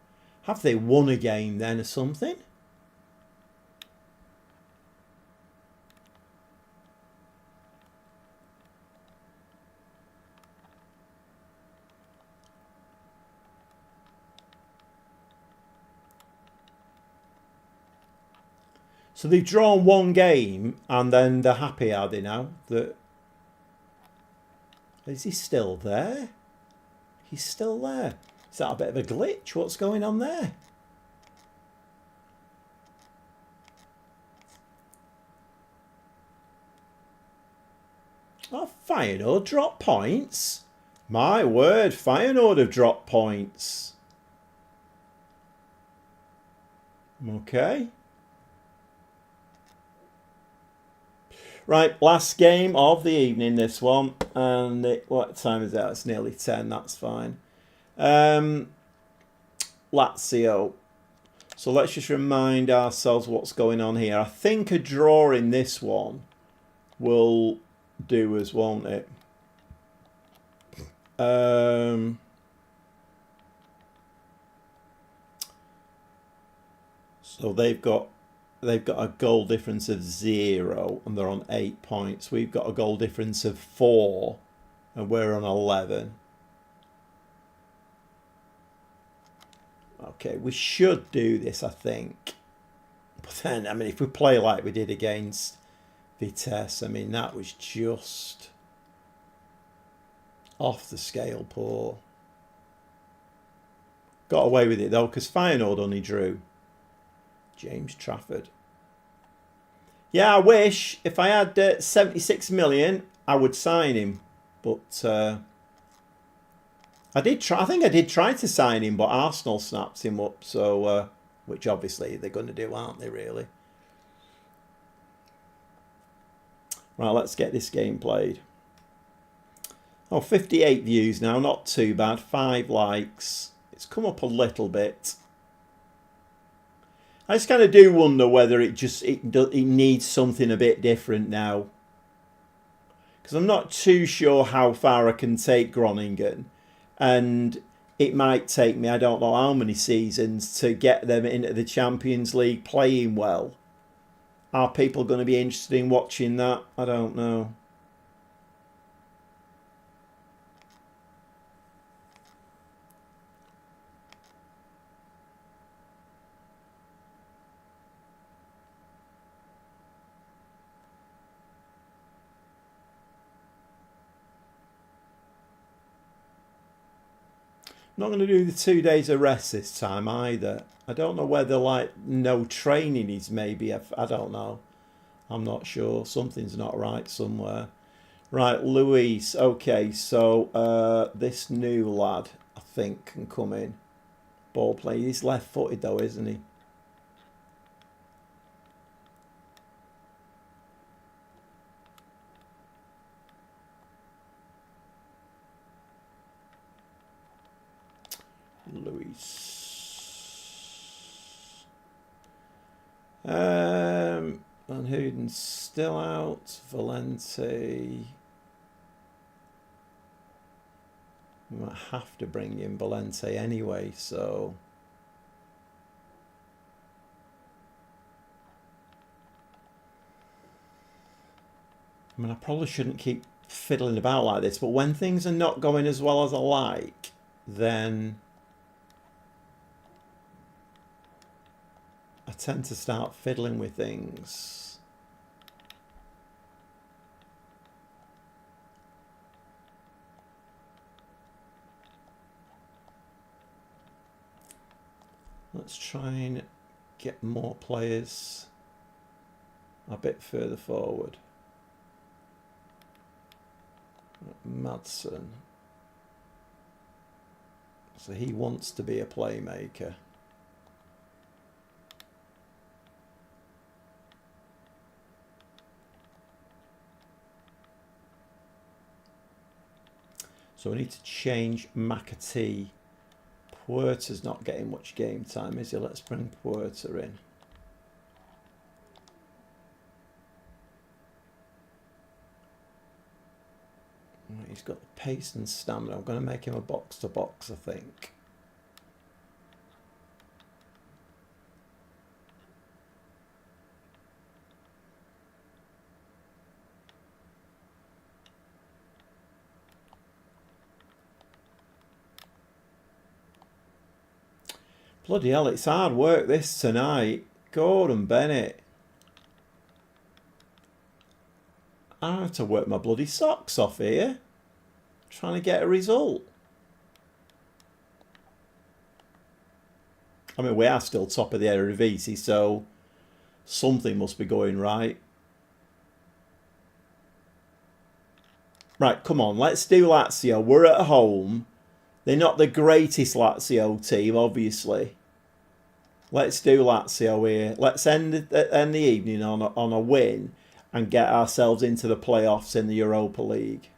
Have they won a game then or something? So they've drawn one game and then they're happy, are they now? Is he still there? He's still there. Is that a bit of a glitch? What's going on there? Oh, Feyenoord dropped points. My word, Feyenoord have dropped points. Okay. Right, last game of the evening, this one. And what time is that? It's nearly 10, that's fine. Lazio. So let's just remind ourselves what's going on here. I think a draw in this one will do us, won't it? So they've got a goal difference of 0 and they're on 8 points. We've got a goal difference of 4 and we're on 11. Okay, we should do this, I think. But then, I mean, if we play like we did against Vitesse, I mean, that was just off the scale poor. Got away with it, though, because Feyenoord only drew. James Trafford. Yeah, I wish if I had 76 million, I would sign him. But I did try. I think I did try to sign him, but Arsenal snapped him up. So, which obviously they're going to do, aren't they? Really. Right, let's get this game played. Oh, 58 views now, not too bad. 5 likes. It's come up a little bit. I just kind of do wonder whether it needs something a bit different now. Because I'm not too sure how far I can take Groningen. And it might take me, I don't know how many seasons to get them into the Champions League playing well. Are people going to be interested in watching that? I don't know. I'm not going to do the 2 days of rest this time either. I don't know whether like no training is maybe, I don't know. I'm not sure. Something's not right somewhere. Right, Luis. Okay, so this new lad, I think, can come in. Ball play. He's left-footed though, isn't he? Luis. Van Hooden's still out. Valente. We might have to bring in Valente anyway, so. I mean, I probably shouldn't keep fiddling about like this, but when things are not going as well as I like, then I tend to start fiddling with things. Let's try and get more players. a bit further forward. Madsen. So he wants to be a playmaker. So we need to change McAtee. Puerta's not getting much game time, is he? Let's bring Puerta in. He's got the pace and stamina. I'm going to make him a box-to-box, I think. Bloody hell, it's hard work this tonight. Gordon Bennett. I have to work my bloody socks off here. Trying to get a result. I mean, we are still top of the Eredivisie, so something must be going right. Right, come on, let's do Lazio. We're at home. They're not the greatest Lazio team, obviously. Let's do Lazio here. Let's end the evening on a win and get ourselves into the playoffs in the Europa League.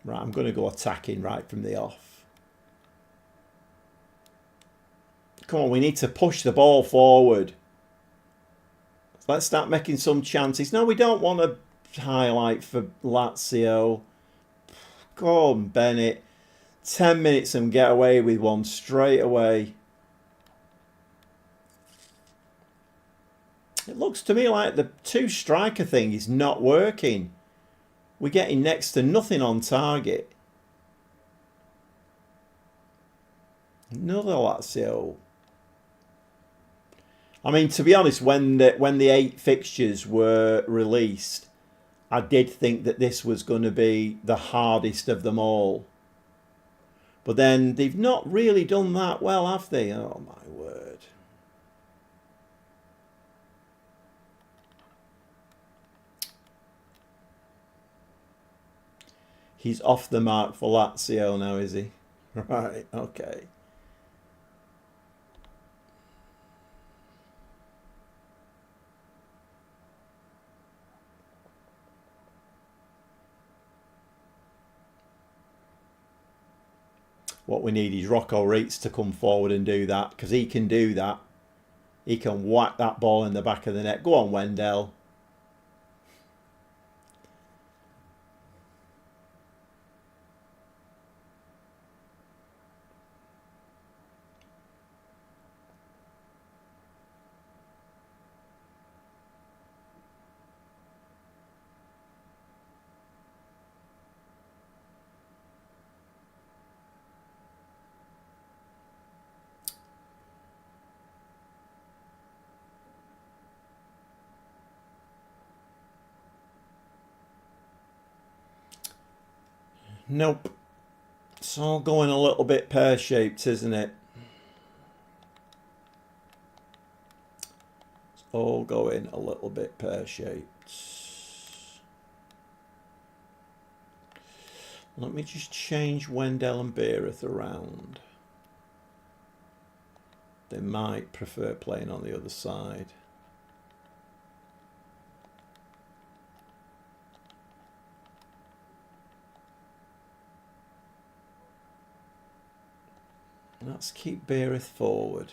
Right, I'm going to go attacking right from the off. Come on, we need to push the ball forward. Let's start making some chances. No, we don't want a highlight for Lazio. Gordon Bennett. 10 minutes and get away with one straight away. It looks to me like the two striker thing is not working. We're getting next to nothing on target. Another Lazio. I mean, to be honest, when the 8 fixtures were released, I did think that this was going to be the hardest of them all. But then they've not really done that well, have they? Oh, my word. He's off the mark for Lazio now, is he? Right, okay. What we need is Rocco Reitz to come forward and do that, because he can do that. He can whack that ball in the back of the net. Go on, Wendell. Nope. It's all going a little bit pear-shaped, isn't it? It's all going a little bit pear-shaped. Let me just change Wendell and Beereth around. They might prefer playing on the other side. Let's keep Beereth forward.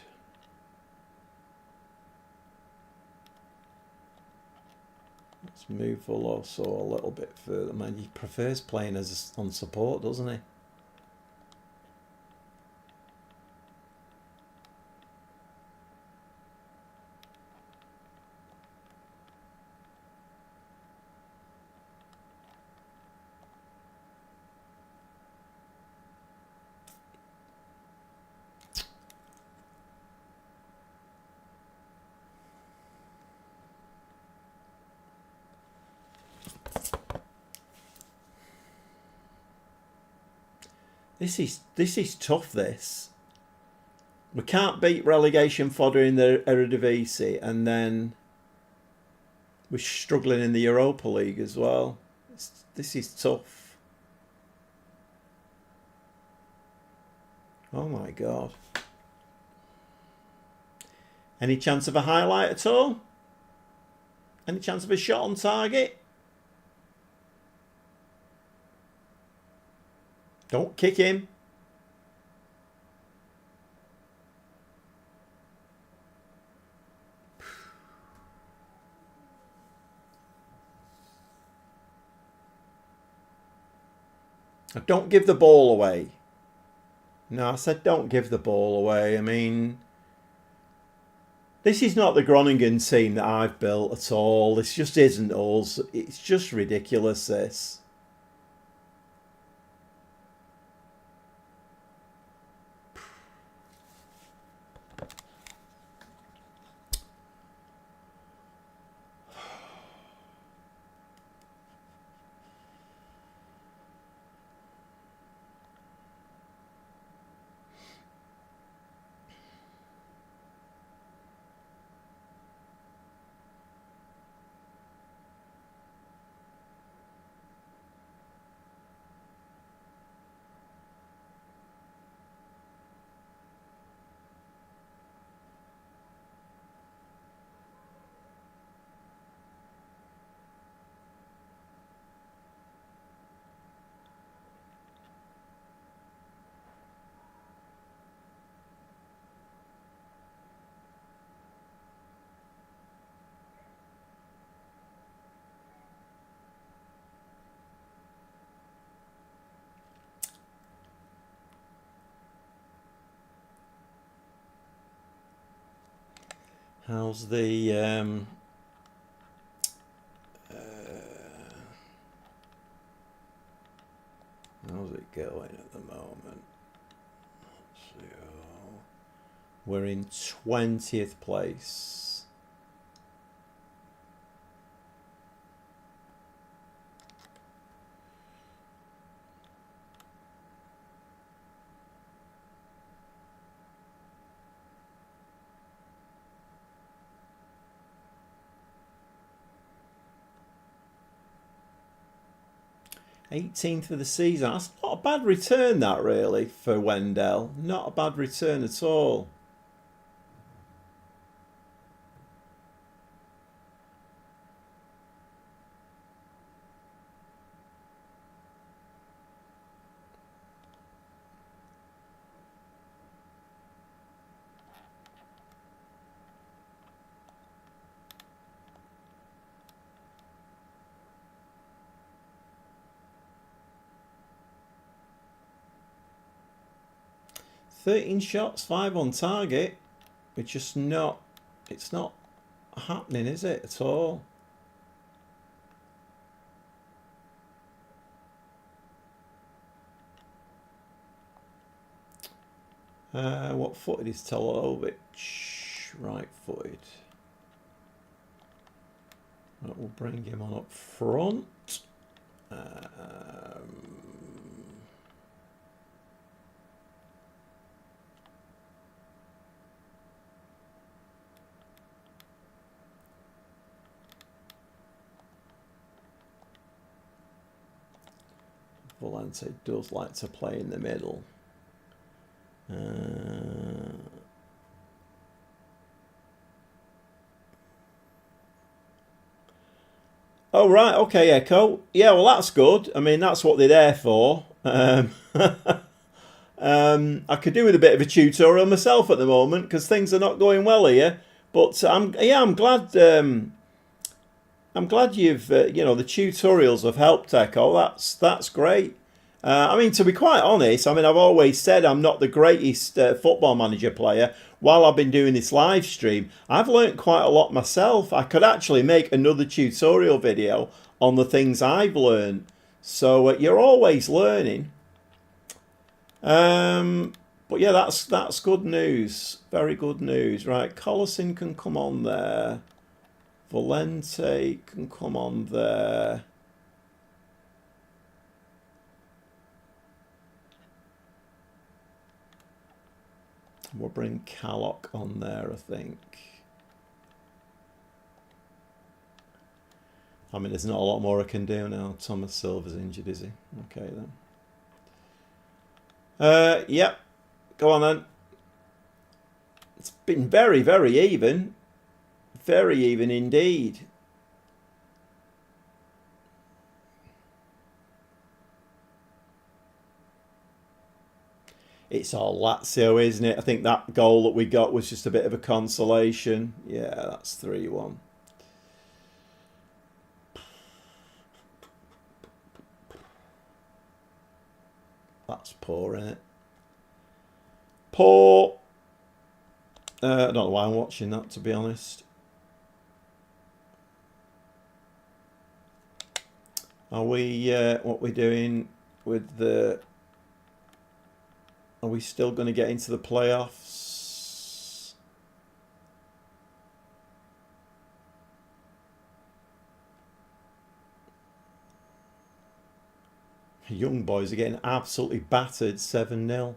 Let's move Veloso a little bit further. Man, he prefers playing as on support, doesn't he? This is tough, this. We can't beat relegation fodder in the Eredivisie, and then we're struggling in the Europa League as well. This is tough. Oh my God. Any chance of a highlight at all? Any chance of a shot on target? Don't kick him. Don't give the ball away. No, I said don't give the ball away. I mean, this is not the Groningen team that I've built at all. This just isn't us. It's just ridiculous, this. How's the how's it going at the moment? Let's see. Oh, we're in 20th place. Eighteenth for the season. That's not a bad return, that, really, for Wendell. Not a bad return at all. "13 shots, 5 on target." It's just not. It's not happening, is it, at all? What footed is Tolovic? Right footed. That will bring him on up front. Volante does like to play in the middle. Oh, right, okay, Echo. Yeah, well, that's good. I mean, that's what they're there for. I could do with a bit of a tutorial myself at the moment because things are not going well here. But I'm glad. I'm glad you've the tutorials have helped, Echo. That's great. I mean, to be quite honest, I mean, I've always said I'm not the greatest Football Manager player. While I've been doing this live stream, I've learnt quite a lot myself. I could actually make another tutorial video on the things I've learned. So you're always learning. But yeah, that's good news. Very good news. Right, Collison can come on there. Volante can come on there. We'll bring Callock on there, I think. I mean, there's not a lot more I can do now. Thomas Silver's injured, is he? Okay, then. Yep. Go on, then. It's been very, very even. Very even indeed. It's all Lazio, isn't it? I think that goal that we got was just a bit of a consolation. Yeah, that's 3-1. That's poor, isn't it? Poor. I don't know why I'm watching that, to be honest. Are we, what we're doing with the... Are we still going to get into the playoffs? Young boys are getting absolutely battered 7-0.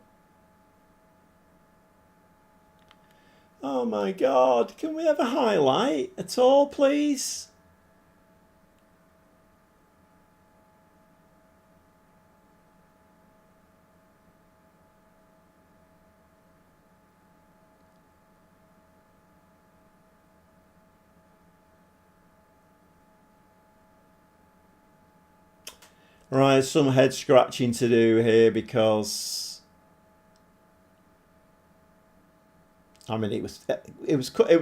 Oh my God, can we have a highlight at all, please? Right, some head scratching to do here because I mean it was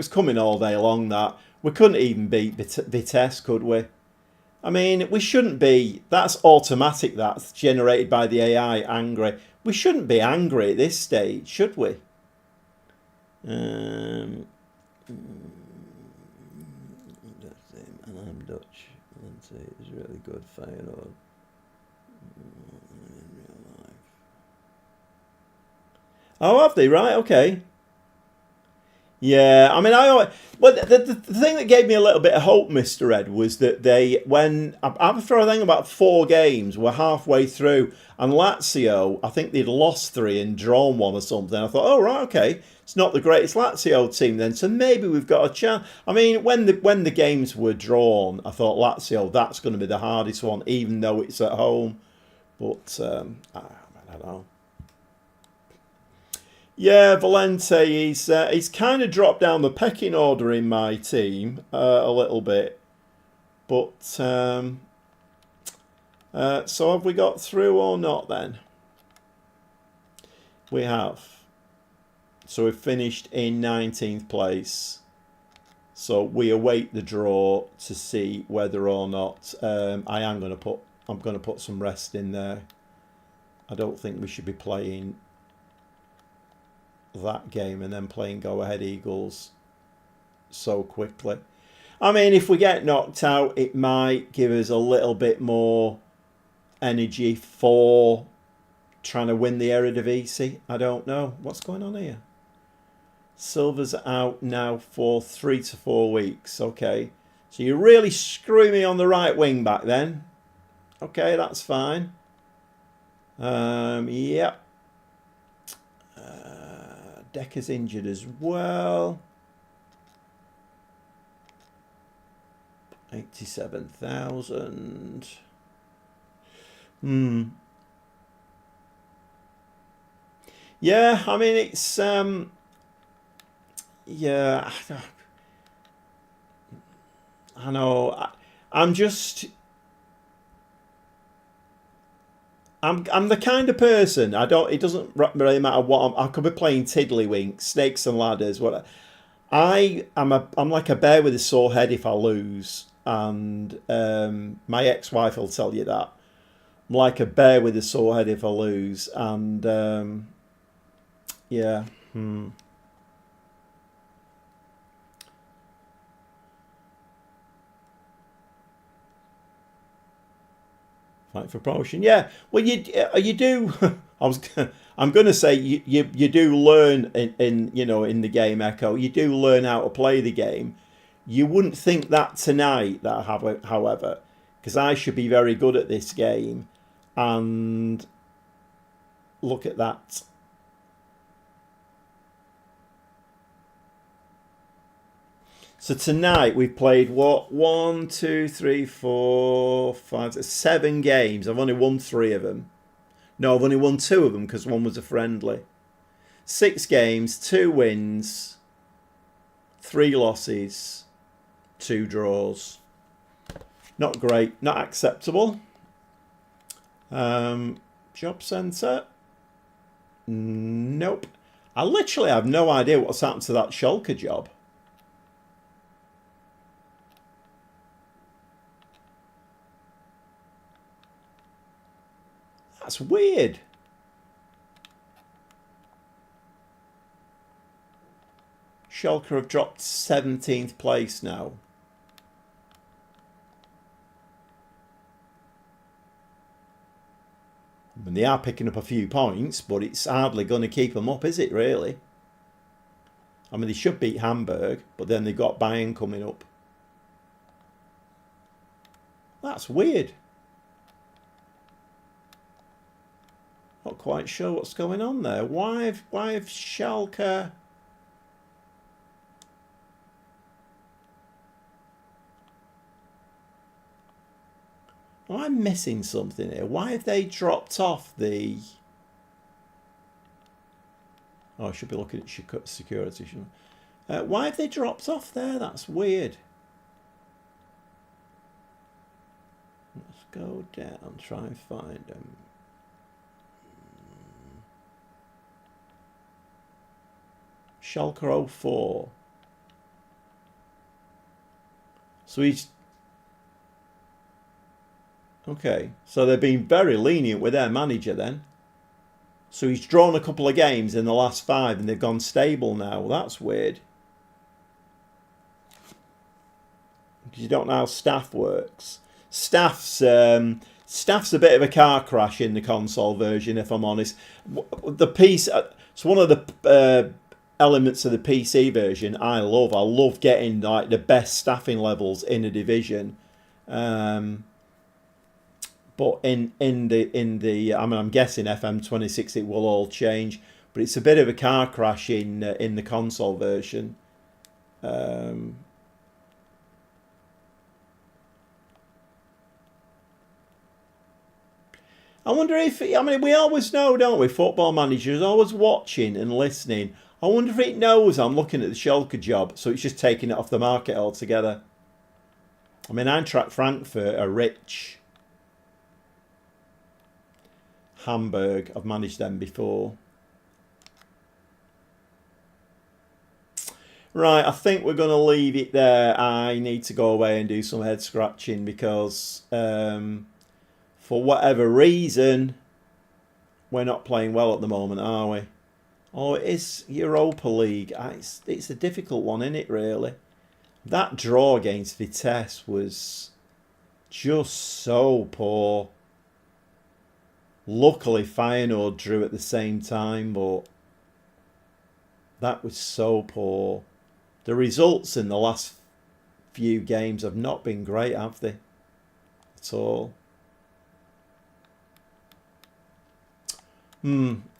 coming all day long that we couldn't even beat Vitesse, could we? I mean, we shouldn't be. That's automatic. That's generated by the AI. Angry. We shouldn't be angry at this stage, should we? And I'm Dutch. It's really good. Feyenoord. Oh, have they? Right, okay. Yeah, I mean, the thing that gave me a little bit of hope, Mr. Ed, was that after I think about 4 games, we're halfway through, and Lazio, I think they'd lost 3 and drawn 1 or something. I thought, oh, right, okay, it's not the greatest Lazio team then, so maybe we've got a chance. I mean, when the games were drawn, I thought, Lazio, that's going to be the hardest one, even though it's at home. But, I don't know. Yeah, Valente, he's kind of dropped down the pecking order in my team a little bit. But, so have we got through or not then? We have. So we've finished in 19th place. So we await the draw to see whether or not I'm going to put some rest in there. I don't think we should be playing that game and then playing Go Ahead Eagles so quickly. I mean, if we get knocked out, it might give us a little bit more energy for trying to win the Eredivisie. I don't know. What's going on here? Silver's out now for 3 to 4 weeks. Okay. So you really screw me on the right wing back then. Okay, that's fine. Yep. Decker's injured as well. 87,000. Yeah, I mean it's yeah. I know. I'm the kind of person, it doesn't really matter what I could be playing tiddlywinks, snakes and ladders, what I'm like a bear with a sore head if I lose, and my ex-wife will tell you that. I'm like a bear with a sore head if I lose, and yeah. Fight for promotion, yeah. Well, you do. I'm going to say you do learn in the game Echo. You do learn how to play the game. You wouldn't think that tonight. However, because I should be very good at this game, and look at that. So tonight we've played what? 1, 2, 3, 4, 5, 7 games. I've only won 3 of them. No, I've only won 2 of them because one was a friendly. 6 games, 2 wins, 3 losses, 2 draws. Not great, not acceptable. Job centre. Nope. I literally have no idea what's happened to that Schalke job. That's weird. Schalke have dropped 17th place now. And they are picking up a few points, but it's hardly going to keep them up, is it, really? I mean, they should beat Hamburg, but then they've got Bayern coming up. That's weird. Not quite sure what's going on there. Why have Schalke... Oh, I'm missing something here. Why have they dropped off the... Oh, I should be looking at security. Why have they dropped off there? That's weird. Let's go down, try and find them. Schalke 04. So he's... Okay, so they've been very lenient with their manager then. So he's drawn a couple of games in the last 5 and they've gone stable now. Well, that's weird. Because you don't know how staff works. Staff's a bit of a car crash in the console version, if I'm honest. The piece, it's one of the elements of the PC version I love. I love getting like the best staffing levels in a division. But in the I mean, I'm guessing FM26 it will all change, but it's a bit of a car crash in the console version. I wonder if, I mean, we always know, don't we? Football managers always watching and listening. I wonder if it knows I'm looking at the Schalke job, so it's just taking it off the market altogether. I mean, Eintracht Frankfurt are rich. Hamburg, I've managed them before. Right, I think we're going to leave it there. I need to go away and do some head scratching because for whatever reason, we're not playing well at the moment, are we? Oh, it is Europa League. It's a difficult one, isn't it, really? That draw against Vitesse was just so poor. Luckily, Feyenoord drew at the same time, but that was so poor. The results in the last few games have not been great, have they? At all.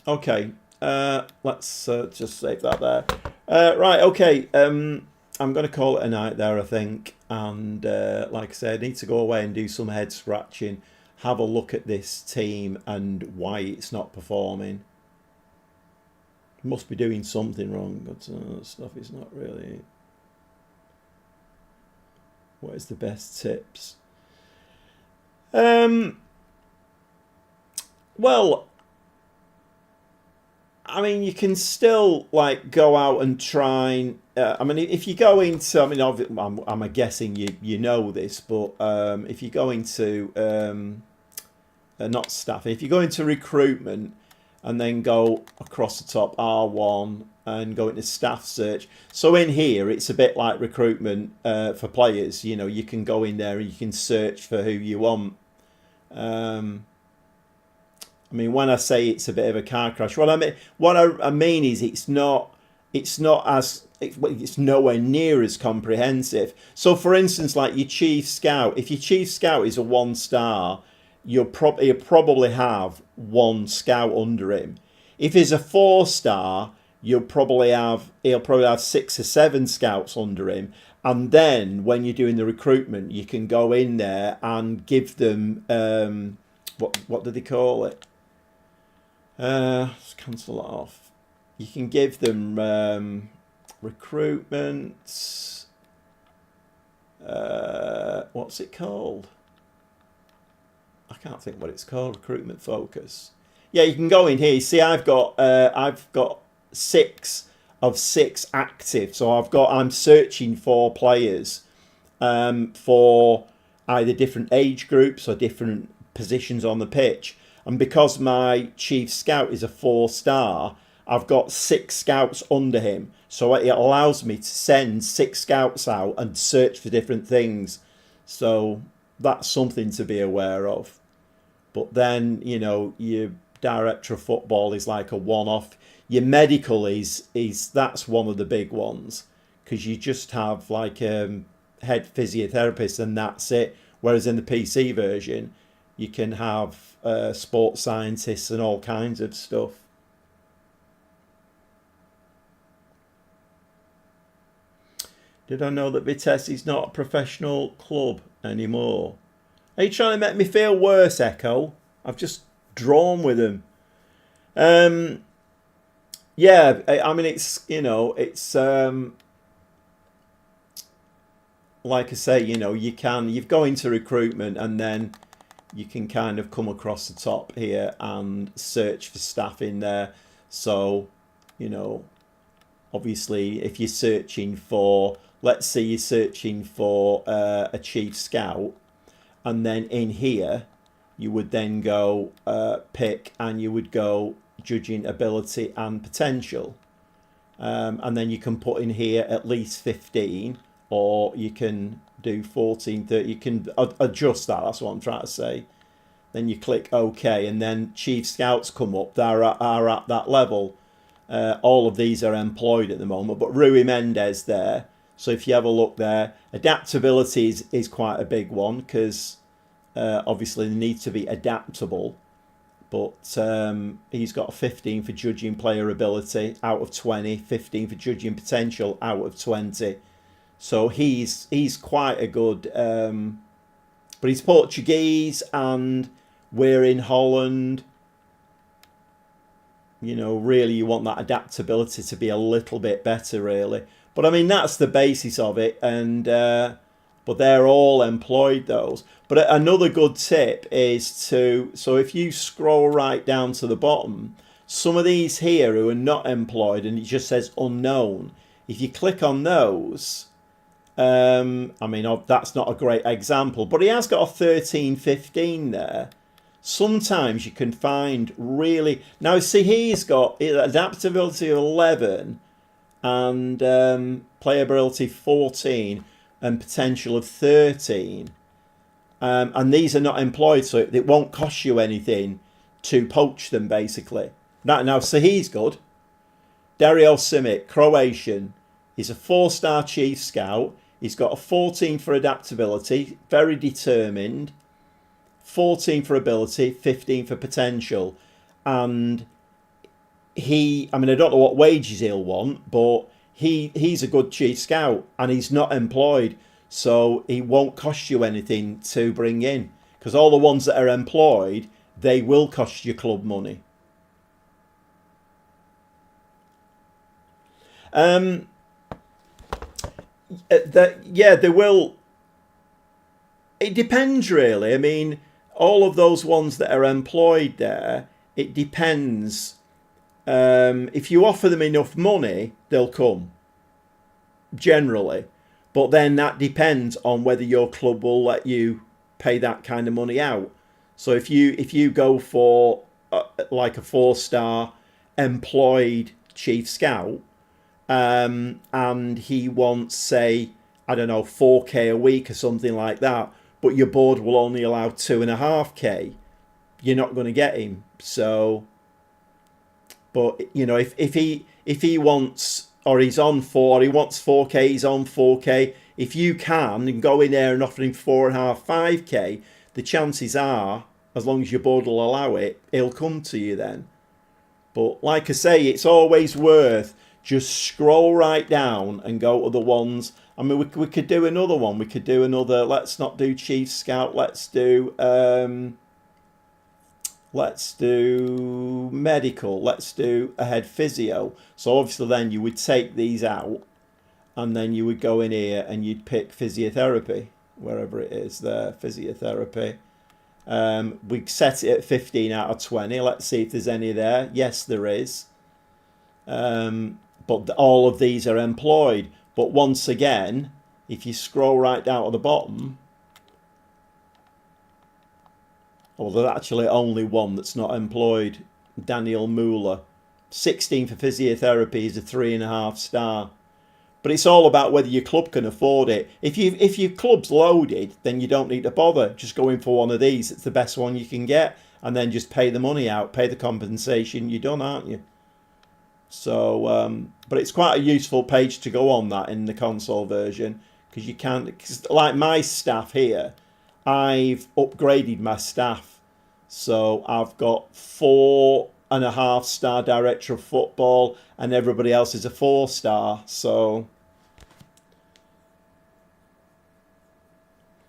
Okay. Let's just save that there. Right, okay. I'm going to call it a night there, I think. And like I said, I need to go away and do some head scratching. Have a look at this team and why it's not performing. Must be doing something wrong, but stuff is not really. What is the best tips? Well, I mean, you can still like go out and try and. I mean, if you go into, I mean, I'm guessing you know this, but if you go into not staffing, if you go into recruitment and then go across the top R1 and go into staff search. So in here, it's a bit like recruitment for players. You know, you can go in there and you can search for who you want. I mean, when I say it's a bit of a car crash, what I mean is it's nowhere near as comprehensive. So, for instance, like your chief scout, if your chief scout is a 1-star, you'll probably have 1 scout under him. If he's a 4-star, he'll probably have 6 or 7 scouts under him, And then when you're doing the recruitment, you can go in there and give them what do they call it? Let's cancel that off. You can give them recruitment. What's it called? I can't think what it's called. Recruitment focus. Yeah, you can go in here. You see, I've got 6 of 6 active. So I'm searching for players for either different age groups or different positions on the pitch. And because my chief scout is a 4-star, I've got 6 scouts under him. So it allows me to send 6 scouts out and search for different things. So that's something to be aware of. But then, you know, your director of football is like a one-off. Your medical is that's one of the big ones, because you just have like a head physiotherapist and that's it. Whereas in the PC version, you can have sports scientists and all kinds of stuff. Did I know that Vitesse is not a professional club anymore? Are you trying to make me feel worse, Echo? I've just drawn with them. Yeah, I mean, it's, you know, it's like I say, you know, you've go into recruitment and then you can kind of come across the top here and search for staff in there. So, you know, obviously if you're searching for, let's say you're searching for a chief scout, and then in here you would then go pick, and you would go judging ability and potential, and then you can put in here at least 15, or you can do 14, 30. You can adjust that. That's what I'm trying to say. Then you click OK, and then chief scouts come up. They are at that level. All of these are employed at the moment, but Rui Mendes there. So if you have a look there, adaptability is quite a big one, because obviously they need to be adaptable. But he's got a 15 for judging player ability out of 20, 15 for judging potential out of 20. So he's quite a good, but he's Portuguese and we're in Holland. You know, really you want that adaptability to be a little bit better, really. But I mean, that's the basis of it, and but they're all employed, those. But another good tip is so if you scroll right down to the bottom, some of these here who are not employed and it just says unknown, if you click on those, I mean, that's not a great example, but he has got a 13, 15 there. Sometimes you can find really... Now, see, he's got adaptability of 11 and playability 14 and potential of 13. And these are not employed, so it won't cost you anything to poach them, basically. Now, so he's good. Dario Simic, Croatian. He's a 4-star chief scout. He's got a 14 for adaptability, very determined. 14 for ability, 15 for potential. And I mean, I don't know what wages he'll want, but he's a good chief scout and he's not employed. So he won't cost you anything to bring in. Because all the ones that are employed, they will cost you club money. They will. It depends, really. I mean, all of those ones that are employed there, it depends. If you offer them enough money, they'll come, generally. But then that depends on whether your club will let you pay that kind of money out. So if you go for like a 4-star employed chief scout, and he wants, say, I don't know, 4k a week or something like that, but your board will only allow 2.5k, you're not going to get him. So, but you know, if he wants, or he's on 4, he wants 4k, he's on 4k. If you can and go in there and offer him 4.5, 5k, the chances are, as long as your board will allow it, he'll come to you then. But like I say, it's always worth just scroll right down and go to the ones I mean, we could do another one. We could do another. Let's not do Chief Scout. Let's do medical. Let's do a head physio. So obviously then you would take these out and then you would go in here and you'd pick physiotherapy, wherever it is there, physiotherapy. We set it at 15 out of 20. Let's see if there's any there. Yes, there is. But all of these are employed. But once again, if you scroll right down to the bottom, well, there's actually only one that's not employed. Daniel Mueller. 16 for physiotherapy is a 3.5 star. But it's all about whether your club can afford it. If your club's loaded, then you don't need to bother. Just go in for one of these. It's the best one you can get. And then just pay the money out. Pay the compensation. You're done, aren't you? So, but it's quite a useful page to go on that in the console version. Because you can't... like my staff here, I've upgraded my staff. So I've got 4.5 star director of football. And everybody else is a 4 star. So...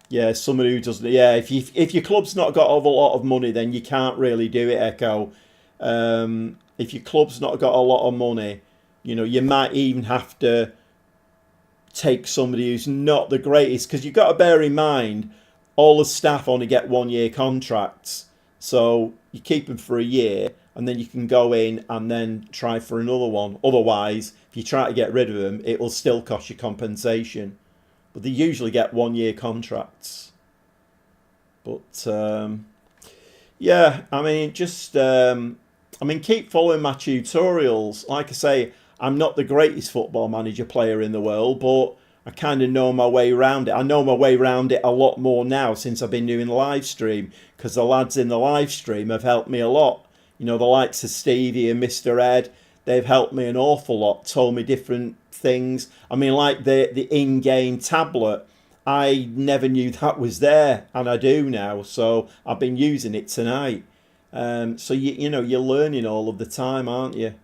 yeah, somebody who doesn't... yeah, if your club's not got a lot of money, then you can't really do it, Echo. If your club's not got a lot of money, you know, you might even have to take somebody who's not the greatest. Because you've got to bear in mind, all the staff only get 1-year contracts. So you keep them for a year, and then you can go in and then try for another one. Otherwise, if you try to get rid of them, it will still cost you compensation. But they usually get 1-year contracts. But, yeah, I mean, just... keep following my tutorials. Like I say, I'm not the greatest football manager player in the world, but I kind of know my way around it. I know my way around it a lot more now since I've been doing the live stream, because the lads in the live stream have helped me a lot. You know, the likes of Stevie and Mr. Ed, they've helped me an awful lot, told me different things. I mean, like the in-game tablet, I never knew that was there, and I do now. So I've been using it tonight. So you know, you're learning all of the time, aren't you?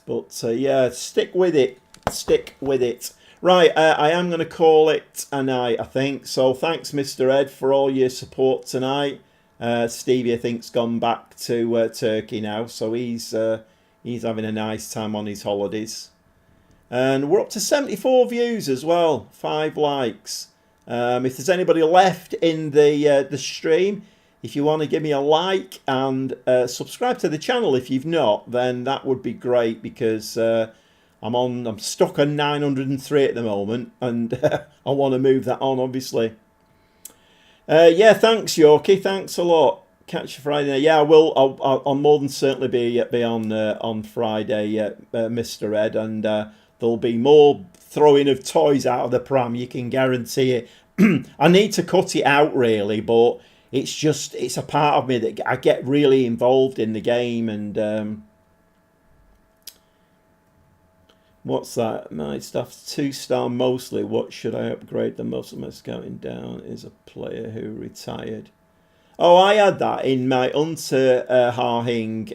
But yeah, stick with it. Stick with it. Right, I am going to call it a night, I think. So thanks, Mr. Ed, for all your support tonight. Stevie, I think, has gone back to Turkey now, so he's having a nice time on his holidays. And we're up to 74 views as well, 5 likes. If there's anybody left in the stream, if you want to give me a like and subscribe to the channel if you've not, then that would be great, because I'm stuck on 903 at the moment, and I want to move that on, obviously. Yeah, thanks, Yorkie. Thanks a lot. Catch you Friday. Yeah, I will. I'll more than certainly be on Friday, Mr. Ed, and there'll be more throwing of toys out of the pram. You can guarantee it. I need to cut it out, really, but it's a part of me that I get really involved in the game. And what's that? My stuff's 2-star mostly. What should I upgrade the most? Of my scouting down is a player who retired. Oh, I had that in my Unter Harhing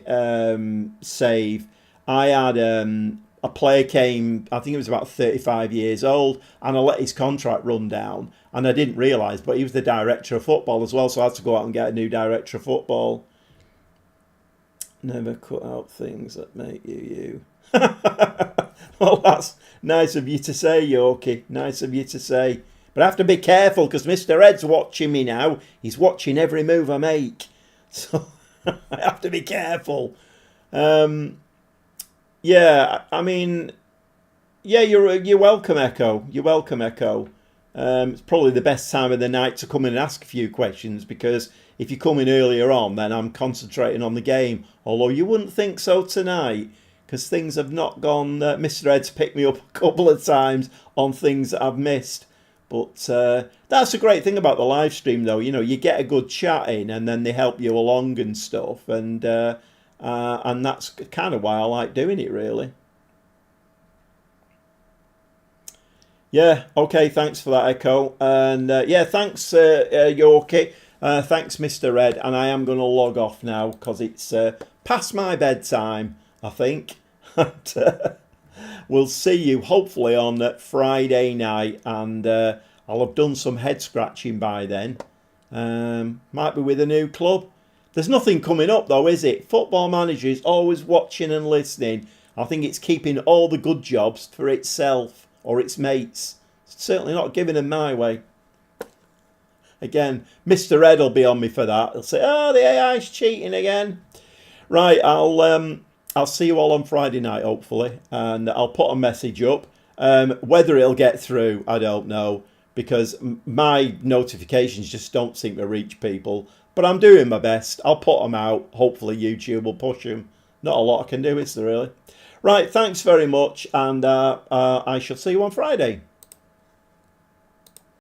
save. I had a player came, I think he was about 35 years old, and I let his contract run down, and I didn't realise, but he was the director of football as well, so I had to go out and get a new director of football. Never cut out things that make you you. Well, that's nice of you to say, Yorkie. Nice of you to say. But I have to be careful, because Mr. Ed's watching me now. He's watching every move I make. So I have to be careful. Yeah, I mean, yeah, you're welcome, Echo. You're welcome, Echo. It's probably the best time of the night to come in and ask a few questions, because if you come in earlier on, then I'm concentrating on the game. Although you wouldn't think so tonight, because things have not gone... Mr. Ed's picked me up a couple of times on things that I've missed. But that's a great thing about the live stream, though. You know, you get a good chat in, and then they help you along and stuff. And that's kind of why I like doing it, really. Yeah, okay, thanks for that, Echo. And yeah, thanks, Yorkie. Thanks, Mr. Ed. And I am going to log off now, because it's past my bedtime, I think. We'll see you hopefully on Friday night, and I'll have done some head scratching by then. Might be with a new club. There's nothing coming up though, is it? Football Manager is always watching and listening. I think it's keeping all the good jobs for itself or its mates. It's certainly not giving them my way. Again, Mr. Ed will be on me for that. He'll say, "Oh, the AI's cheating again." Right, I'll see you all on Friday night, hopefully, and I'll put a message up. Whether it'll get through, I don't know, because my notifications just don't seem to reach people. But I'm doing my best. I'll put them out. Hopefully YouTube will push them. Not a lot I can do, is there really? Right, thanks very much, and I shall see you on Friday.